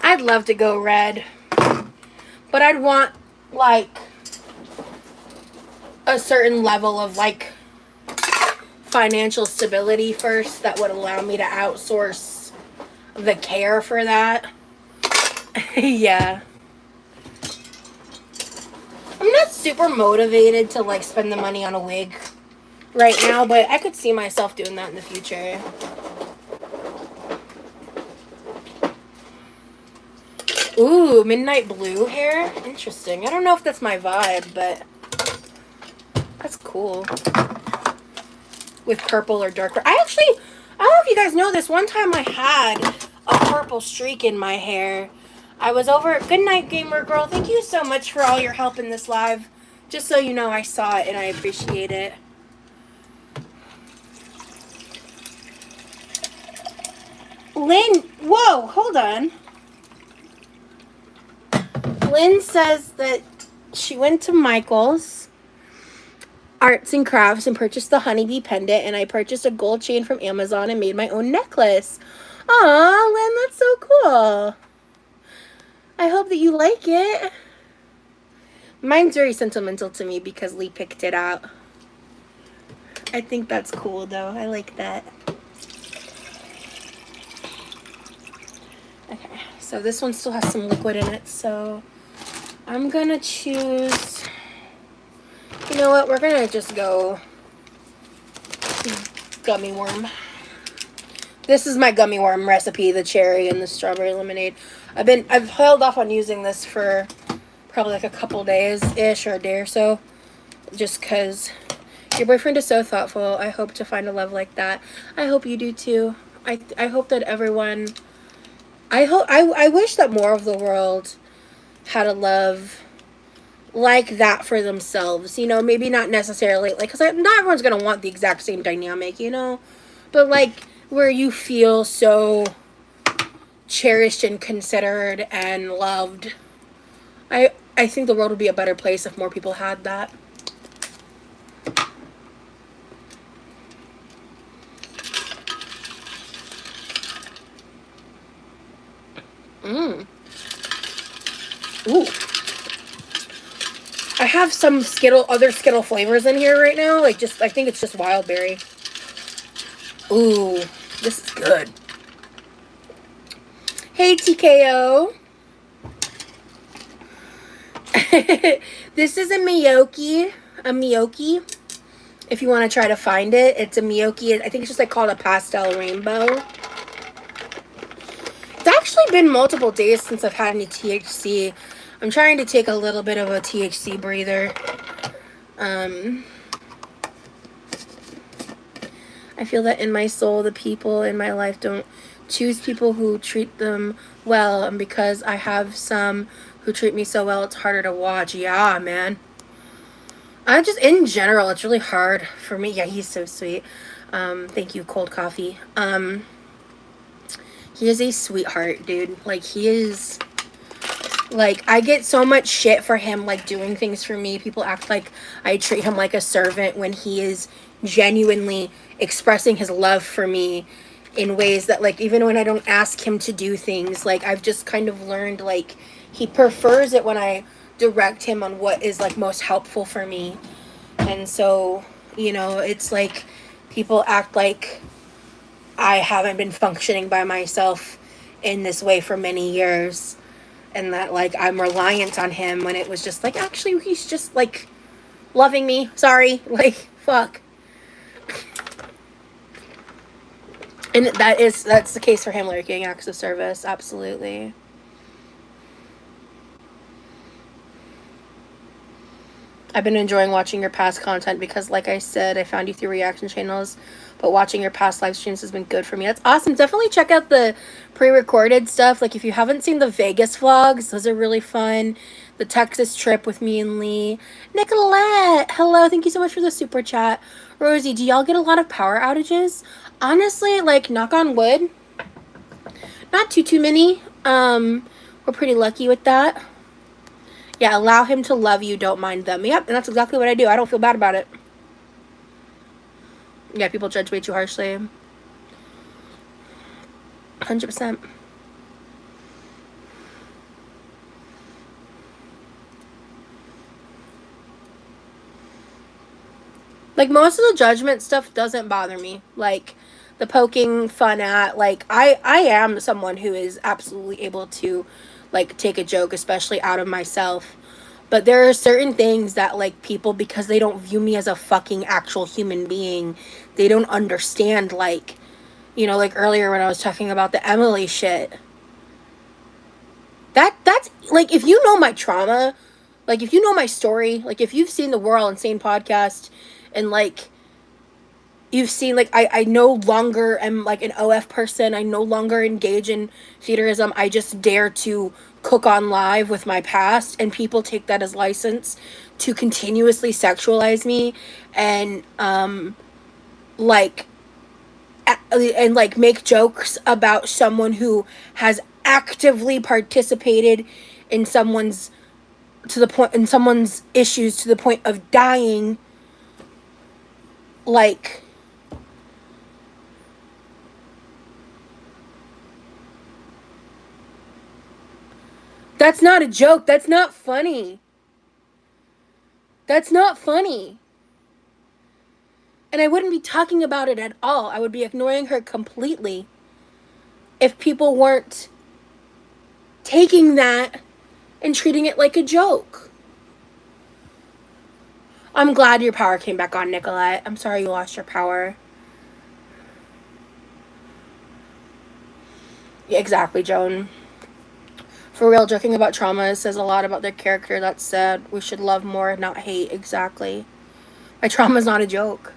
I'd love to go red, but I'd want, like, a certain level of, like, financial stability first that would allow me to outsource the care for that. Yeah. I'm not super motivated to, like, spend the money on a wig right now, but I could see myself doing that in the future. Ooh, midnight blue hair? Interesting. I don't know if that's my vibe, but that's cool. With purple or dark. I don't know if you guys know this. One time I had a purple streak in my hair. I was over at Good Night Gamer Girl. Thank you so much for all your help in this live. Just so you know, I saw it and I appreciate it. Lynn, whoa, hold on. Lynn says that she went to Michael's Arts and Crafts and purchased the honeybee pendant, and I purchased a gold chain from Amazon and made my own necklace. Aw, Lynn, that's so cool. I hope that you like it. Mine's very sentimental to me because Lee picked it out. I think that's cool, though. I like that. So this one still has some liquid in it, so I'm gonna choose, you know what, we're gonna just go gummy worm. This is my gummy worm recipe, the cherry and the strawberry lemonade. I've held off on using this for probably like a couple days-ish, or a day or so, just because your boyfriend is so thoughtful. I hope to find a love like that. I hope you do too. I hope that everyone, I wish that more of the world had a love like that for themselves, you know, maybe not necessarily, like, because not everyone's going to want the exact same dynamic, you know, but, like, where you feel so cherished and considered and loved. I think the world would be a better place if more people had that. Ooh. I have some other Skittle flavors in here right now. Like, I think it's just wild berry. Ooh, this is good. Hey, TKO. This is a Miyoki. If you want to try to find it, it's a Miyoki. I think it's just like called a pastel rainbow. It's actually been multiple days since I've had any THC. I'm trying to take a little bit of a THC breather. I feel that in my soul, the people in my life don't choose people who treat them well, and because I have some who treat me so well, it's harder to watch. Yeah, man. I just, in general, it's really hard for me. Yeah, he's so sweet. Thank you, cold coffee. He is a sweetheart, dude. Like, he is, like, I get so much shit for him, like, doing things for me. People act like I treat him like a servant when he is genuinely expressing his love for me in ways that, like, even when I don't ask him to do things, like, I've just kind of learned, like, he prefers it when I direct him on what is, like, most helpful for me. And so, you know, it's like people act like I haven't been functioning by myself in this way for many years, and that, like, I'm reliant on him, when it was just like, actually, he's just, like, loving me. Sorry. Like, fuck. And that's the case for him, lurking acts of service. Absolutely. I've been enjoying watching your past content because, like I said, I found you through reaction channels, but watching your past live streams has been good for me. That's awesome. Definitely check out the pre-recorded stuff. Like, if you haven't seen the Vegas vlogs, those are really fun. The Texas trip with me and Lee. Nicolette, hello. Thank you so much for the super chat. Rosie, do y'all get a lot of power outages? Honestly, like, knock on wood, not too many. We're pretty lucky with that. Yeah, allow him to love you, don't mind them. Yep, and that's exactly what I do. I don't feel bad about it. Yeah, people judge way too harshly. 100%. Like, most of the judgment stuff doesn't bother me. Like, the poking fun at, like, I am someone who is absolutely able to, like, take a joke, especially out of myself. But there are certain things that, like, people, because they don't view me as a fucking actual human being, they don't understand, like, you know, like earlier when I was talking about the Emily shit. That's, like, if you know my trauma, like, if you know my story, like, if you've seen the We're All Insane podcast, and, like, you've seen, like, I no longer am, like, an OF person. I no longer engage in theaterism. I just dare to cook on live with my past, and people take that as license to continuously sexualize me and, like, and, like, make jokes about someone who has actively participated in someone's issues to the point of dying. Like, that's not a joke. That's not funny. That's not funny. And I wouldn't be talking about it at all. I would be ignoring her completely if people weren't taking that and treating it like a joke. I'm glad your power came back on, Nicolette. I'm sorry you lost your power. Yeah, exactly, Joan. For real, joking about trauma says a lot about their character. That's sad. We should love more, not hate. Exactly. My trauma's not a joke.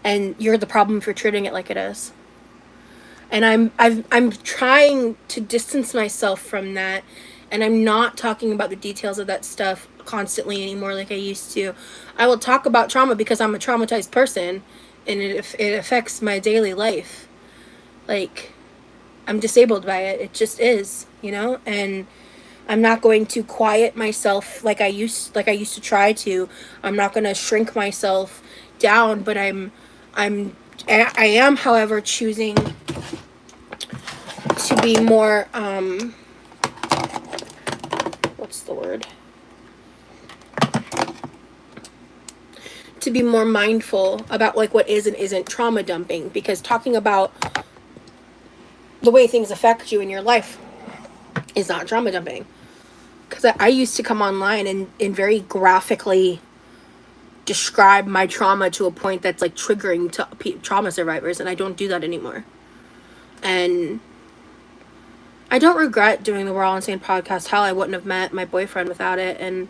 And you're the problem if you're treating it like it is. And I'm trying to distance myself from that, and I'm not talking about the details of that stuff constantly anymore like I used to. I will talk about trauma because I'm a traumatized person, and it affects my daily life. Like, I'm disabled by it. It just is, you know? And I'm not going to quiet myself like I used to try to. I'm not going to shrink myself down, but I am, however, choosing to be more, what's the word? To be more mindful about, like, what is and isn't trauma dumping, because talking about the way things affect you in your life is not trauma dumping. Because I used to come online and very graphically describe my trauma to a point that's, like, triggering to trauma survivors, and I don't do that anymore. And I don't regret doing the We're All Insane podcast. Hell, I wouldn't have met my boyfriend without it, and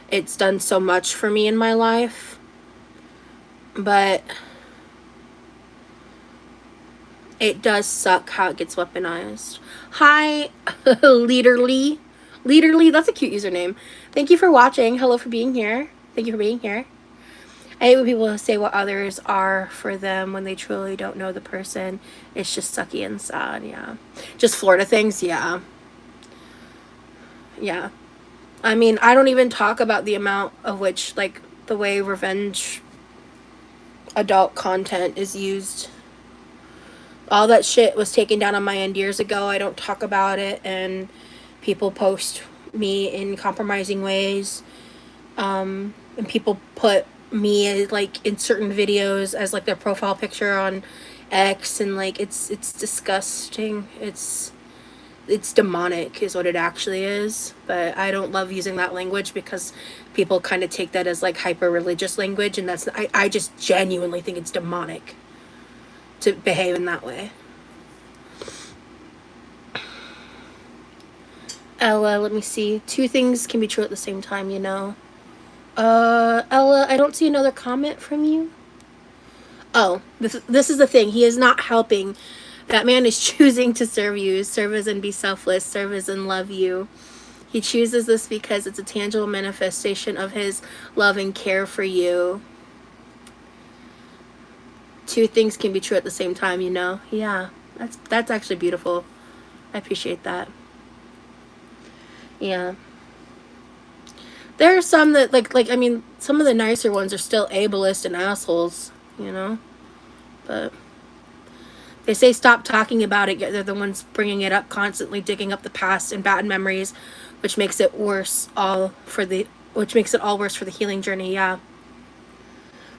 it's done so much for me in my life. But it does suck how it gets weaponized. Hi, Leaderly. Leaderly, that's a cute username. Thank you for watching. Hello for being here. Thank you for being here. I hate when people say what others are for them when they truly don't know the person. It's just sucky and sad, yeah. Just Florida things, yeah. Yeah. I mean, I don't even talk about the amount of which, like, the way revenge adult content is used. All that shit was taken down on my end years ago. I don't talk about it, and people post me in compromising ways. And people put me, like, in certain videos as, like, their profile picture on X, and, like, it's disgusting. It's demonic is what it actually is. But I don't love using that language because people kind of take that as, like, hyper religious language, and that's I just genuinely think it's demonic to behave in that way. Ella, let me see. Two things can be true at the same time, you know. Ella, I don't see another comment from you. Oh, this is the thing. He is not helping. That man is choosing to serve you, serve as and be selfless, serve as and love you. He chooses this because it's a tangible manifestation of his love and care for you. Two things can be true at the same time, you know? Yeah, that's actually beautiful. I appreciate that. Yeah. There are some that, like, I mean, some of the nicer ones are still ableist and assholes, you know? But they say stop talking about it, yet they're the ones bringing it up constantly, digging up the past and bad memories, which makes it worse which makes it all worse for the healing journey, yeah.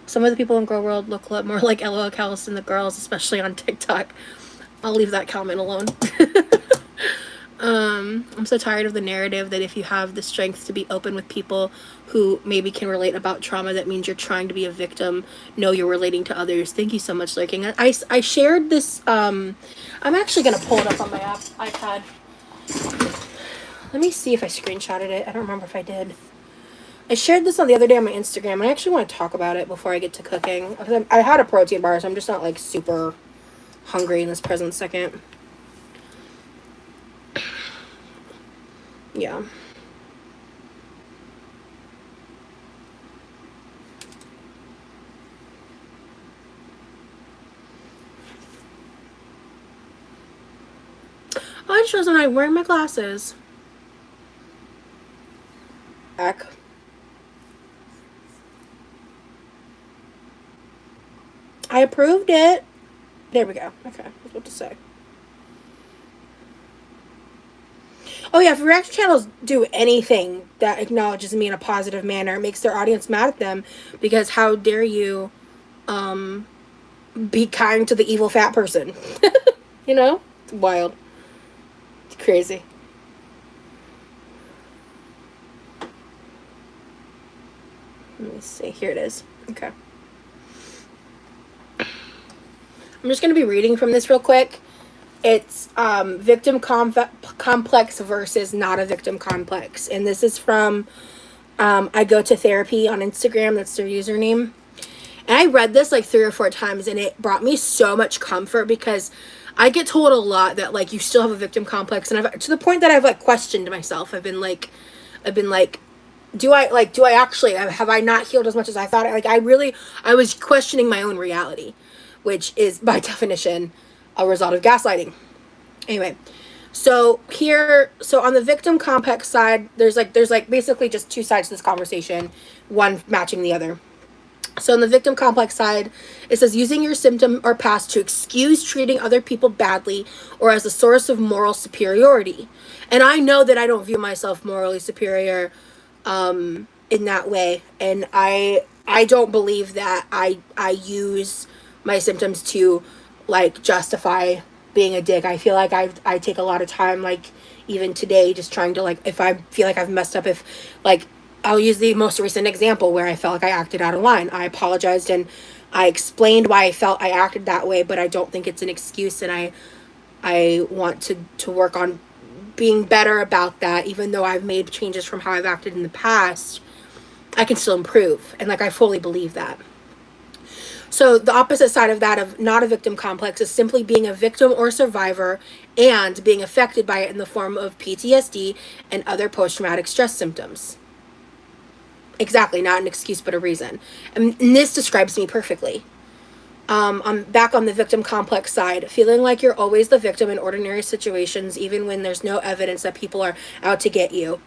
Some of the people in Girl World look a lot more like LOL Callus than the girls, especially on TikTok. I'll leave that comment alone. I'm so tired of the narrative that if you have the strength to be open with people who maybe can relate about trauma, that means you're trying to be a victim. No, you're relating to others. Thank you so much, Lurking. I shared this, I'm actually going to pull it up on my iPad. Let me see if I screenshotted it. I don't remember if I did. I shared this on the other day on my Instagram, and I actually want to talk about it before I get to cooking. I had a protein bar, so I'm just not, like, super hungry in this present second. Yeah. Oh, I just realized I'm not wearing my glasses. Back. I approved it. There we go. Okay, I was about to say. Oh yeah, if reaction channels do anything that acknowledges me in a positive manner, it makes their audience mad at them, because how dare you be kind to the evil fat person. You know? It's wild. It's crazy. Let me see. Here it is. Okay. I'm just going to be reading from this real quick. It's victim complex versus not a victim complex. And this is from I Go to Therapy on Instagram. That's their username. And I read this like 3 or 4 times, and it brought me so much comfort because I get told a lot that like you still have a victim complex, and I've to the point that I've like questioned myself. I've been like, do I actually have I not healed as much as I thought? Like I was questioning my own reality, which is by definition a result of gaslighting. Anyway, so on the victim complex side, there's like basically just 2 sides to this conversation, one matching the other. So on the victim complex side, it says using your symptom or past to excuse treating other people badly or as a source of moral superiority. And I know that I don't view myself morally superior in that way, and I don't believe that I use my symptoms to like justify being a dick. I feel like I take a lot of time, like even today, just trying to like, if I feel like I've messed up, if like I'll use the most recent example where I felt like I acted out of line. I apologized and I explained why I felt I acted that way, but I don't think it's an excuse, and I want to work on being better about that. Even though I've made changes from how I've acted in the past, I can still improve, and like I fully believe that. So the opposite side of that, of not a victim complex, is simply being a victim or survivor and being affected by it in the form of PTSD and other post-traumatic stress symptoms. Exactly, not an excuse, but a reason. And this describes me perfectly. I'm back on the victim complex side, feeling like you're always the victim in ordinary situations, even when there's no evidence that people are out to get you.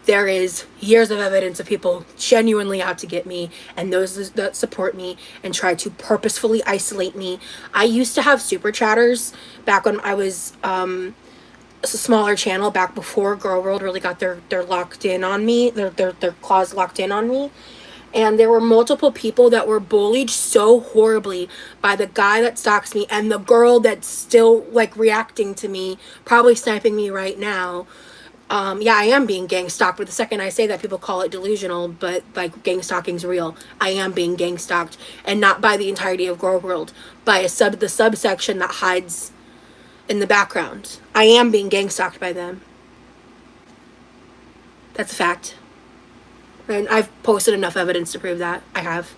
There is years of evidence of people genuinely out to get me, and those that support me and try to purposefully isolate me. I used to have super chatters back when I was a smaller channel, back before Girl World really got their locked in on me, their claws locked in on me. And there were multiple people that were bullied so horribly by the guy that stalks me and the girl that's still like reacting to me, probably sniping me right now. Yeah, I am being gang stalked, but the second I say that, people call it delusional, but like gang stalking's real. I am being gang stalked, and not by the entirety of Girl World, by the subsection that hides in the background. I am being gang stalked by them. That's a fact. And I've posted enough evidence to prove that. I have.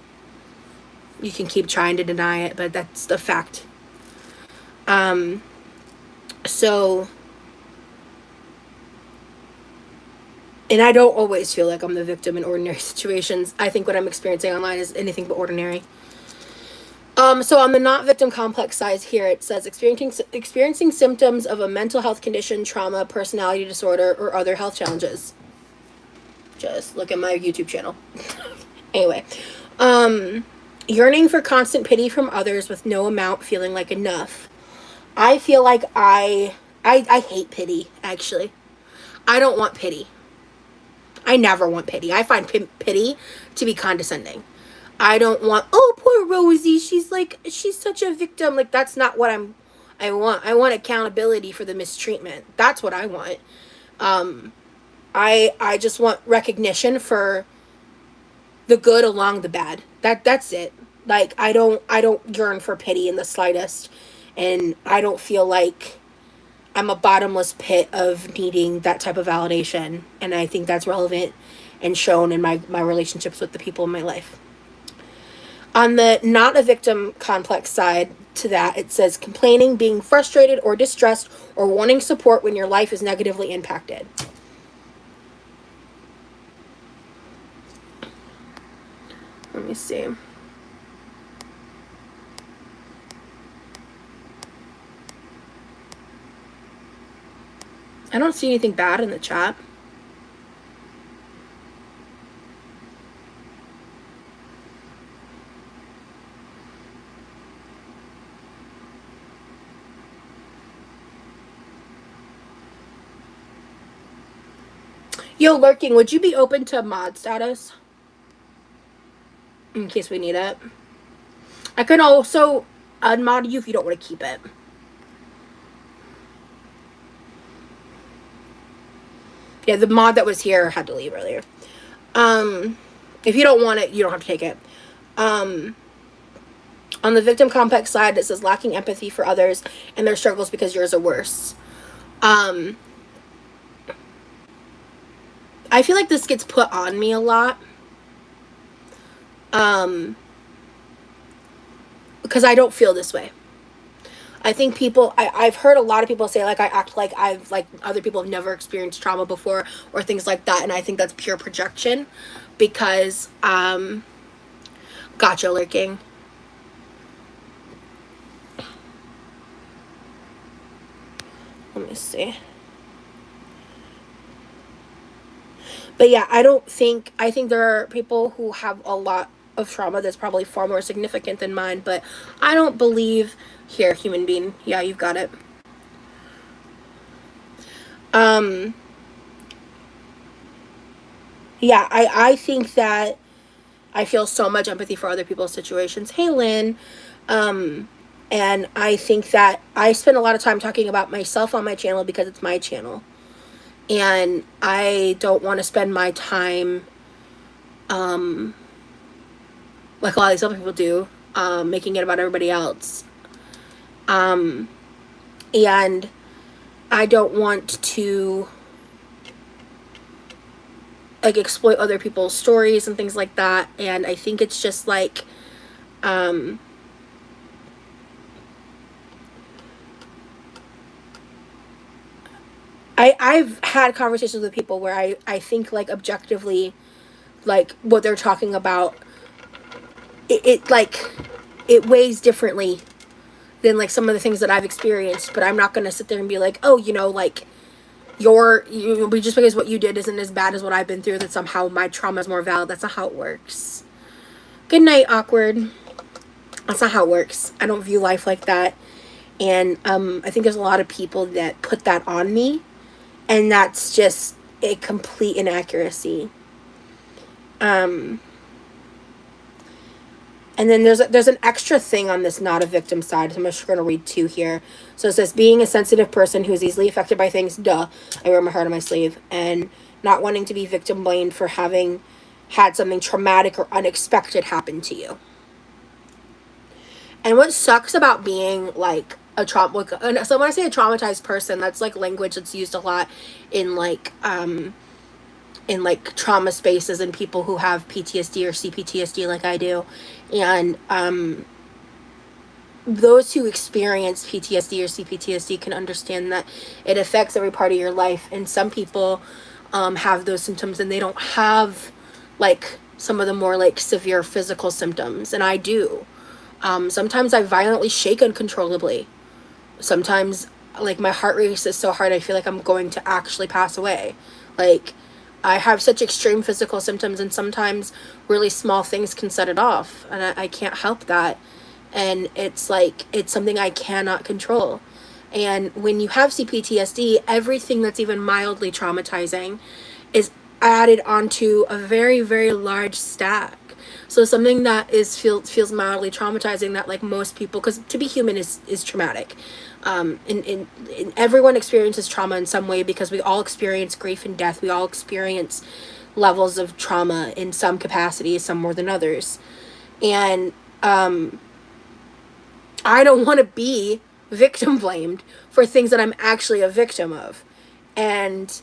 You can keep trying to deny it, but that's the fact. So, and I don't always feel like I'm the victim in ordinary situations. I think what I'm experiencing online is anything but ordinary. So on the not victim complex side here, it says experiencing symptoms of a mental health condition, trauma, personality disorder, or other health challenges. Just look at my YouTube channel. Anyway, yearning for constant pity from others with no amount feeling like enough. I feel like I hate pity, actually. I don't want pity. I never want pity. I find pity to be condescending. I don't want, oh, poor Rosie, she's such a victim. Like, that's not what I want. I want accountability for the mistreatment. That's what I want. I just want recognition for the good along the bad. That's it. Like, I don't yearn for pity in the slightest, and I don't feel like I'm a bottomless pit of needing that type of validation, and I think that's relevant and shown in my relationships with the people in my life. On the not a victim complex side to that, it says complaining, being frustrated or distressed, or wanting support when your life is negatively impacted. Let me see. I don't see anything bad in the chat. Yo, Lurking, would you be open to mod status? In case we need it. I can also unmod you if you don't want to keep it. Yeah, the mod that was here had to leave earlier. If you don't want it, you don't have to take it. On the victim complex side, it says lacking empathy for others and their struggles because yours are worse. I feel like this gets put on me a lot. Because I don't feel this way. I think people, I've heard a lot of people say, like, I act like other people have never experienced trauma before or things like that. And I think that's pure projection because, gotcha, lurking. Let me see. But yeah, I think there are people who have a lot of trauma that's probably far more significant than mine, but I don't believe, here, human being, yeah, you've got it. Yeah, I think that I feel so much empathy for other people's situations. Hey, Lynn. And I think that I spend a lot of time talking about myself on my channel because it's my channel. And I don't want to spend my time, like a lot of these other people do, making it about everybody else. And I don't want to, like, exploit other people's stories and things like that. And I think it's just like, I've had conversations with people where I think, like, objectively, like, what they're talking about, it weighs differently than, like, some of the things that I've experienced. But I'm not going to sit there and be like, oh, you know, like, just because what you did isn't as bad as what I've been through, that somehow my trauma is more valid. That's not how it works. Good night, awkward. That's not how it works. I don't view life like that. And I think there's a lot of people that put that on me. And that's just a complete inaccuracy. And then there's an extra thing on this not a victim side. So I'm just going to read 2 here. So it says, being a sensitive person who is easily affected by things, duh, I wear my heart on my sleeve, and not wanting to be victim blamed for having had something traumatic or unexpected happen to you. And what sucks about being, like, a trauma, so when I say a traumatized person, that's, like, language that's used a lot in, like, trauma spaces and people who have PTSD or CPTSD like I do. And those who experience PTSD or CPTSD can understand that it affects every part of your life. And some people have those symptoms and they don't have, like, some of the more, like, severe physical symptoms. And I do. Sometimes I violently shake uncontrollably. Sometimes, like, my heart races so hard I feel like I'm going to actually pass away. Like, I have such extreme physical symptoms, and sometimes really small things can set it off, and I can't help that. And it's like, it's something I cannot control. And when you have CPTSD, everything that's even mildly traumatizing is added onto a very, very large stack. So something that feels mildly traumatizing, that, like, most people, because to be human is traumatic. And everyone experiences trauma in some way, because we all experience grief and death. We all experience levels of trauma in some capacity, some more than others. And I don't want to be victim blamed for things that I'm actually a victim of. And,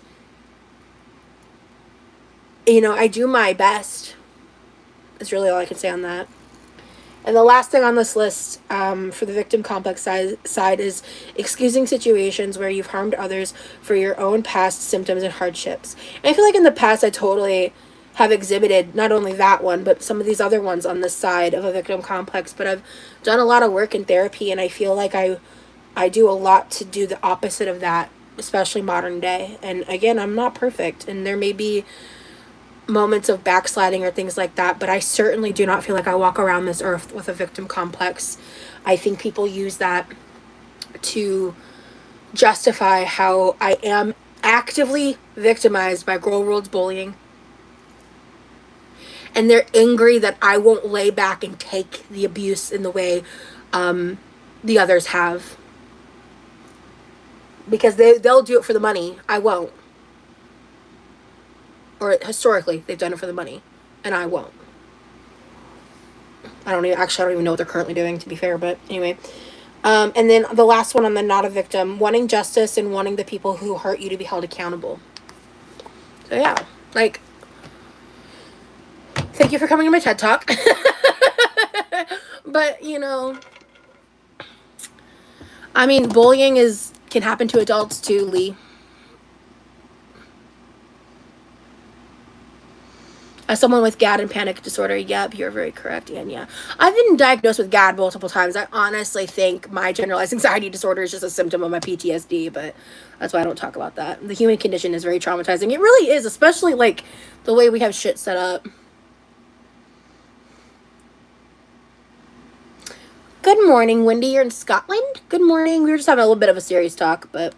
you know, I do my best. Is really all I can say on that. And the last thing on this list for the victim complex side is excusing situations where you've harmed others for your own past symptoms and hardships. And I feel like in the past I totally have exhibited not only that one, but some of these other ones on this side of a victim complex. But I've done a lot of work in therapy, and I feel like I do a lot to do the opposite of that, especially modern day. And again, I'm not perfect, and there may be moments of backsliding or things like that, but I certainly do not feel like I walk around this earth with a victim complex. I think people use that to justify how I am actively victimized by girl world's bullying, and they're angry that I won't lay back and take the abuse in the way the others have, because they'll do it for the money. I won't. Or historically, they've done it for the money. and I won't. I don't even know what they're currently doing, to be fair, but anyway. And then the last one on the not a victim, wanting justice and wanting the people who hurt you to be held accountable. So yeah, like, thank you for coming to my TED Talk. But, you know, I mean, bullying can happen to adults too, Lee. As someone with GAD and panic disorder, yep, you're very correct, Ian, yeah. I've been diagnosed with GAD multiple times. I honestly think my generalized anxiety disorder is just a symptom of my PTSD, but that's why I don't talk about that. The human condition is very traumatizing. It really is, especially, like, the way we have shit set up. Good morning, Wendy. You're in Scotland? Good morning. We were just having a little bit of a serious talk, but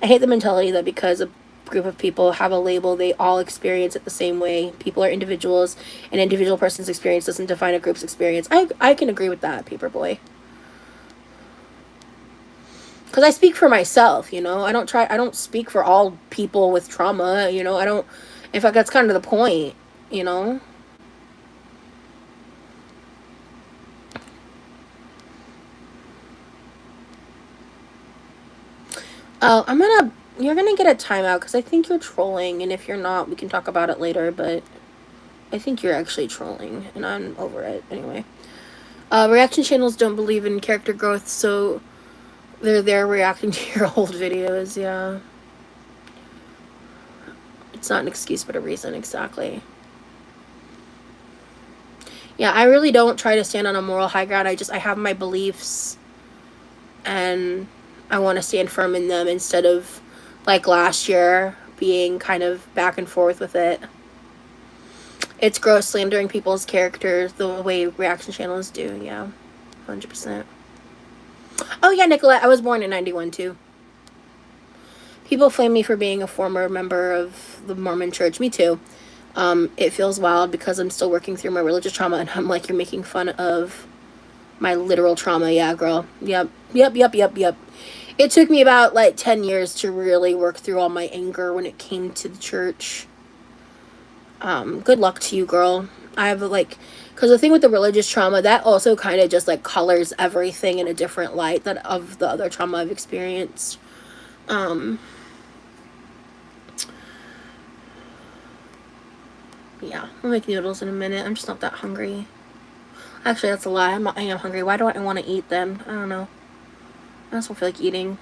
I hate the mentality that because a group of people have a label, they all experience it the same way. People are individuals. An individual person's experience doesn't define a group's experience. I can agree with that, Paperboy. Because I speak for myself, you know. I don't speak for all people with trauma, you know. In fact, that's kind of the point, you know. You're gonna get a timeout because I think you're trolling, and if you're not, we can talk about it later, but I think you're actually trolling, and I'm over it anyway. Reaction channels don't believe in character growth, so they're there reacting to your old videos, yeah. It's not an excuse, but a reason, exactly. Yeah, I really don't try to stand on a moral high ground. I have my beliefs, and I want to stand firm in them instead of, like last year, being kind of back and forth with it. It's gross slandering people's characters the way reaction channels do, yeah. 100%. Oh yeah, Nicolette, I was born in 91 too. People flame me for being a former member of the Mormon church. Me too. It feels wild because I'm still working through my religious trauma, and I'm like, you're making fun of my literal trauma. Yeah, girl. Yep. It took me about, like, 10 years to really work through all my anger when it came to the church. Good luck to you, girl. I have, like, because the thing with the religious trauma, that also kind of just, like, colors everything in a different light that of the other trauma I've experienced. Yeah, I'll make noodles in a minute. I'm just not that hungry. Actually, that's a lie. I am hungry. Why do I want to eat them? I don't know. I just don't feel like eating.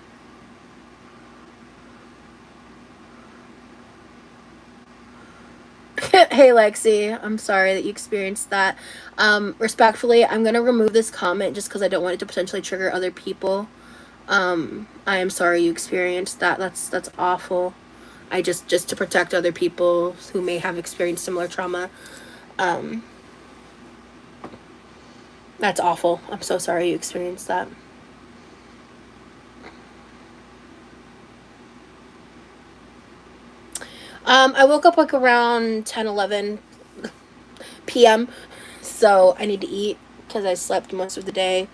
Hey, Lexi. I'm sorry that you experienced that. Respectfully, I'm going to remove this comment just because I don't want it to potentially trigger other people. I am sorry you experienced that. That's awful. I just to protect other people who may have experienced similar trauma. That's awful. I'm so sorry you experienced that. I woke up like around 10-11 p.m. So I need to eat because I slept most of the day.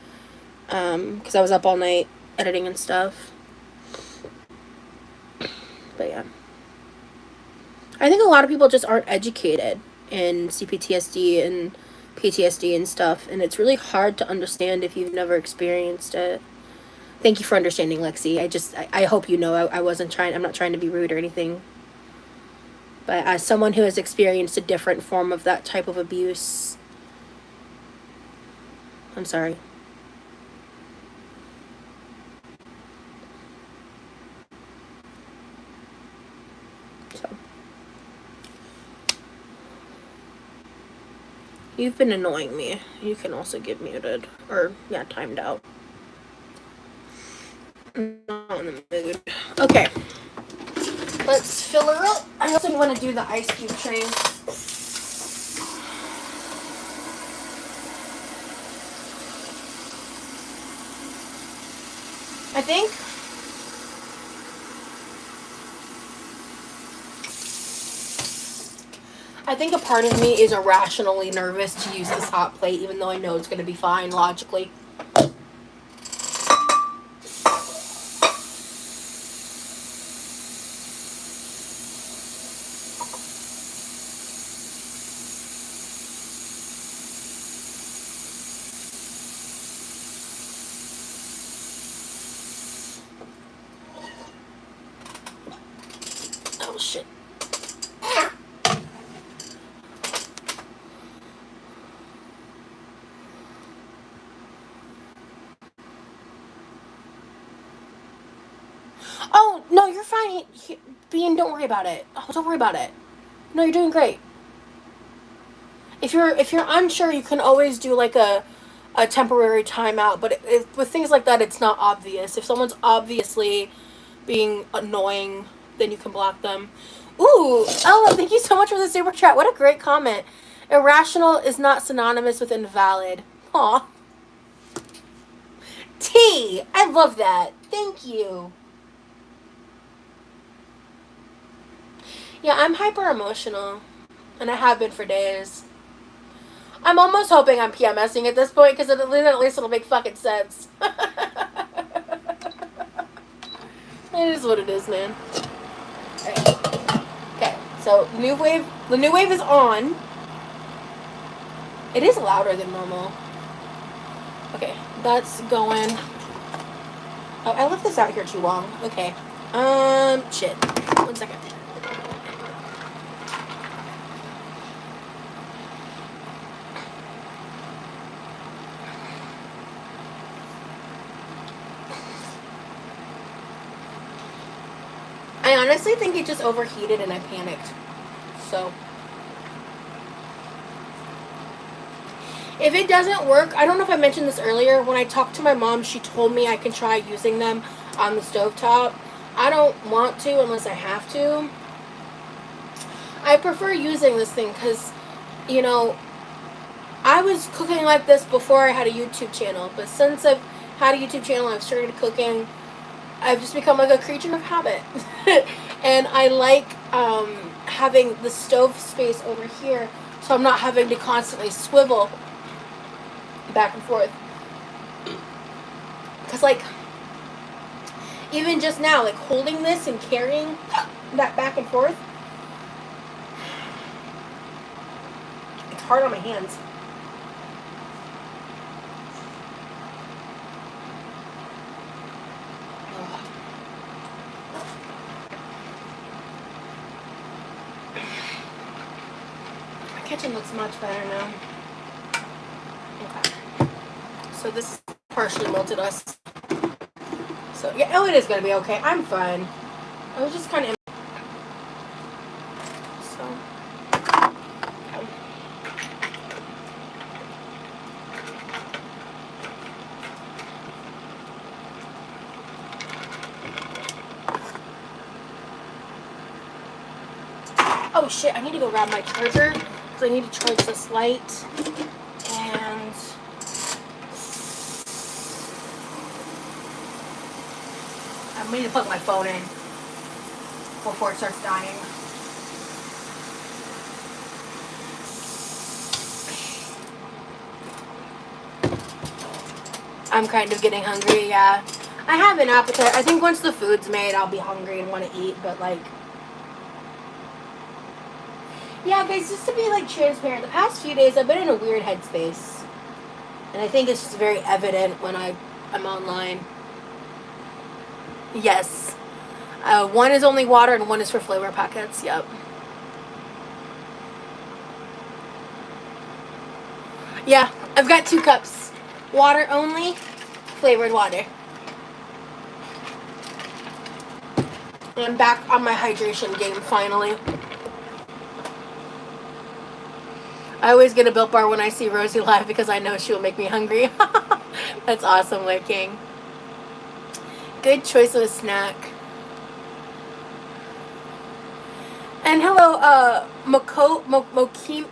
Because I was up all night editing and stuff. But yeah. I think a lot of people just aren't educated in CPTSD and PTSD and stuff, and it's really hard to understand if you've never experienced it. Thank you for understanding, Lexi. I hope you know I'm not trying to be rude or anything. But as someone who has experienced a different form of that type of abuse, I'm sorry. So, you've been annoying me. You can also get muted. Or, yeah, timed out. Not in the mood. Okay. Let's fill her up. I also want to do the ice cube trays. I think a part of me is irrationally nervous to use this hot plate, even though I know it's going to be fine logically. shit. Oh, no, you're fine. Bean, don't worry about it. Oh, don't worry about it. No, you're doing great. If you're unsure, you can always do like a temporary timeout. But with things like that, it's not obvious. If someone's obviously being annoying, then you can block them. Ooh, Ella, thank you so much for the super chat. What a great comment. Irrational is not synonymous with invalid. Aw. T, I love that. Thank you. Yeah, I'm hyper emotional, and I have been for days. I'm almost hoping I'm PMSing at this point, because at least it'll make fucking sense. It is what it is, man. Okay, so the new wave is on. It is louder than normal. Okay, that's going. Oh, I left this out here too long. Okay. Shit. 1 second. I honestly think it just overheated and I panicked. So, if it doesn't work, I don't know if I mentioned this earlier. When I talked to my mom, she told me I can try using them on the stovetop. I don't want to unless I have to. I prefer using this thing because, you know, I was cooking like this before I had a YouTube channel. But since I've had a YouTube channel, I've started cooking. I've just become like a creature of habit. And I like having the stove space over here, so I'm not having to constantly swivel back and forth. Because, like, even just now, like, holding this and carrying that back and forth, it's hard on my hands. Kitchen looks much better now. Okay. So this is partially melted us. So yeah, oh, it is gonna be okay. I'm fine. I was just kind of. So. Okay. Oh shit! I need to go grab my charger. I need to charge this light, and I need to plug my phone in before it starts dying. I'm kind of getting hungry, yeah. I have an appetite. I think once the food's made, I'll be hungry and want to eat, but like... Yeah, guys, just to be, like, transparent, the past few days I've been in a weird headspace. And I think it's just very evident when I'm online. Yes. One is only water and one is for flavor packets, yep. Yeah, I've got 2 cups. Water only, flavored water. I'm back on my hydration game, finally. I always get a Built Bar when I see Rosie live because I know she'll make me hungry. That's awesome, White King. Good choice of a snack. And hello, Mokemba?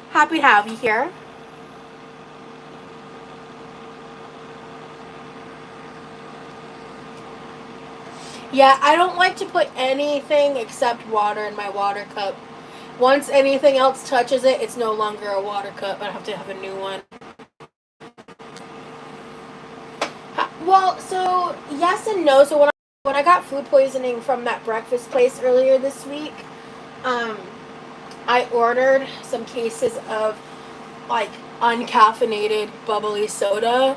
Happy to have you here. Yeah, I don't like to put anything except water in my water cup. Once anything else touches it, it's no longer a water cup. I have to have a new one. Well, so yes and no. So when I got food poisoning from that breakfast place earlier this week, I ordered some cases of like uncaffeinated bubbly soda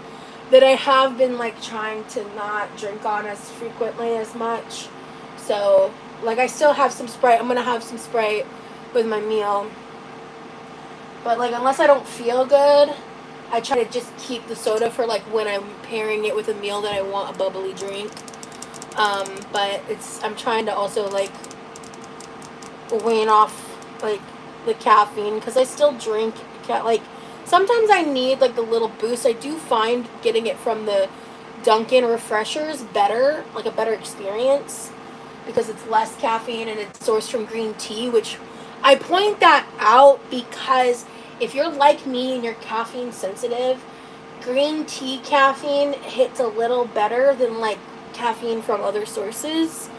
that I have been like trying to not drink on as frequently as much. So, like, I still have some Sprite. I'm gonna have some Sprite with my meal. But, like, unless I don't feel good, I try to just keep the soda for, like, when I'm pairing it with a meal that I want a bubbly drink. But I'm trying to also, like, wane off, like, the caffeine, because I still drink, like, sometimes I need, like, the little boost. I do find getting it from the Dunkin' refreshers better, like, a better experience, because it's less caffeine and it's sourced from green tea, which I point that out because if you're like me and you're caffeine sensitive, green tea caffeine hits a little better than, like, caffeine from other sources.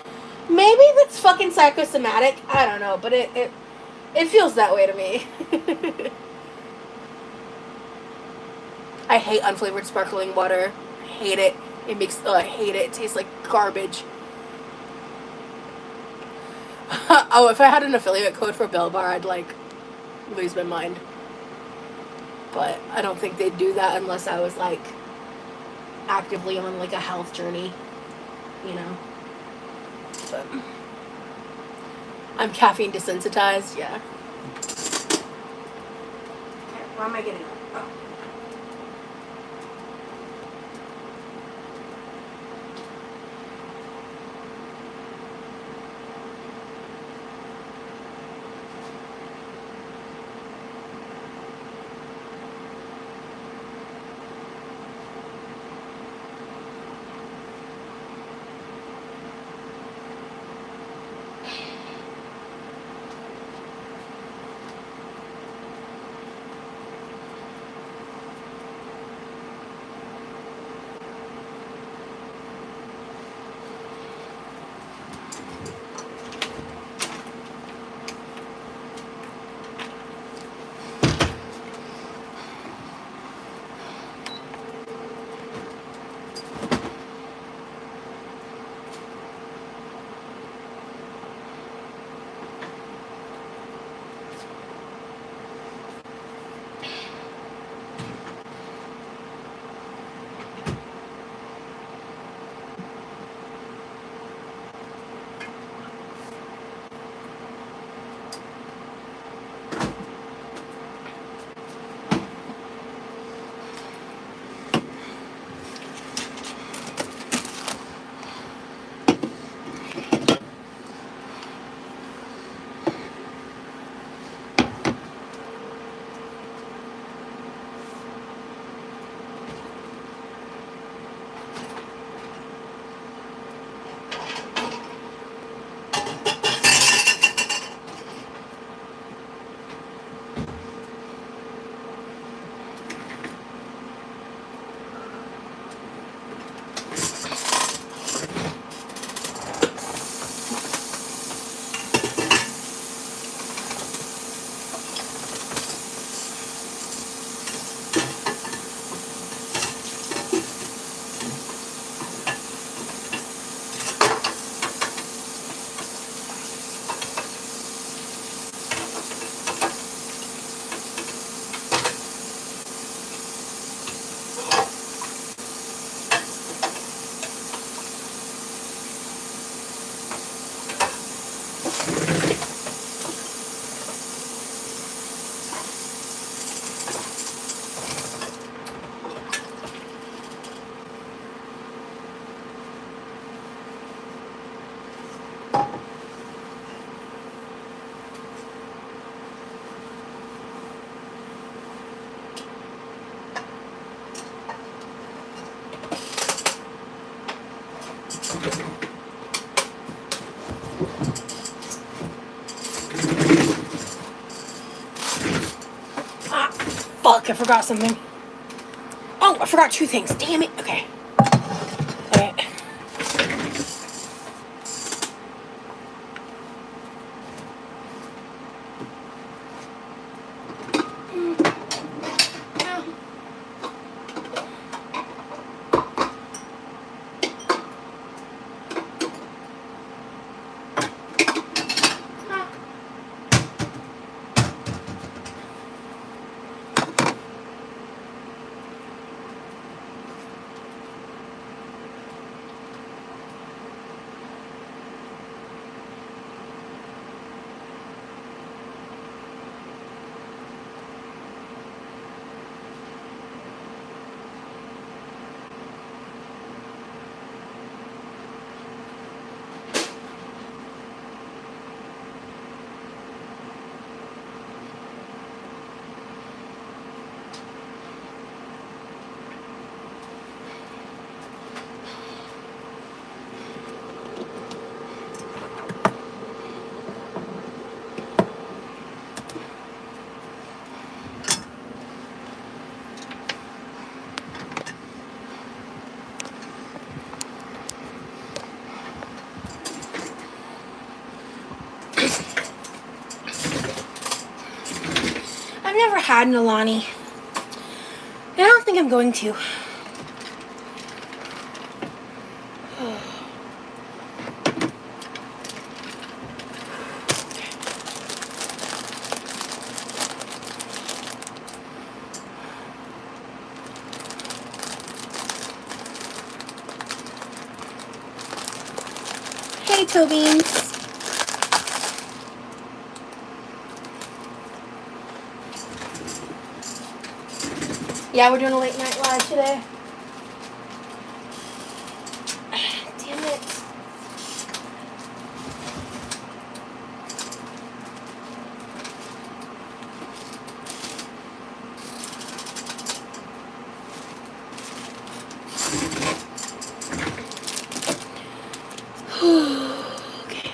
Maybe that's fucking psychosomatic. I don't know, but it feels that way to me. I hate unflavored sparkling water. I hate it. I hate it. It tastes like garbage. Oh, if I had an affiliate code for Bell Bar, I'd, like, lose my mind. But I don't think they'd do that unless I was, like, actively on, like, a health journey. You know? But I'm caffeine desensitized, yeah. Okay, where am I getting? Oh. Fuck, I forgot something. Oh, I forgot 2 things. Damn it. Okay. Alright. never had an Alani. And I don't think I'm going to. Hey, toe beans. Yeah, we're doing a late night live today. Damn it. Okay.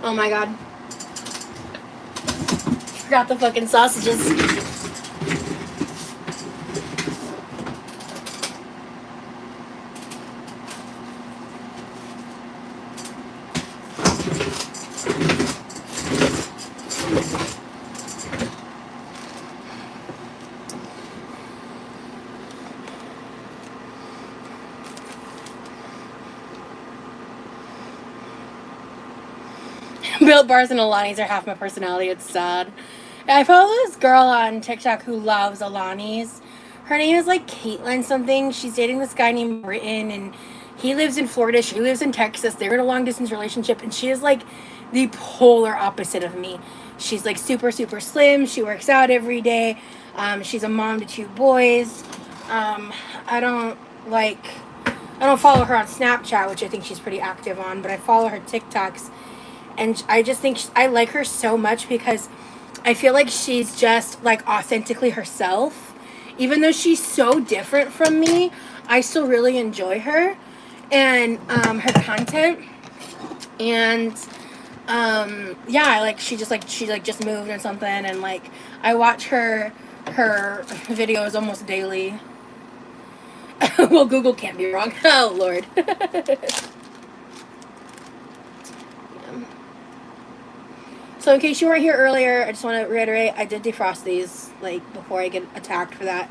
Oh my god. Forgot the fucking sausages. Built bars and Alanis are half my personality. It's sad. I follow this girl on TikTok who loves Alanis. Her name is like Caitlin something. She's dating this guy named Britton, and he lives in Florida. She lives in Texas. They're in a long distance relationship, and she is like the polar opposite of me. She's like super, super slim. She works out every day. She's a mom to 2 boys. I don't follow her on Snapchat, which I think she's pretty active on, but I follow her TikToks. And I just think I like her so much because I feel like she's just like authentically herself. Even though she's so different from me, I still really enjoy her and her content. And yeah, I like she just moved or something, and like I watch her videos almost daily. Well, Google can't be wrong. Oh Lord. So in case you weren't here earlier, I just want to reiterate, I did defrost these, like, before I get attacked for that.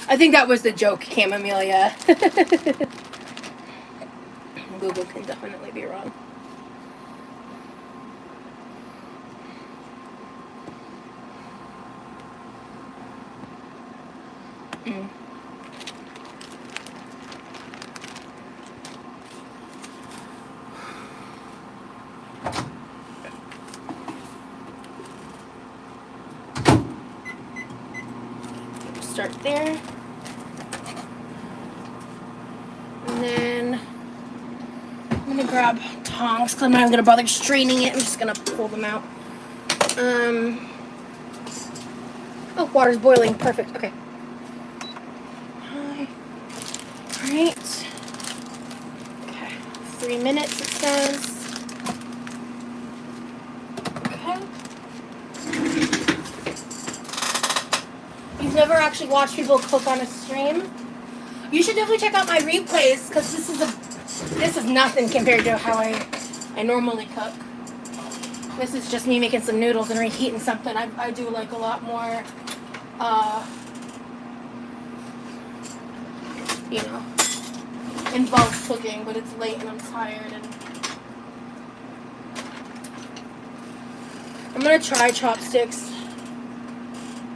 I think that was the joke, Camemelia. Google can definitely be wrong. Start there. And then I'm going to grab tongs because I'm not even going to bother straining it. I'm just going to pull them out. Oh, water's boiling. Perfect. Okay. Alright. Okay. 3 minutes it says. Okay. You've never actually watched people cook on a stream? You should definitely check out my replays because this is nothing compared to how I normally cook. This is just me making some noodles and reheating something. I do like a lot more you know, involved cooking, but it's late and I'm tired, and I'm gonna try chopsticks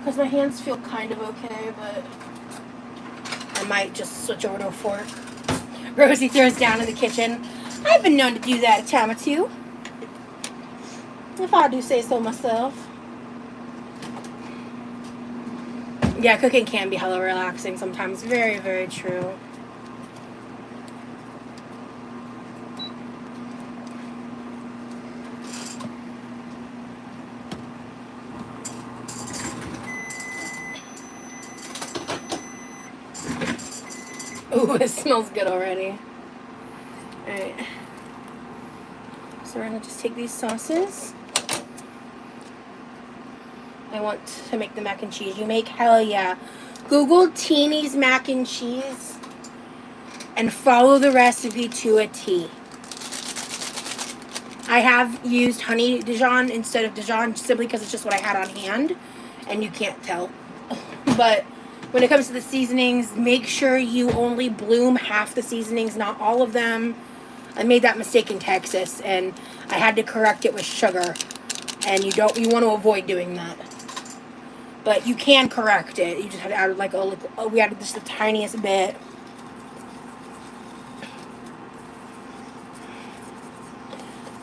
because my hands feel kind of okay, but I might just switch over to a fork. Rosie throws down in the kitchen. I've been known to do that a time or two, if I do say so myself. Yeah, cooking can be hella relaxing sometimes. Very, very true. Ooh, it smells good already. Alright. So we're going to just take these sauces. I want to make the mac and cheese you make. Hell yeah. Google Teeny's mac and cheese and follow the recipe to a T. I have used honey Dijon instead of Dijon simply because it's just what I had on hand, and you can't tell. But when it comes to the seasonings, make sure you only bloom half the seasonings, not all of them. I made that mistake in Texas, and I had to correct it with sugar, and you want to avoid doing that. But you can correct it. You just have to add like we added just the tiniest bit.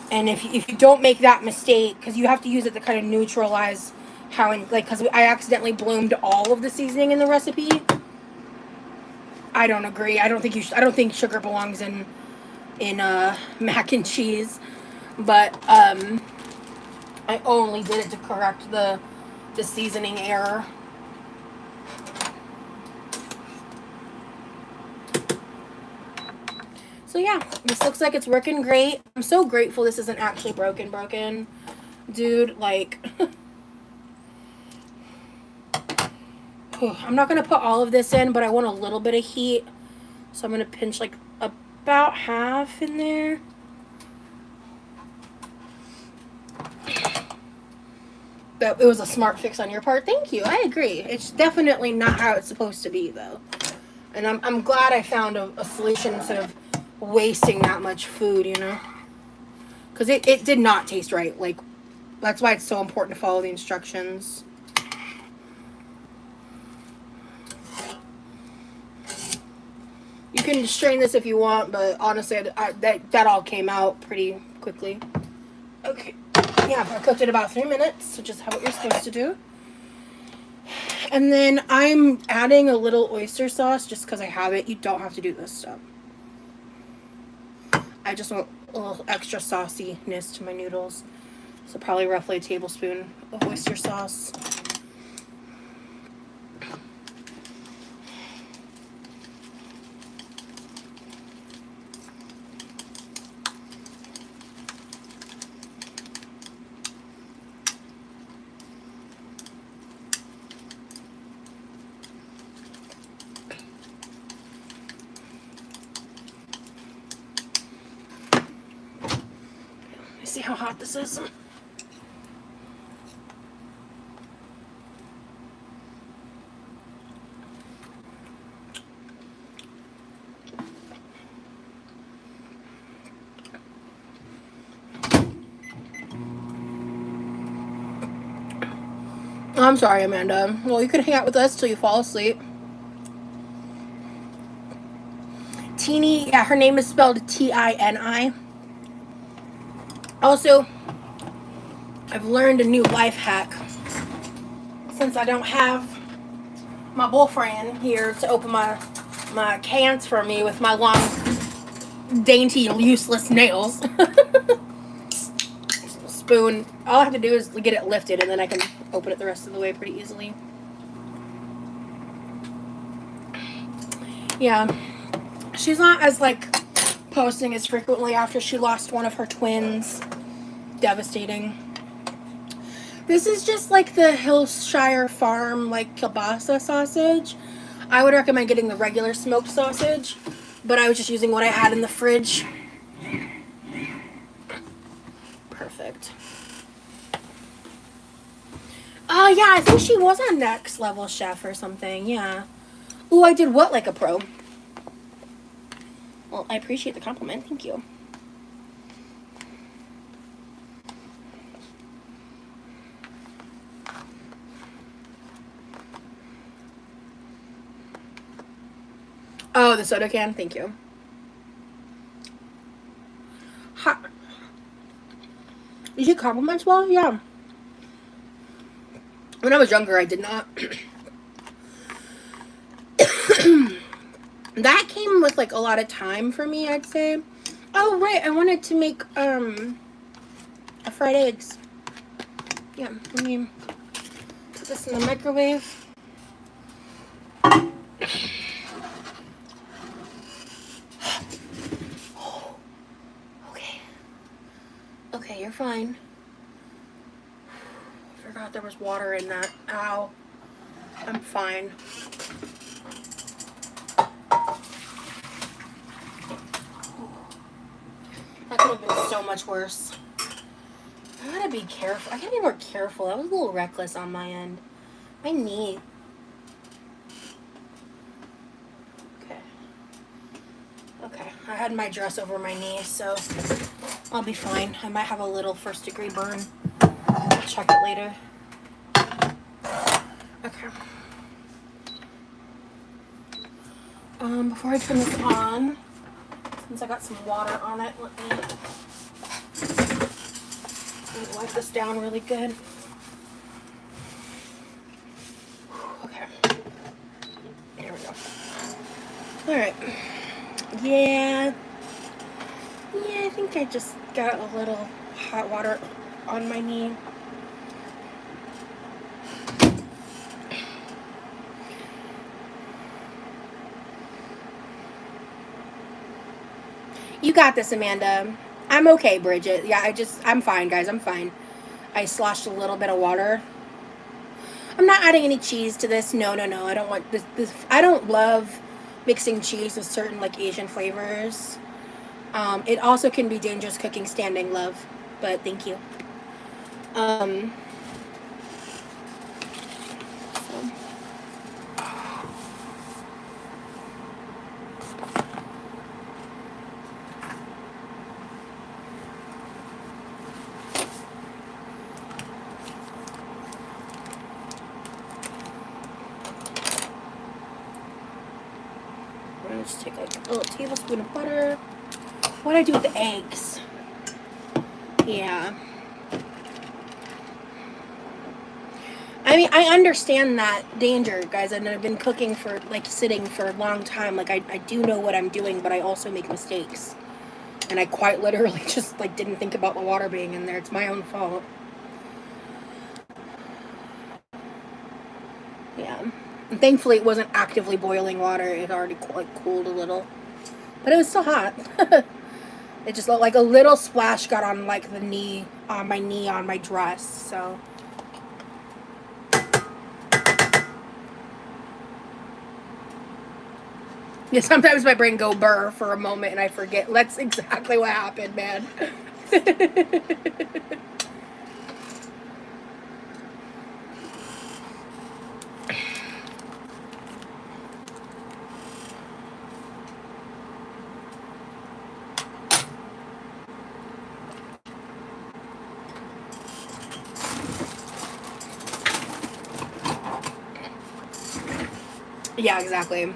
And if you don't make that mistake, because you have to use it to kind of neutralize because I accidentally bloomed all of the seasoning in the recipe. I don't agree. I don't think sugar belongs in mac and cheese, but I only did it to correct the seasoning error. So yeah, this looks like it's working great. I'm so grateful this isn't actually broken. Dude, like... I'm not going to put all of this in, but I want a little bit of heat. So I'm going to pinch like about half in there. It was a smart fix on your part. Thank you. I agree. It's definitely not how it's supposed to be, though. And I'm glad I found a solution instead of wasting that much food, you know? Because it did not taste right. Like, that's why it's so important to follow the instructions. You can strain this if you want, but honestly, that all came out pretty quickly. Okay. Yeah, I cooked it about 3 minutes, which is how what you're supposed to do. And then I'm adding a little oyster sauce just because I have it. You don't have to do this stuff. I just want a little extra sauciness to my noodles. So probably roughly a tablespoon of oyster sauce. See how hot this is? I'm sorry, Amanda. Well, you can hang out with us till you fall asleep. Teeny, yeah, her name is spelled Tini. Also, I've learned a new life hack. Since I don't have my boyfriend here to open my cans for me with my long, dainty, useless nails. Spoon. All I have to do is get it lifted, and then I can open it the rest of the way pretty easily. Yeah. She's not as, like, posting as frequently after she lost one of her twins. Devastating. This is just like the Hillshire Farm, like, kielbasa sausage. I would recommend getting the regular smoked sausage, but I was just using what I had in the fridge. Perfect. Oh, yeah, I think she was on Next Level Chef or something, yeah. Ooh, I did what like a pro? Well, I appreciate the compliment. Thank you. Oh, the soda can? Thank you. Ha. You get compliments well? Yeah. When I was younger, I did not. That came with, like, a lot of time for me, I'd say. Oh, right. I wanted to make, fried eggs. Yeah, let me put this in the microwave. Okay. Okay, you're fine. forgot there was water in that. Ow. I'm fine. That could have been so much worse. I gotta be careful. I gotta be more careful. That was a little reckless on my end. My knee. Okay. Okay. I had my dress over my knee, so I'll be fine. I might have a little first-degree burn. I'll check it later. Okay. Before I turn this on, since I got some water on it, let me wipe this down really good. Okay. There we go. Alright. Yeah. Yeah, I think I just got a little hot water on my knee. You got this, Amanda. I'm okay, Bridget. Yeah, I'm fine, guys. I'm fine. I sloshed a little bit of water. I'm not adding any cheese to this. No. I don't want this. I don't love mixing cheese with certain, like, Asian flavors. It also can be dangerous cooking standing, love. But thank you. So. Just take like a little tablespoon of butter. What do I do with the eggs? Yeah. I mean, I understand that danger, guys, and I've been cooking for, like, sitting for a long time. Like, I do know what I'm doing, but I also make mistakes. And I quite literally just, like, didn't think about the water being in there. It's my own fault. Yeah. And thankfully, it wasn't actively boiling water. It already, like, cooled a little. But it was still hot. It just looked like a little splash got on, like, the knee, on my dress, so. Yeah, sometimes my brain go burr for a moment and I forget. That's exactly what happened, man. Yeah, exactly.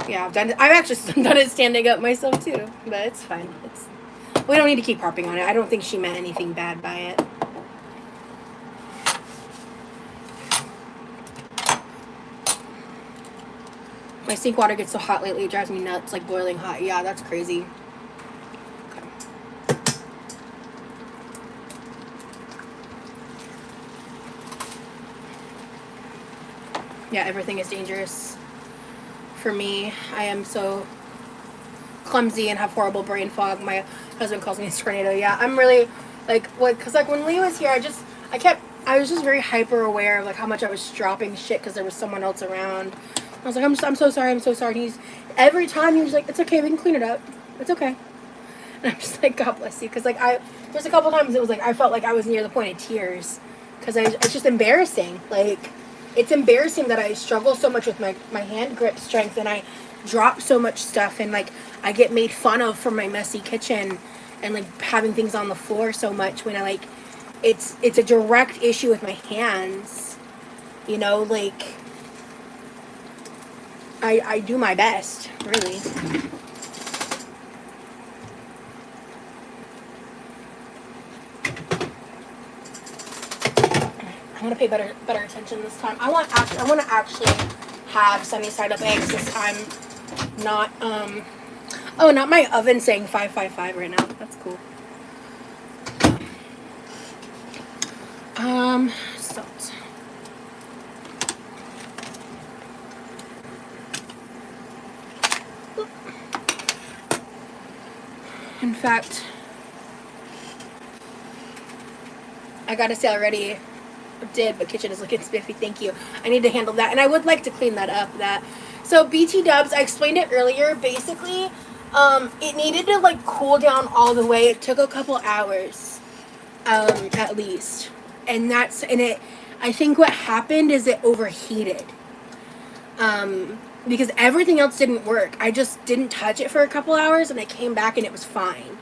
Yeah, I've actually done it standing up myself too, but it's fine. We don't need to keep harping on it. I don't think she meant anything bad by it. My sink water gets so hot lately, it drives me nuts, like boiling hot. Yeah, that's crazy. Okay. Yeah, everything is dangerous. For me, I am so clumsy and have horrible brain fog. My husband calls me a tornado. Yeah, I'm really, like, what, because, like, when Lee was here, I was just very hyper aware of, like, how much I was dropping shit because there was someone else around. I was like, I'm so sorry. And every time he was like, it's okay, we can clean it up. It's okay. And I'm just like, God bless you. Because, like, there's a couple times it was like, I felt like I was near the point of tears. Because it's just embarrassing. Like, it's embarrassing that I struggle so much with my hand grip strength and I drop so much stuff and, like, I get made fun of for my messy kitchen and, like, having things on the floor so much when I, like, it's a direct issue with my hands, you know, like, I do my best, really. I'm gonna pay better attention this time. I want to actually have sunny side up eggs this time, not oh, not my oven saying 555 right now. That's cool. Salt. In fact, I gotta say, I already did, but kitchen is looking spiffy. Thank you. I need to handle that, and I would like to clean that up. So BT dubs, I explained it earlier. Basically, it needed to like cool down all the way. It took a couple hours, at least, and it. I think what happened is it overheated. Because everything else didn't work. I just didn't touch it for a couple hours, and I came back and it was fine.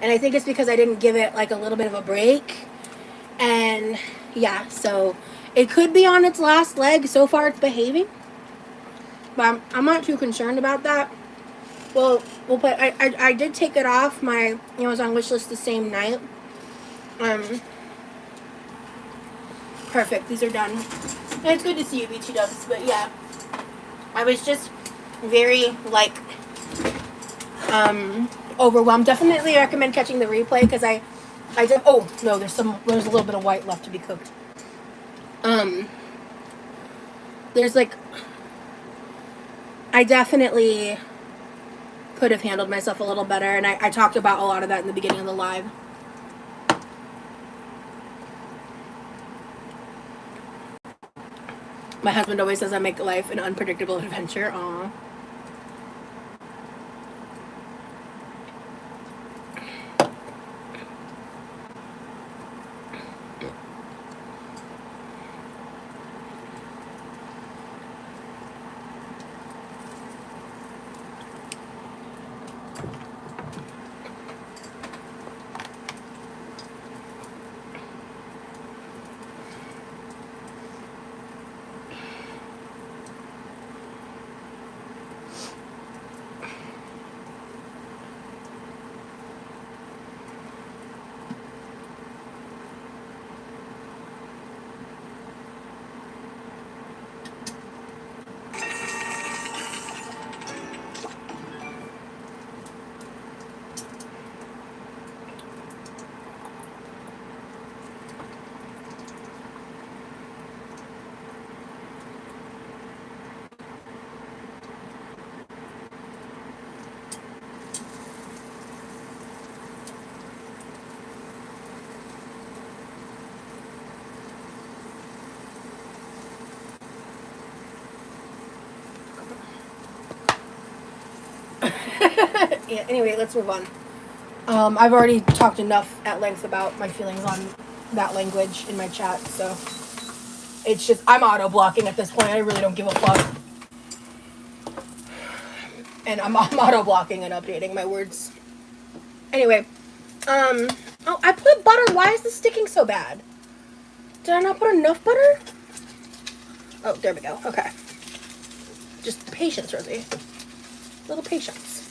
And I think it's because I didn't give it like a little bit of a break. And yeah, so it could be on its last leg. So far it's behaving, but I'm not too concerned about that. Well, we'll put, I did take it off my Amazon wish list the same night. Perfect, these are done. And it's good to see you, BT Dubs, but yeah. I was just very, like, overwhelmed. Definitely recommend catching the replay, because I did, oh, no, there's a little bit of white left to be cooked. There's, like, I definitely could have handled myself a little better, and I talked about a lot of that in the beginning of the live. My husband always says I make life an unpredictable adventure. Aww. Yeah, anyway, let's move on. I've already talked enough at length about my feelings on that language in my chat, so it's just, I'm auto-blocking at this point. I really don't give a fuck. And I'm auto-blocking and updating my words. Anyway, oh, I put butter. Why is this sticking so bad? Did I not put enough butter? Oh, there we go. Okay. Just patience, Rosie. A little patience.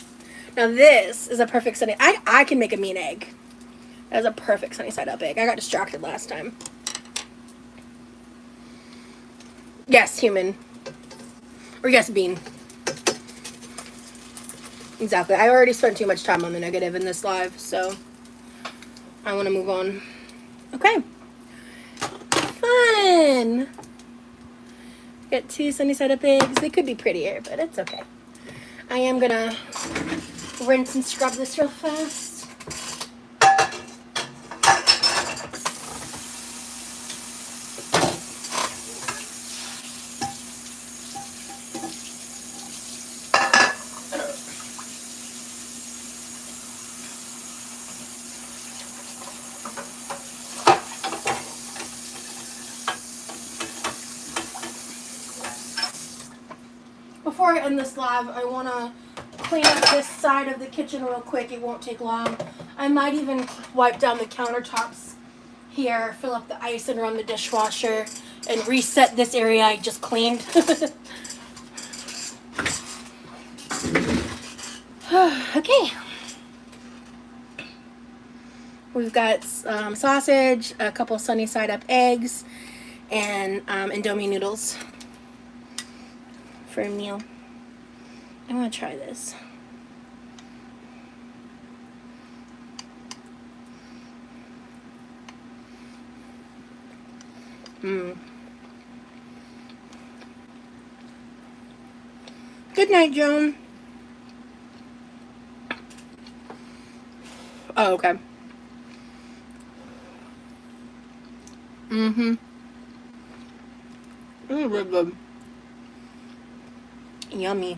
Now this is a perfect sunny. I can make a mean egg. That is a perfect sunny side up egg. I got distracted last time. Yes, human. Or yes, bean. Exactly. I already spent too much time on the negative in this live, so I want to move on. Okay. Fun. Got 2 sunny side up eggs. They could be prettier, but it's okay. I am gonna rinse and scrub this real fast. Before I end this live, I want to clean up this side of the kitchen real quick. It won't take long. I might even wipe down the countertops here, fill up the ice and run the dishwasher, and reset this area I just cleaned. Okay. We've got sausage, a couple sunny side up eggs, and Indomie noodles for a meal. I'm gonna try this. Good night, Joan. Oh, okay. Mm-hmm. Really good. Yummy.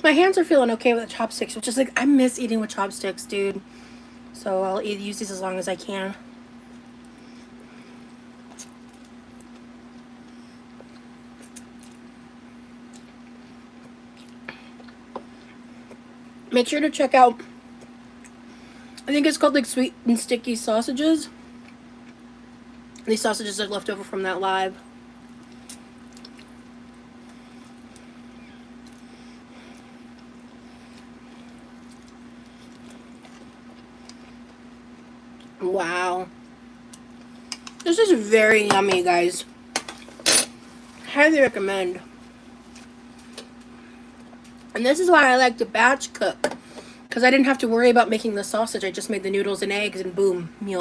My hands are feeling okay with the chopsticks, which is like, I miss eating with chopsticks, dude. So I'll use these as long as I can. Make sure to check out, I think it's called like sweet and sticky sausages. These sausages are left over from that live. Wow. This is very yummy, guys. Highly recommend. And this is why I like to batch cook. Because I didn't have to worry about making the sausage. I just made the noodles and eggs and boom, meal.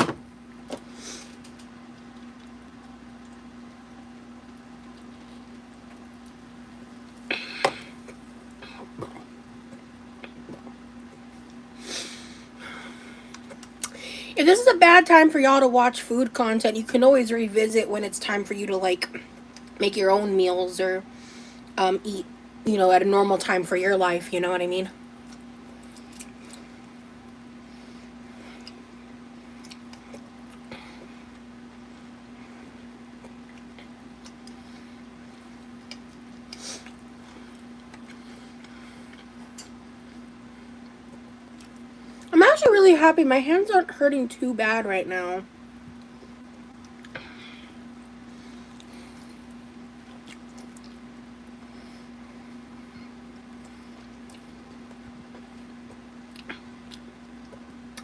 If this is a bad time for y'all to watch food content, you can always revisit when it's time for you to like make your own meals or eat, you know, at a normal time for your life, you know what I mean? I'm actually really happy. My hands aren't hurting too bad right now.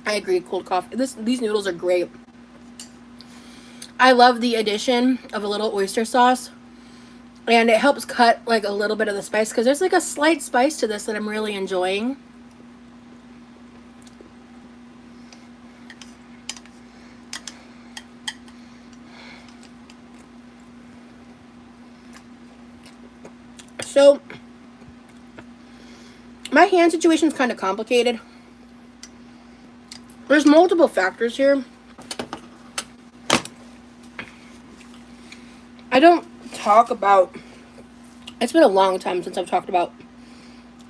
I agree, cold coffee. These noodles are great. I love the addition of a little oyster sauce. And it helps cut like a little bit of the spice because there's like a slight spice to this that I'm really enjoying. So my hand situation is kind of complicated. There's multiple factors here. I don't talk about, it's been a long time since I've talked about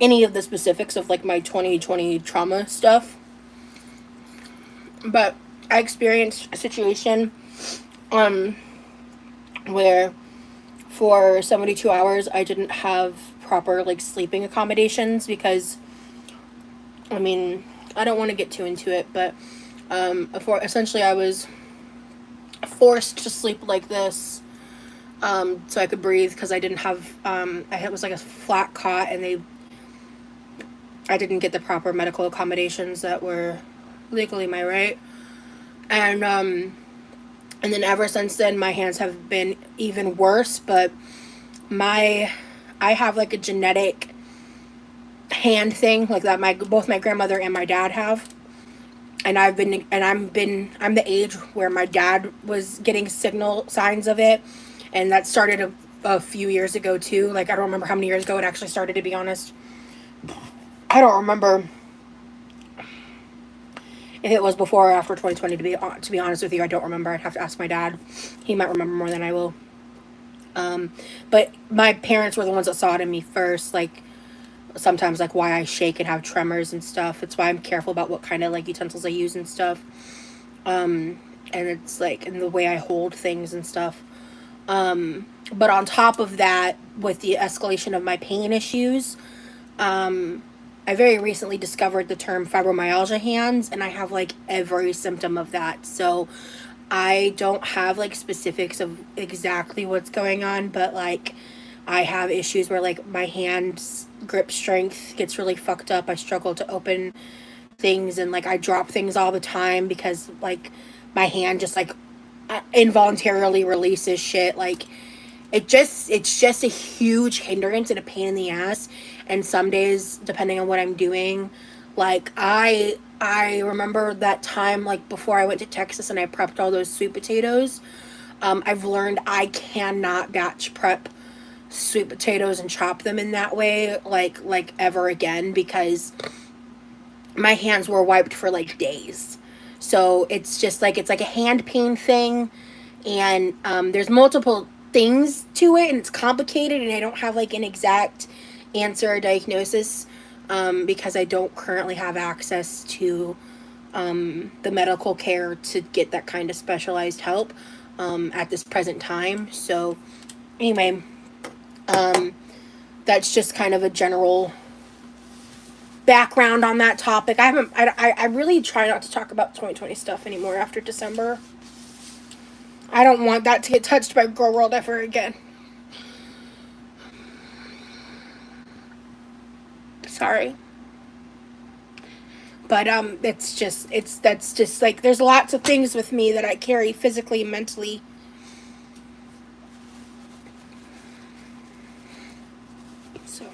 any of the specifics of like my 2020 trauma stuff. But I experienced a situation where for 72 hours I didn't have proper like sleeping accommodations because I mean, I don't want to get too into it, but essentially I was forced to sleep like this so I could breathe because I didn't have it was like a flat cot and I didn't get the proper medical accommodations that were legally my right. And then ever since then my hands have been even worse, but I have like a genetic hand thing like that both my grandmother and my dad have. And I'm the age where my dad was getting signal signs of it, and that started a few years ago too. Like I don't remember how many years ago it actually started, to be honest. I don't remember if it was before or after 2020, to be honest with you. I don't remember. I'd have to ask my dad. He might remember more than I will. But my parents were the ones that saw it in me first, like sometimes like why I shake and have tremors and stuff. It's why I'm careful about what kind of like utensils I use and stuff. And it's like in the way I hold things and stuff. But on top of that, with the escalation of my pain issues, I very recently discovered the term fibromyalgia hands, and I have like every symptom of that. So I don't have like specifics of exactly what's going on, but like I have issues where like my hand's grip strength gets really fucked up. I struggle to open things, and like I drop things all the time because like my hand just like involuntarily releases shit. Like it's just a huge hindrance and a pain in the ass. And some days, depending on what I'm doing, like I remember that time like before I went to Texas and I prepped all those sweet potatoes. I've learned I cannot batch prep sweet potatoes and chop them in that way like ever again, because my hands were wiped for like days. So it's just like, it's like a hand pain thing, and there's multiple things to it, and it's complicated, and I don't have like an exact answer or diagnosis, because I don't currently have access to the medical care to get that kind of specialized help at this present time. So anyway, that's just kind of a general background on that topic. I really try not to talk about 2020 stuff anymore after December. I don't want that to get touched by Girl World ever again. Sorry. But that's just like, there's lots of things with me that I carry physically, mentally. So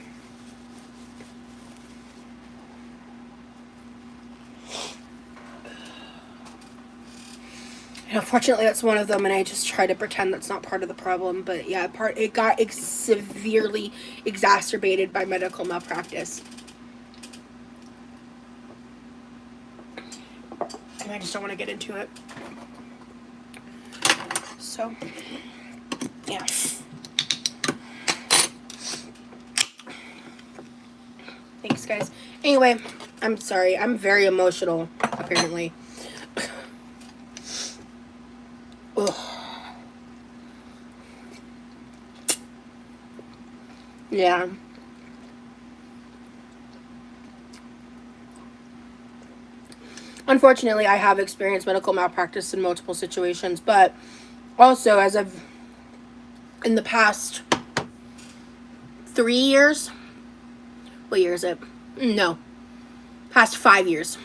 unfortunately, that's one of them, and I just try to pretend that's not part of the problem. But yeah, it got severely exacerbated by medical malpractice. And I just don't want to get into it. So, yeah. Thanks, guys. Anyway, I'm sorry. I'm very emotional, apparently. Ugh. Yeah. Unfortunately, I have experienced medical malpractice in multiple situations, but also in the past 3 years, what year is it? No, past 5 years,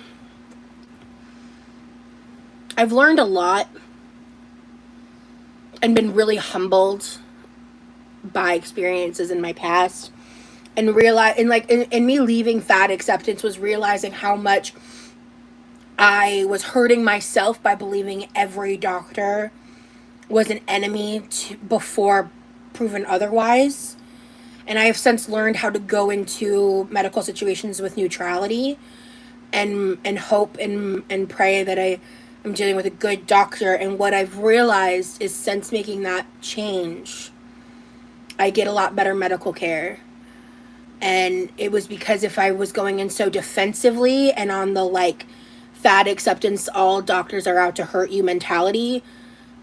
I've learned a lot and been really humbled by experiences in my past, and in me leaving fat acceptance was realizing how much I was hurting myself by believing every doctor was an enemy before proven otherwise. And I have since learned how to go into medical situations with neutrality, and hope and pray that I'm dealing with a good doctor. And what I've realized is, since making that change, I get a lot better medical care. And it was because if I was going in so defensively and on the like fat acceptance, all doctors are out to hurt you mentality,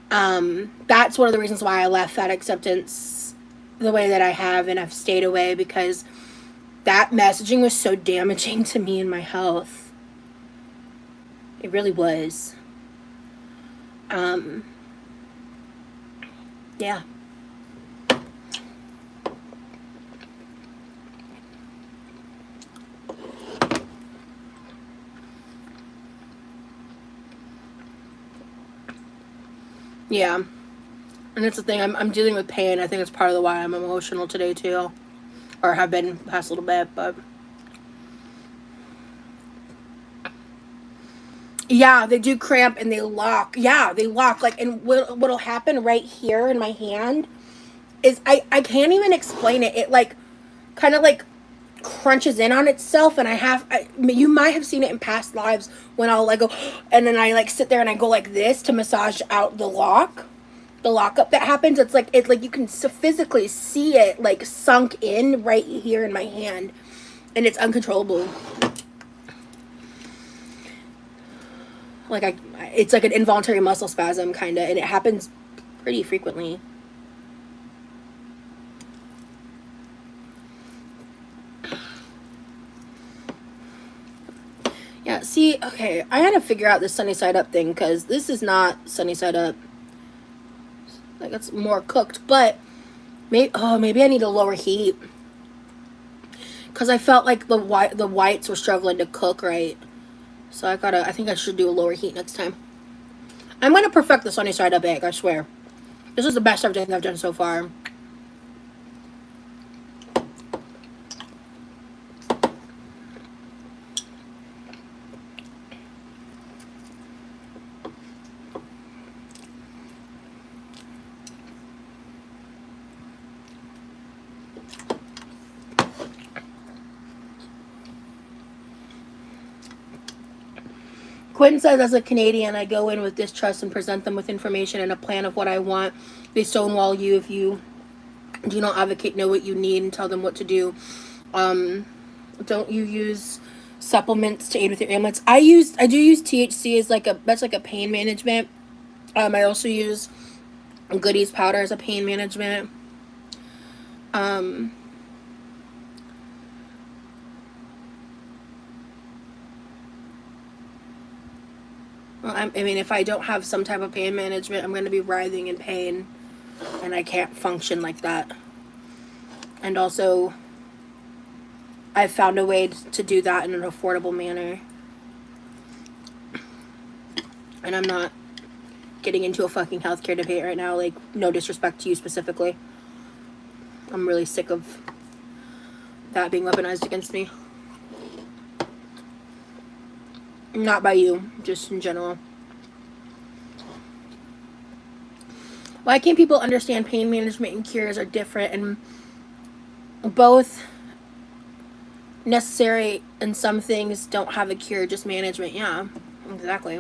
that's one of the reasons why I left fat acceptance the way that I have, and I've stayed away, because that messaging was so damaging to me and my health. It really was. Yeah. Yeah. And that's the thing, I'm dealing with pain. I think it's part of the why I'm emotional today too. Or have been the past little bit, but yeah, they do cramp and they lock. Yeah, they lock. Like, and what'll happen right here in my hand is, I can't even explain it. It like kind of like crunches in on itself, and you might have seen it in past lives when I'll like go, and then I like sit there and I go like this to massage out the lockup that happens. It's like you can physically see it like sunk in right here in my hand, and it's uncontrollable. Like it's like an involuntary muscle spasm kind of, and it happens pretty frequently. Yeah, see, okay, I had to figure out this sunny side up thing, because this is not sunny side up. Like, it's more cooked, but maybe I need a lower heat, because I felt like the whites were struggling to cook right. So I think I should do a lower heat next time. I'm gonna perfect the sunny side up egg, I swear. This is the best everything I've done so far. Quinn says, as a Canadian, I go in with distrust and present them with information and a plan of what I want. They stonewall you if you do not advocate, know what you need, and tell them what to do. Don't you use supplements to aid with your ailments? I do use THC as that's like a pain management. I also use Goodies powder as a pain management. I mean, if I don't have some type of pain management, I'm going to be writhing in pain, and I can't function like that. And also, I've found a way to do that in an affordable manner. And I'm not getting into a fucking healthcare debate right now. Like, no disrespect to you specifically. I'm really sick of that being weaponized against me. Not by you, just in general. Why can't people understand pain management and cures are different and both necessary, and some things don't have a cure, just management? Yeah, exactly.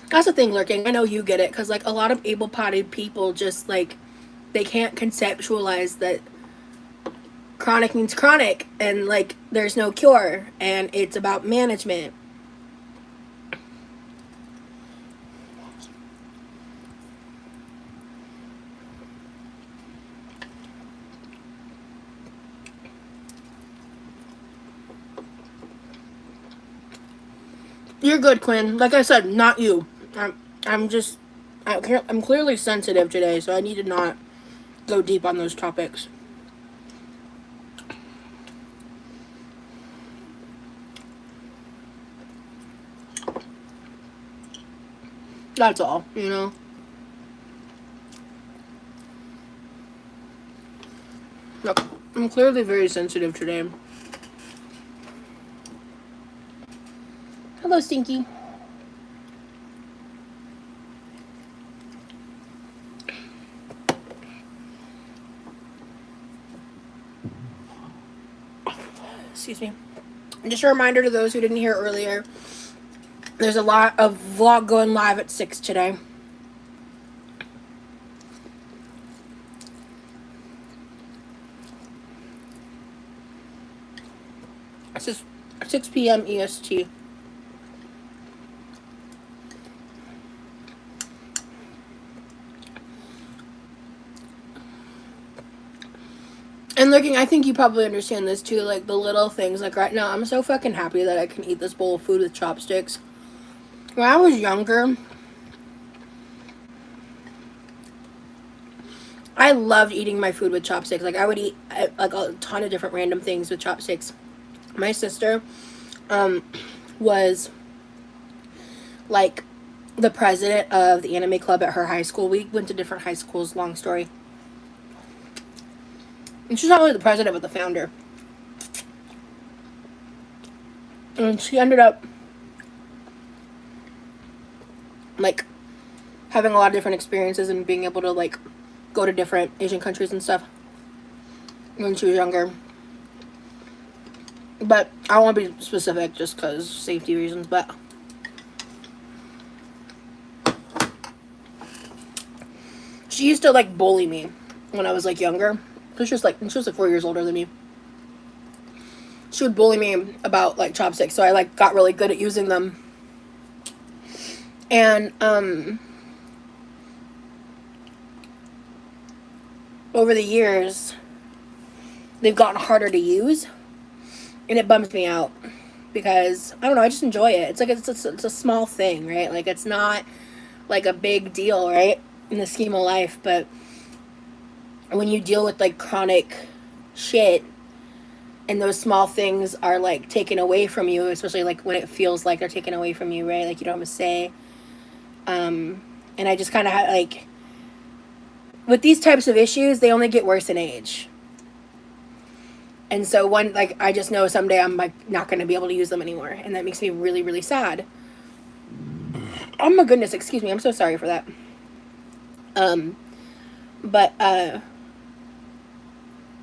That's the thing, Lurking. I know you get it, because like a lot of able-bodied people just like they can't conceptualize that chronic means chronic, and like there's no cure, and it's about management. You're good, Quinn. Like I said, not you. I'm clearly sensitive today, so I need to not go deep on those topics. That's all, you know. Look, I'm clearly very sensitive today. Hello, Stinky. Excuse me. Just a reminder to those who didn't hear earlier, there's a lot of vlog going live at 6 today. This is 6 p.m. EST. And looking, I think you probably understand this too, like the little things. Like right now, I'm so fucking happy that I can eat this bowl of food with chopsticks. When I was younger, I loved eating my food with chopsticks. Like I would eat like a ton of different random things with chopsticks. My sister was like the president of the anime club at her high school. We went to different high schools, long story. And she's not only the president, but the founder. And she ended up like having a lot of different experiences and being able to like go to different Asian countries and stuff when she was younger. But I don't want to be specific just because safety reasons, but she used to like bully me when I was like younger. She was like 4 years older than me. She would bully me about like chopsticks, so I like got really good at using them. And over the years, they've gotten harder to use, and it bums me out because I don't know. I just enjoy it. It's like it's a small thing, right? Like it's not like a big deal, right, in the scheme of life, but when you deal with like chronic shit and those small things are like taken away from you, especially like when it feels like they're taken away from you, right? Like you don't have a say. And I just kind of like with these types of issues, they only get worse in age. And so like I just know someday I'm like not going to be able to use them anymore, and that makes me really, really sad. Oh my goodness, excuse me. I'm so sorry for that. But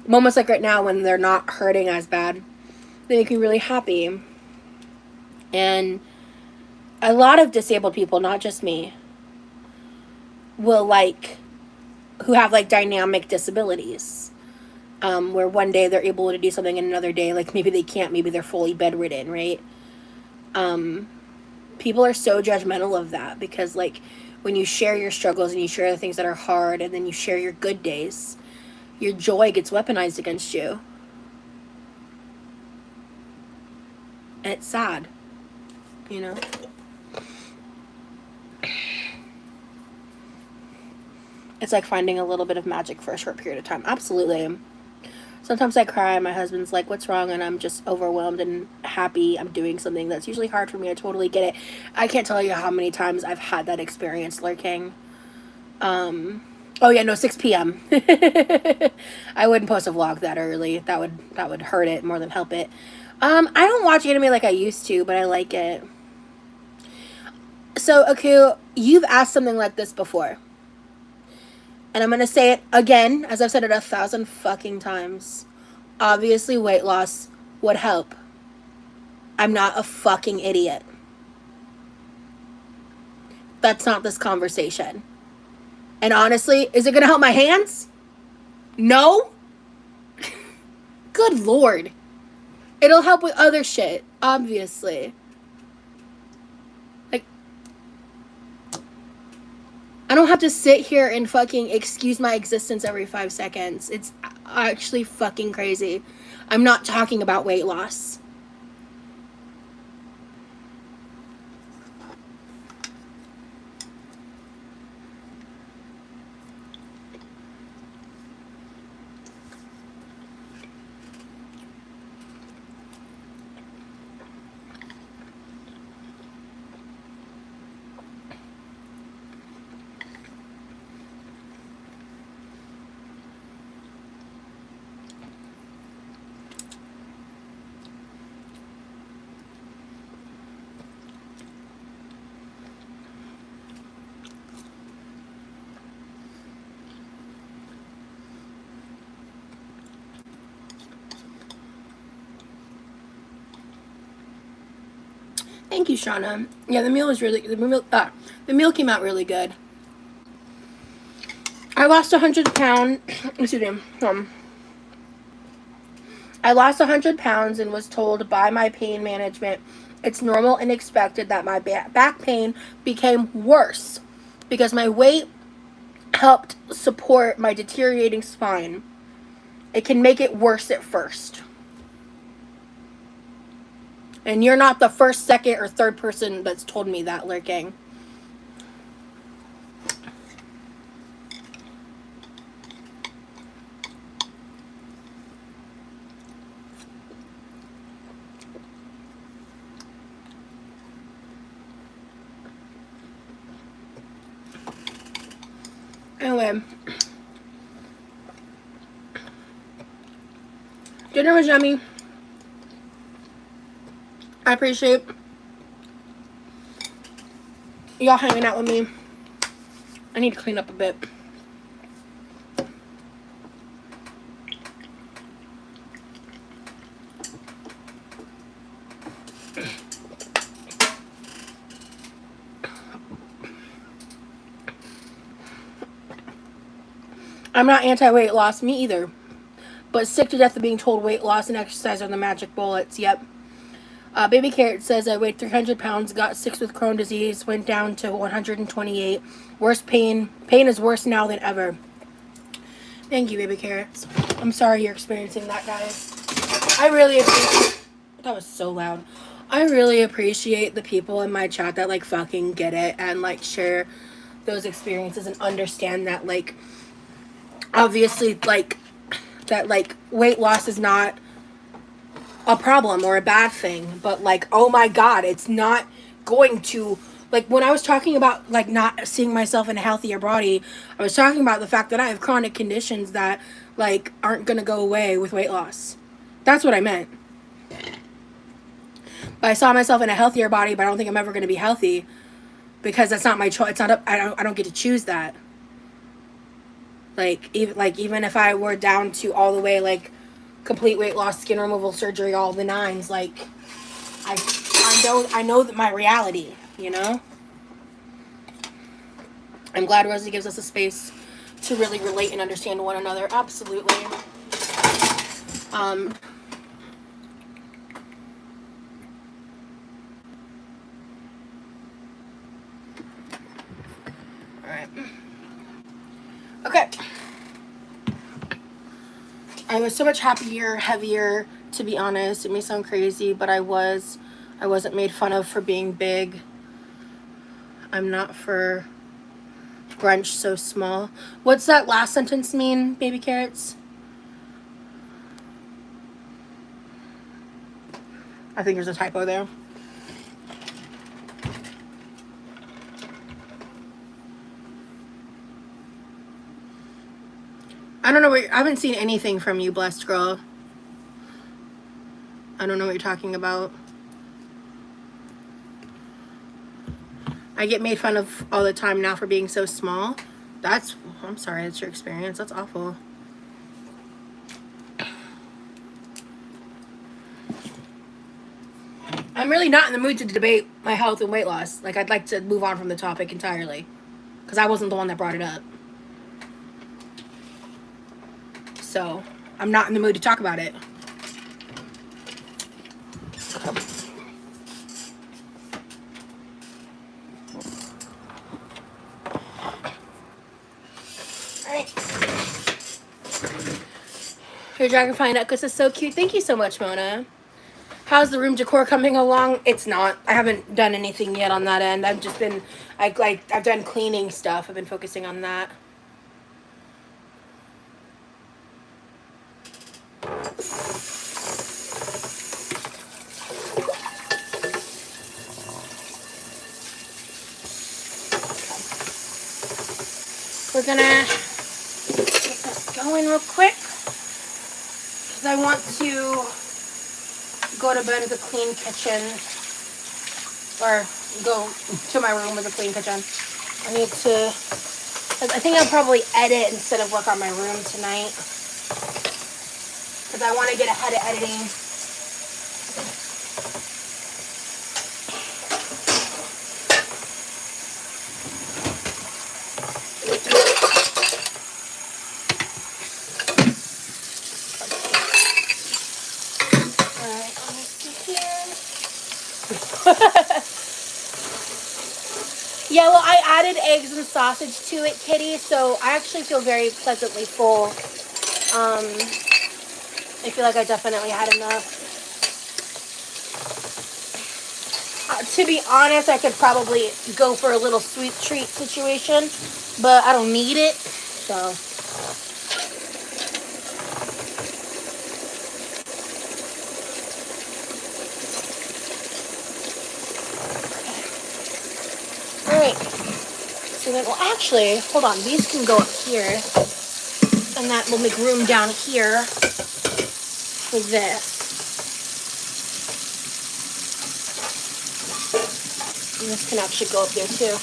moments like right now when they're not hurting as bad, they make me really happy. And a lot of disabled people, not just me, will like, who have like dynamic disabilities, where one day they're able to do something and another day, like maybe they can't, maybe they're fully bedridden, right? People are so judgmental of that because like when you share your struggles and you share the things that are hard and then you share your good days, your joy gets weaponized against you. And it's sad, you know? It's like finding a little bit of magic for a short period of time. Absolutely. Sometimes I cry and my husband's like, what's wrong? And I'm just overwhelmed and happy I'm doing something that's usually hard for me. I totally get it. I can't tell you how many times I've had that experience lurking. Oh yeah, no, 6 p.m. I wouldn't post a vlog that early. That would hurt it more than help it. I don't watch anime like I used to, but I like it. So, Aku, you've asked something like this before. And I'm gonna say it again, as I've said it 1,000 fucking times. Obviously, weight loss would help. I'm not a fucking idiot. That's not this conversation. And honestly, is it gonna help my hands? No? Good lord. It'll help with other shit, obviously. Like, I don't have to sit here and fucking excuse my existence every 5 seconds. It's actually fucking crazy. I'm not talking about weight loss. Thank you, Shauna. Yeah, the meal came out really good. I lost 100 pounds. Excuse me. I lost 100 pounds and was told by my pain management it's normal and expected that my back pain became worse because my weight helped support my deteriorating spine. It can make it worse at first. And you're not the first, second, or third person that's told me that, lurking. Anyway. Dinner was yummy. I appreciate y'all hanging out with me. I need to clean up a bit. I'm not anti-weight loss, me either. But sick to death of being told weight loss and exercise are the magic bullets. Yep. Baby Carrot says, I weighed 300 pounds, got 6 with Crohn's disease, went down to 128. Worst pain. Pain is worse now than ever. Thank you, Baby Carrots. I'm sorry you're experiencing that, guys. I really appreciate... That was so loud. I really appreciate the people in my chat that, like, fucking get it and, like, share those experiences and understand that, like, obviously, like, that, like, weight loss is not a problem or a bad thing, but like, oh my god, it's not going to, like, when I was talking about like not seeing myself in a healthier body, I was talking about the fact that I have chronic conditions that like aren't gonna go away with weight loss. That's what I meant. But I saw myself in a healthier body, but I don't think I'm ever gonna be healthy because that's not my choice. It's not I don't get to choose that. Like even if I were down to all the way, like, complete weight loss, skin removal surgery, all the nines, like, I know that my reality, you know? I'm glad Rosie gives us a space to really relate and understand one another. Absolutely. Um, all right. Okay. I was so much happier, heavier, to be honest. It may sound crazy, but I wasn't made fun of for being big. I'm not for brunch so small. What's that last sentence mean, baby carrots? I think there's a typo there. I don't know I haven't seen anything from you, blessed girl. I don't know what you're talking about. I get made fun of all the time now for being so small. I'm sorry, that's your experience. That's awful. I'm really not in the mood to debate my health and weight loss. Like, I'd like to move on from the topic entirely. Because I wasn't the one that brought it up. So, I'm not in the mood to talk about it. Alright. Your dragonfly necklace is so cute. Thank you so much, Mona. How's the room decor coming along? It's not. I haven't done anything yet on that end. I've just been, I've done cleaning stuff. I've been focusing on that. We're gonna get this going real quick because I want to go to bed with a clean kitchen, or go to my room with a clean kitchen. I think I'll probably edit instead of work on my room tonight because I want to get ahead of editing. Yeah, well, I added eggs and sausage to it, Kitty, so I actually feel very pleasantly full. I feel like I definitely had enough. To be honest, I could probably go for a little sweet treat situation, but I don't need it, so. Alright, so then, well, actually, hold on, these can go up here, and that will make room down here for this. And this can actually go up there too.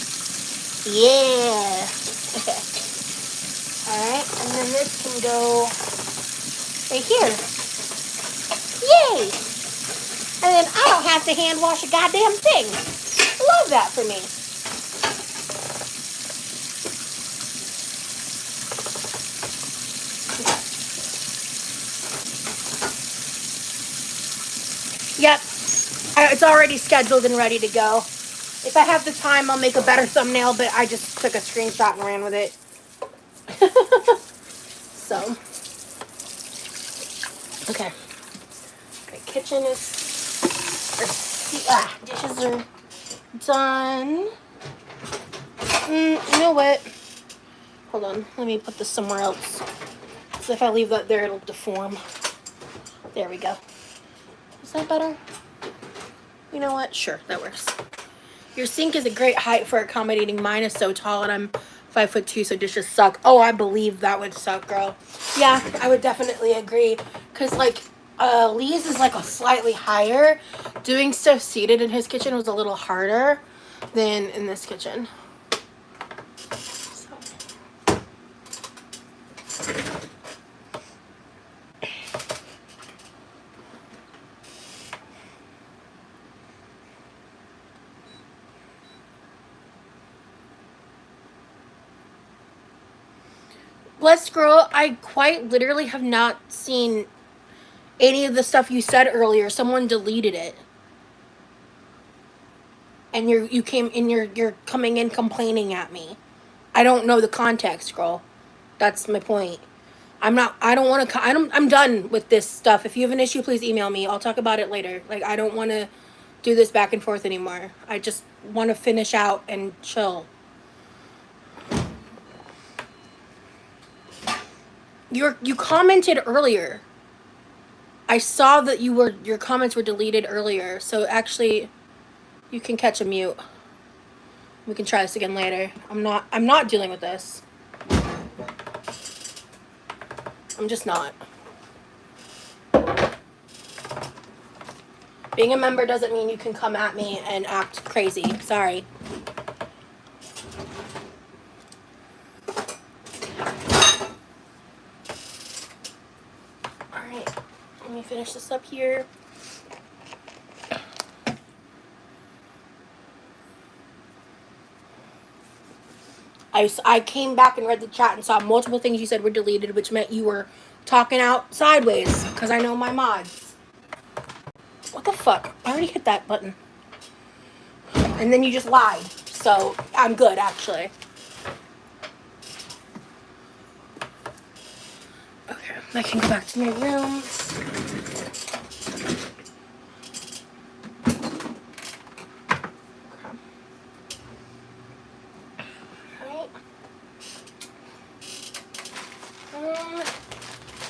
Yeah. Okay. Alright, and then this can go right here. Yay! And then I don't have to hand wash a goddamn thing. I love that for me. Yep. It's already scheduled and ready to go. If I have the time, I'll make a better thumbnail, but I just took a screenshot and ran with it. So. Okay. Okay, kitchen is... dishes are done. You know what? Hold on. Let me put this somewhere else. Because if I leave that there, it'll deform. There we go. Is that better? You know what? Sure, that works. Your sink is a great height for accommodating. Mine is so tall and I'm 5'2", so dishes suck. Oh, I believe that would suck, girl. Yeah, I would definitely agree. Because, like, Lee's is, like, a slightly higher. Doing stuff seated in his kitchen was a little harder than in this kitchen. So. Blessed girl, I quite literally have not seen any of the stuff you said earlier. Someone deleted it. And you came in, you're coming in complaining at me. I don't know the context, girl. That's my point. I don't want to, I'm done with this stuff. If you have an issue, please email me. I'll talk about it later. Like, I don't want to do this back and forth anymore. I just want to finish out and chill. You commented earlier. I saw that your comments were deleted earlier. So actually, you can catch a mute. We can try this again later. I'm not dealing with this. I'm just not. Being a member doesn't mean you can come at me and act crazy. Sorry. Alright. Let me finish this up here. I came back and read the chat and saw multiple things you said were deleted, which meant you were talking out sideways, because I know my mods. What the fuck? I already hit that button. And then you just lied. So, I'm good, actually. Okay, I can go back to my room.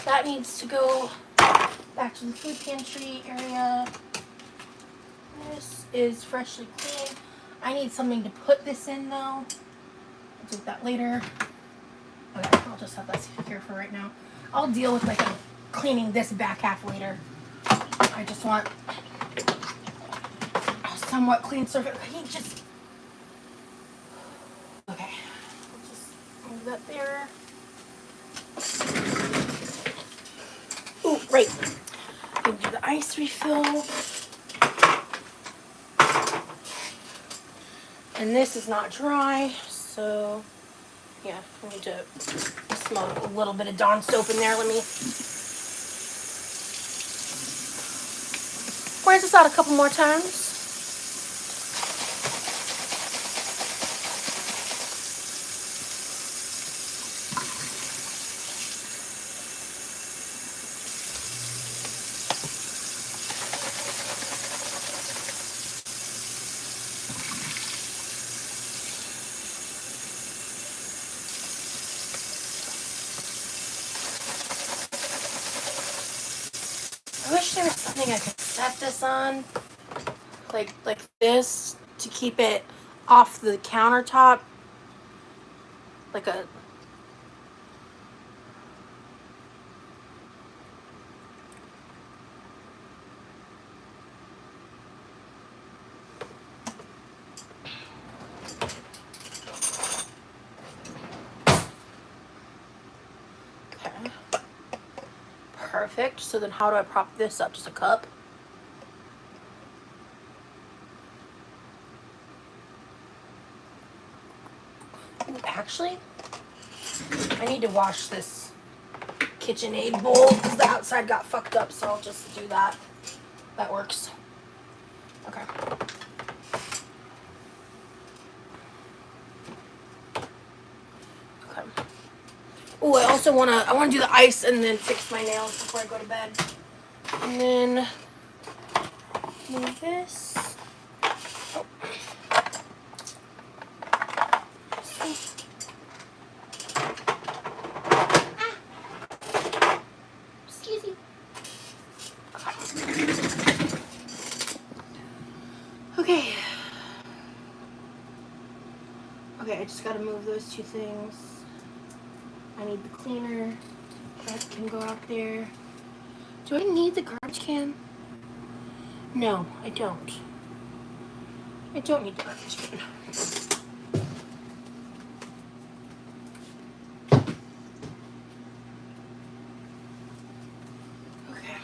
That needs to go back to the food pantry area. This is freshly clean. I need something to put this in though. I'll do that later. Okay, I'll just have that here for right now. I'll deal with like cleaning this back half later. I just want a somewhat clean surface. Okay, I'll just move that there. Ooh, right. I'm gonna do the ice refill. And this is not dry, so yeah, I need to smell a little bit of Dawn soap in there. Let me rinse this out a couple more times. I wish there was something I could set this on, like this, to keep it off the countertop, like a. Okay. Perfect. So then how do I prop this up? Just a cup? Ooh, actually, I need to wash this KitchenAid bowl because the outside got fucked up, so I'll just do that. That works. Okay. Okay. Oh, I also wanna do the ice and then fix my nails before I go to bed. And then move this. Oh. Excuse me. Okay. Okay, I just gotta move those two things. I need the cleaner. That can go out there. Do I need the garbage can? No, I don't. I don't need the garbage can. Okay.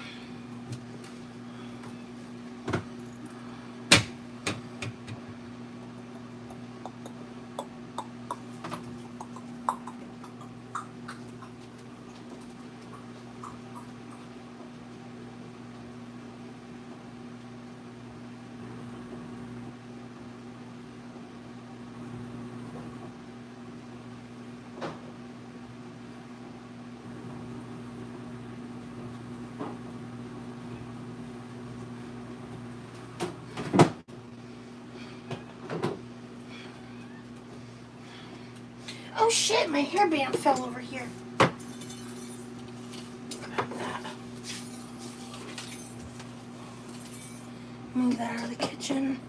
Oh shit, my hairband fell over here. Grab that. Move that out of the kitchen.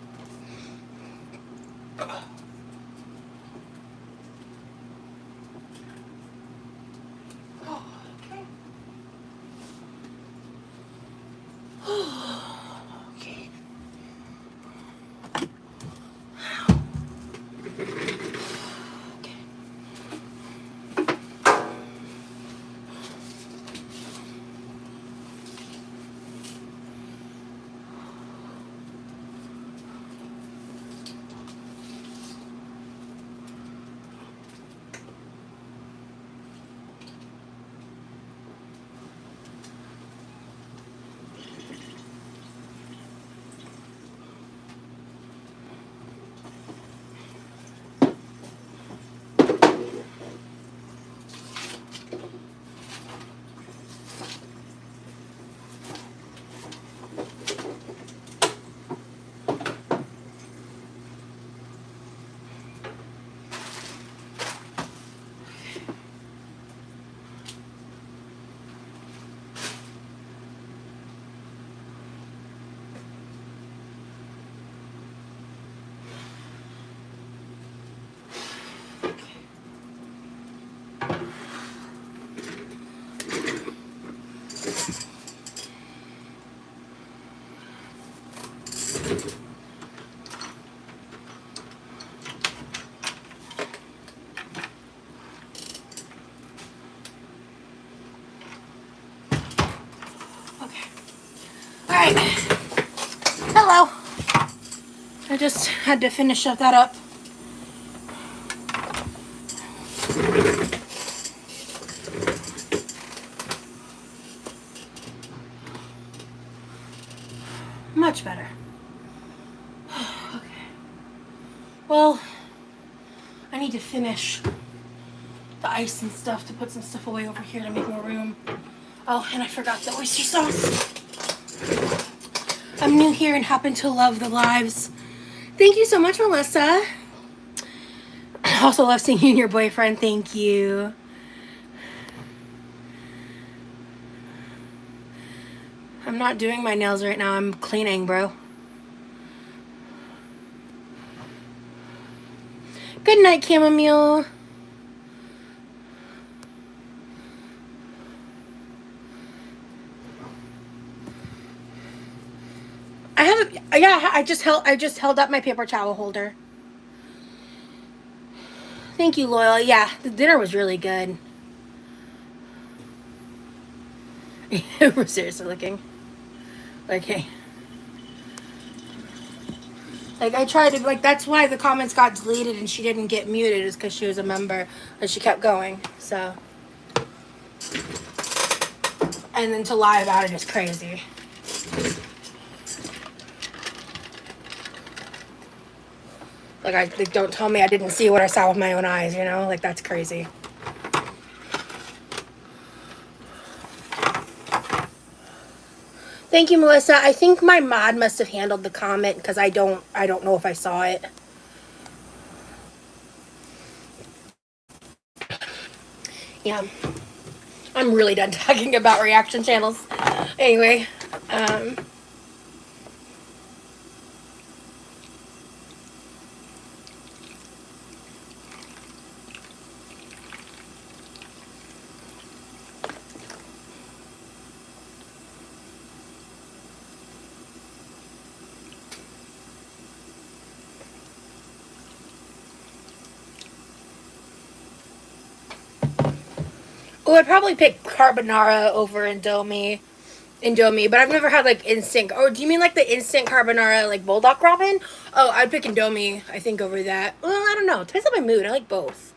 Alright. Hello. I just had to finish that up. Much better. Okay. Well, I need to finish the ice and stuff to put some stuff away over here to make more room. Oh, and I forgot the oyster sauce. I'm new here and happen to love the lives. Thank you so much, Melissa. I also love seeing you and your boyfriend. Thank you. I'm not doing my nails right now. I'm cleaning, bro. Good night, chamomile. I just held up my paper towel holder. Thank you, Loyal. Yeah, the dinner was really good. We're seriously looking. Okay. Like, I tried to, like, that's why the comments got deleted and she didn't get muted, is because she was a member, and she kept going, so. And then to lie about it is crazy. Like, don't tell me I didn't see what I saw with my own eyes, you know? Like, that's crazy. Thank you, Melissa. I think my mod must have handled the comment because I don't know if I saw it. Yeah. I'm really done talking about reaction channels. Anyway, I'd probably pick carbonara over Indomie, but I've never had like instant. Oh, do you mean like the instant carbonara, like bulldog ramen? Oh, I'd pick Indomie, I think, over that. Well, I don't know. It depends on my mood. I like both.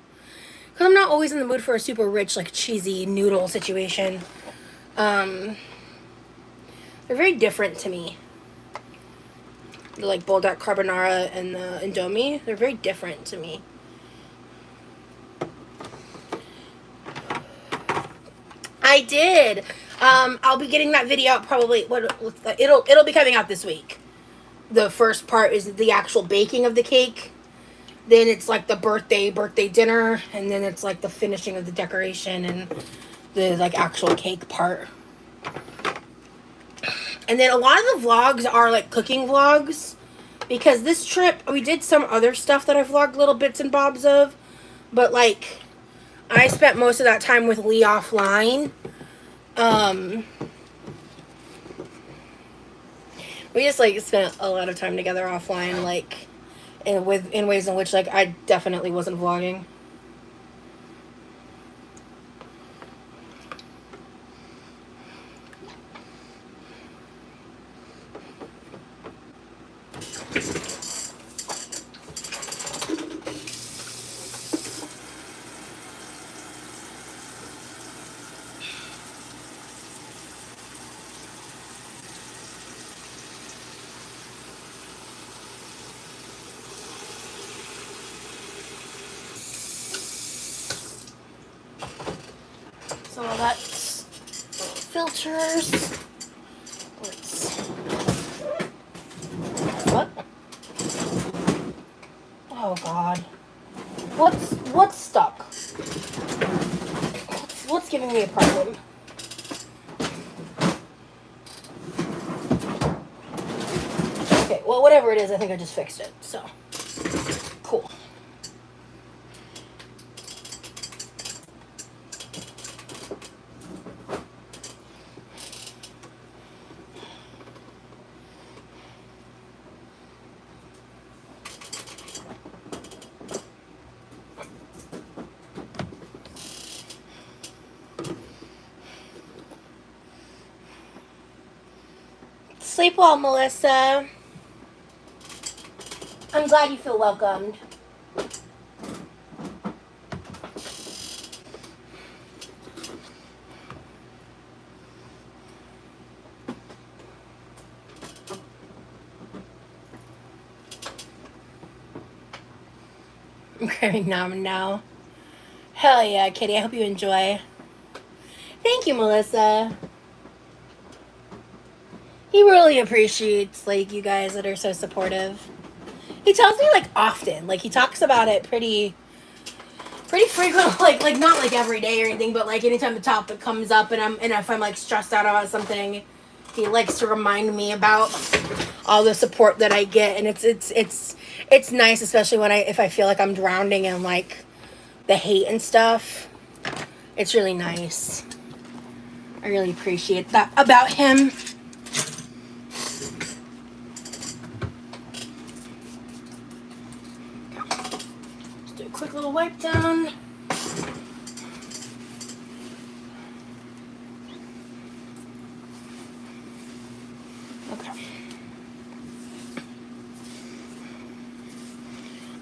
Because I'm not always in the mood for a super rich, like cheesy noodle situation. They're very different to me. The like bulldog carbonara and the Indomie, they're very different to me. I did. I'll be getting that video out probably. It'll be coming out this week. The first part is the actual baking of the cake. Then it's like the birthday dinner, and then it's like the finishing of the decoration and the like actual cake part. And then a lot of the vlogs are like cooking vlogs, because this trip we did some other stuff that I vlogged little bits and bobs of, but like I spent most of that time with Lee offline. We just like spent a lot of time together offline, like in ways in which like I definitely wasn't vlogging. So that's filters. Let's. What? Oh God. What's stuck? What's giving me a problem? Okay, well whatever it is, I think I just fixed it. So cool. Sleep well, Melissa. I'm glad you feel welcomed. I'm craving ramen now. Hell yeah, Kitty. I hope you enjoy. Thank you, Melissa. He really appreciates like you guys that are so supportive. He tells me like often, like he talks about it pretty frequent, like not like every day or anything, but like anytime the topic comes up and if I'm like stressed out about something, he likes to remind me about all the support that I get, and it's nice, especially when if I feel like I'm drowning in like the hate and stuff. It's really nice. I really appreciate that about him. Just do a quick little wipe down. Okay.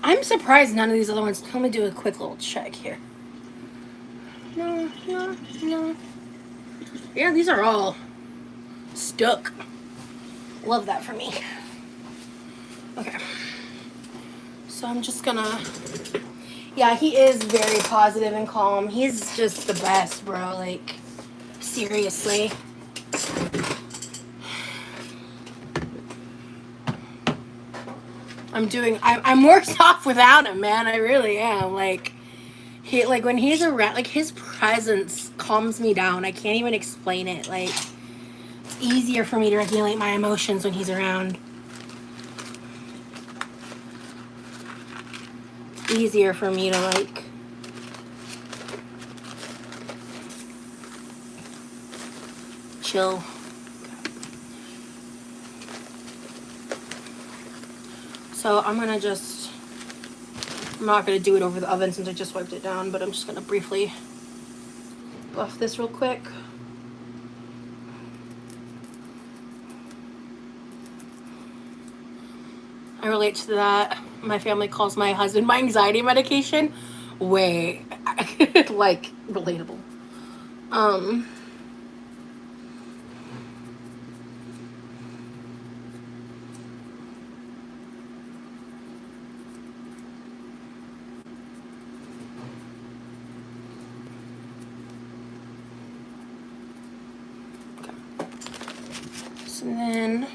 I'm surprised none of these other ones. Let me do a quick little check here. No. Yeah, these are all stuck. Love that for me. Okay. So I'm just gonna... Yeah, he is very positive and calm. He's just the best, bro. Like, seriously. I'm worse off without him, man. I really am. Like, when he's around, like, his presence calms me down. I can't even explain it. Like, it's easier for me to regulate my emotions when he's around. It's easier for me to, like, chill. So I'm not gonna do it over the oven since I just wiped it down, but I'm just gonna briefly buff this real quick. I relate to that. My family calls my husband my anxiety medication. Way, like, relatable. And then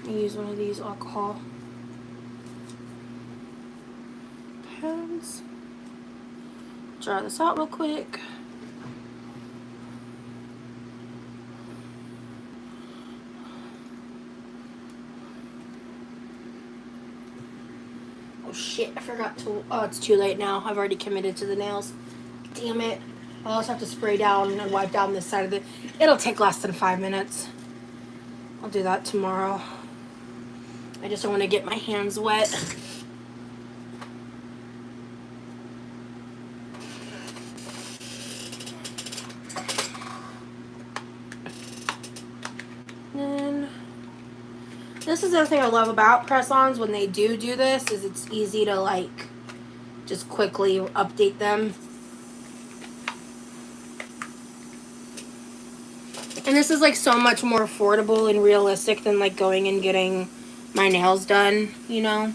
I use one of these alcohol Dry this out real quick. Oh shit, I forgot to, oh, it's too late now. I've already committed to the nails. Damn it. I also have to spray down and wipe down this side of the, it'll take less than 5 minutes. I'll do that tomorrow. I just don't want to get my hands wet. And this is the other thing I love about press-ons when they do this, is it's easy to like just quickly update them. And this is like so much more affordable and realistic than like going and getting my nails done, you know?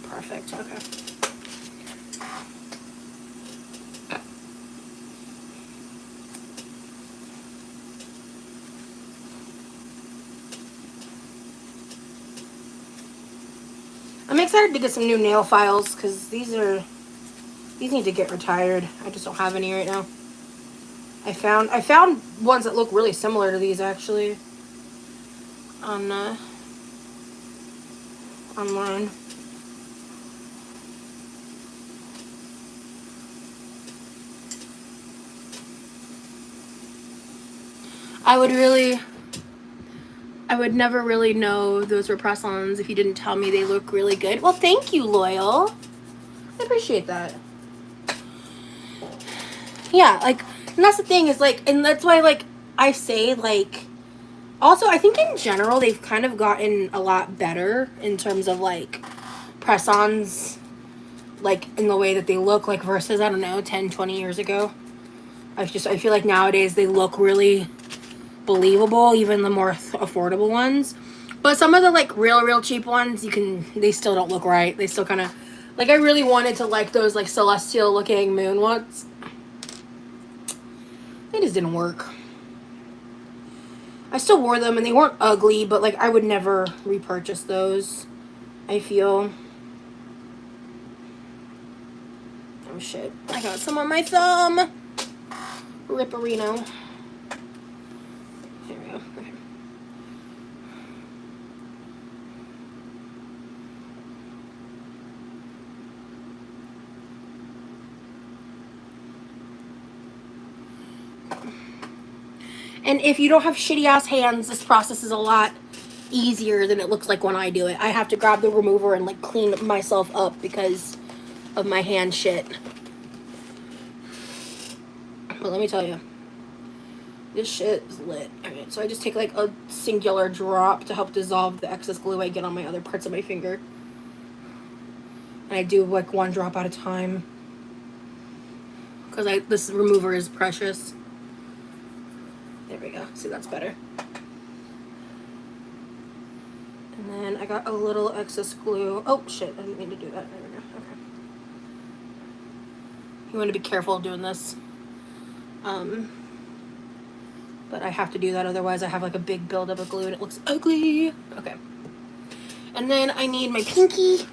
Perfect, okay. I'm excited to get some new nail files because these need to get retired. I just don't have any right now. I found ones that look really similar to these actually on online. I would never really know those were press-ons if you didn't tell me they look really good. Well, thank you, Loyal. I appreciate that. Yeah, like, and that's the thing is like, and that's why like I say like, also I think in general they've kind of gotten a lot better in terms of like press-ons, like in the way that they look, like versus, I don't know, 10, 20 years ago. I feel like nowadays they look really believable, even the more affordable ones. But some of the like real cheap ones, they still don't look right. They still kind of, like, I really wanted to like those like celestial looking moon ones. They just didn't work. I still wore them and they weren't ugly, but like I would never repurchase those, I feel. Oh shit, I got some on my thumb. Ripperino. There we go. Okay. And if you don't have shitty ass hands, this process is a lot easier than it looks like when I do it. I have to grab the remover and like clean myself up because of my hand shit. But let me tell you, this shit is lit. Alright, so I just take like a singular drop to help dissolve the excess glue I get on my other parts of my finger. And I do like one drop at a time because this remover is precious. There we go. See, that's better. And then I got a little excess glue. Oh shit, I didn't mean to do that. There we go. Okay. You want to be careful doing this. But I have to do that, otherwise I have like a big buildup of glue and it looks ugly. Okay. And then I need my pinky.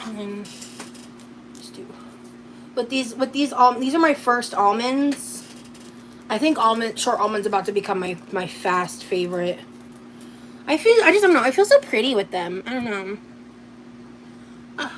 And then just do these are my first almonds. I think short almonds about to become my fast favorite. I just don't know. I feel so pretty with them. I don't know. Ugh.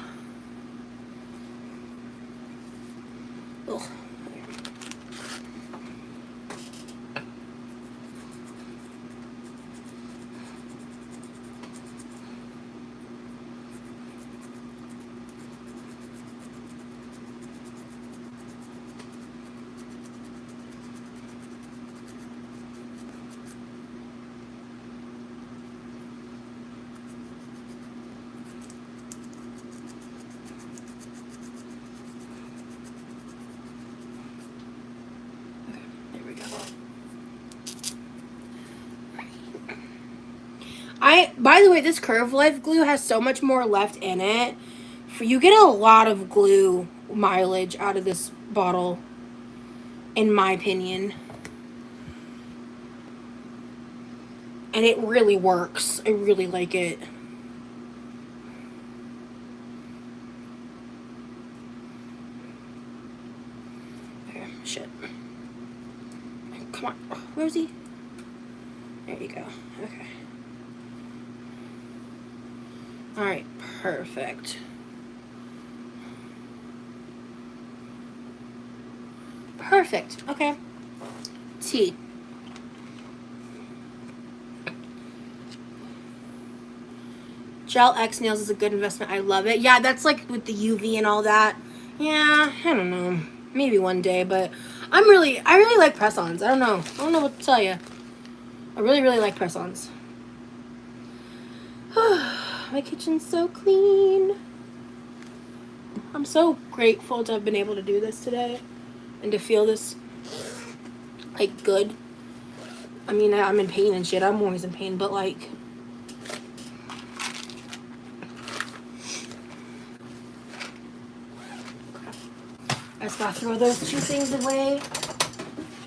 By the way, this Curve Life glue has so much more left in it. You get a lot of glue mileage out of this bottle, in my opinion. And it really works. I really like it. Okay, shit. Come on. Where is he? There you go. Okay. Alright, perfect. Perfect. Okay. Tea. Gel X Nails is a good investment. I love it. Yeah, that's like with the UV and all that. Yeah, I don't know. Maybe one day, but I really like press-ons. I don't know what to tell you. I really like press-ons. My kitchen's so clean. I'm so grateful to have been able to do this today and to feel this, like, good. I mean, I'm in pain and shit. I'm always in pain, but, like, I just gotta throw those two things away.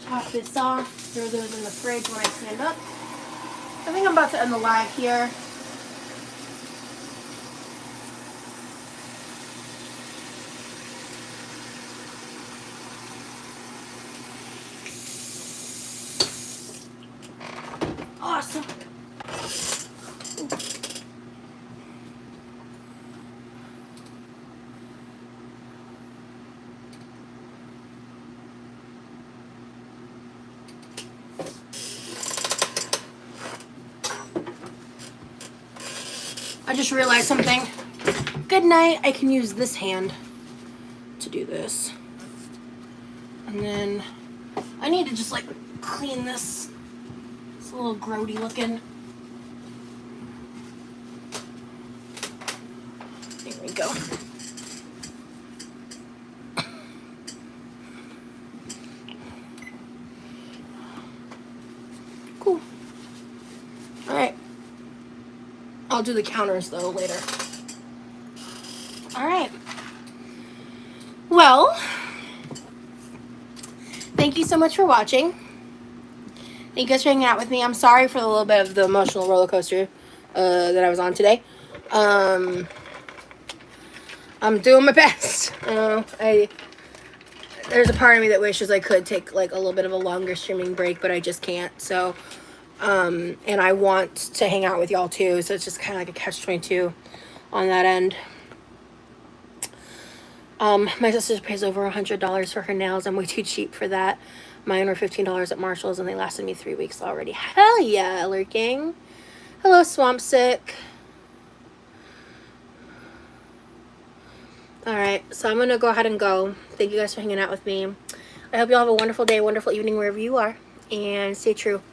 Top this off. Throw those in the fridge when I stand up. I think I'm about to end the live here. Awesome. I just realized something. Good night. I can use this hand to do this. And then I need to just like clean this. It's a little grody looking. There we go. Cool. Alright. I'll do the counters though later. Alright. Well, thank you so much for watching. Thank you guys for hanging out with me. I'm sorry for the little bit of the emotional roller coaster that I was on today. I'm doing my best. There's a part of me that wishes I could take like a little bit of a longer streaming break, but I just can't. So, and I want to hang out with y'all too. So it's just kind of like a catch-22 on that end. My sister pays over $100 for her nails. I'm way too cheap for that. Mine were $15 at Marshall's, and they lasted me 3 weeks already. Hell yeah, lurking. Hello, Swamp Sick. Alright, so I'm going to go ahead and go. Thank you guys for hanging out with me. I hope you all have a wonderful day, wonderful evening wherever you are. And stay true.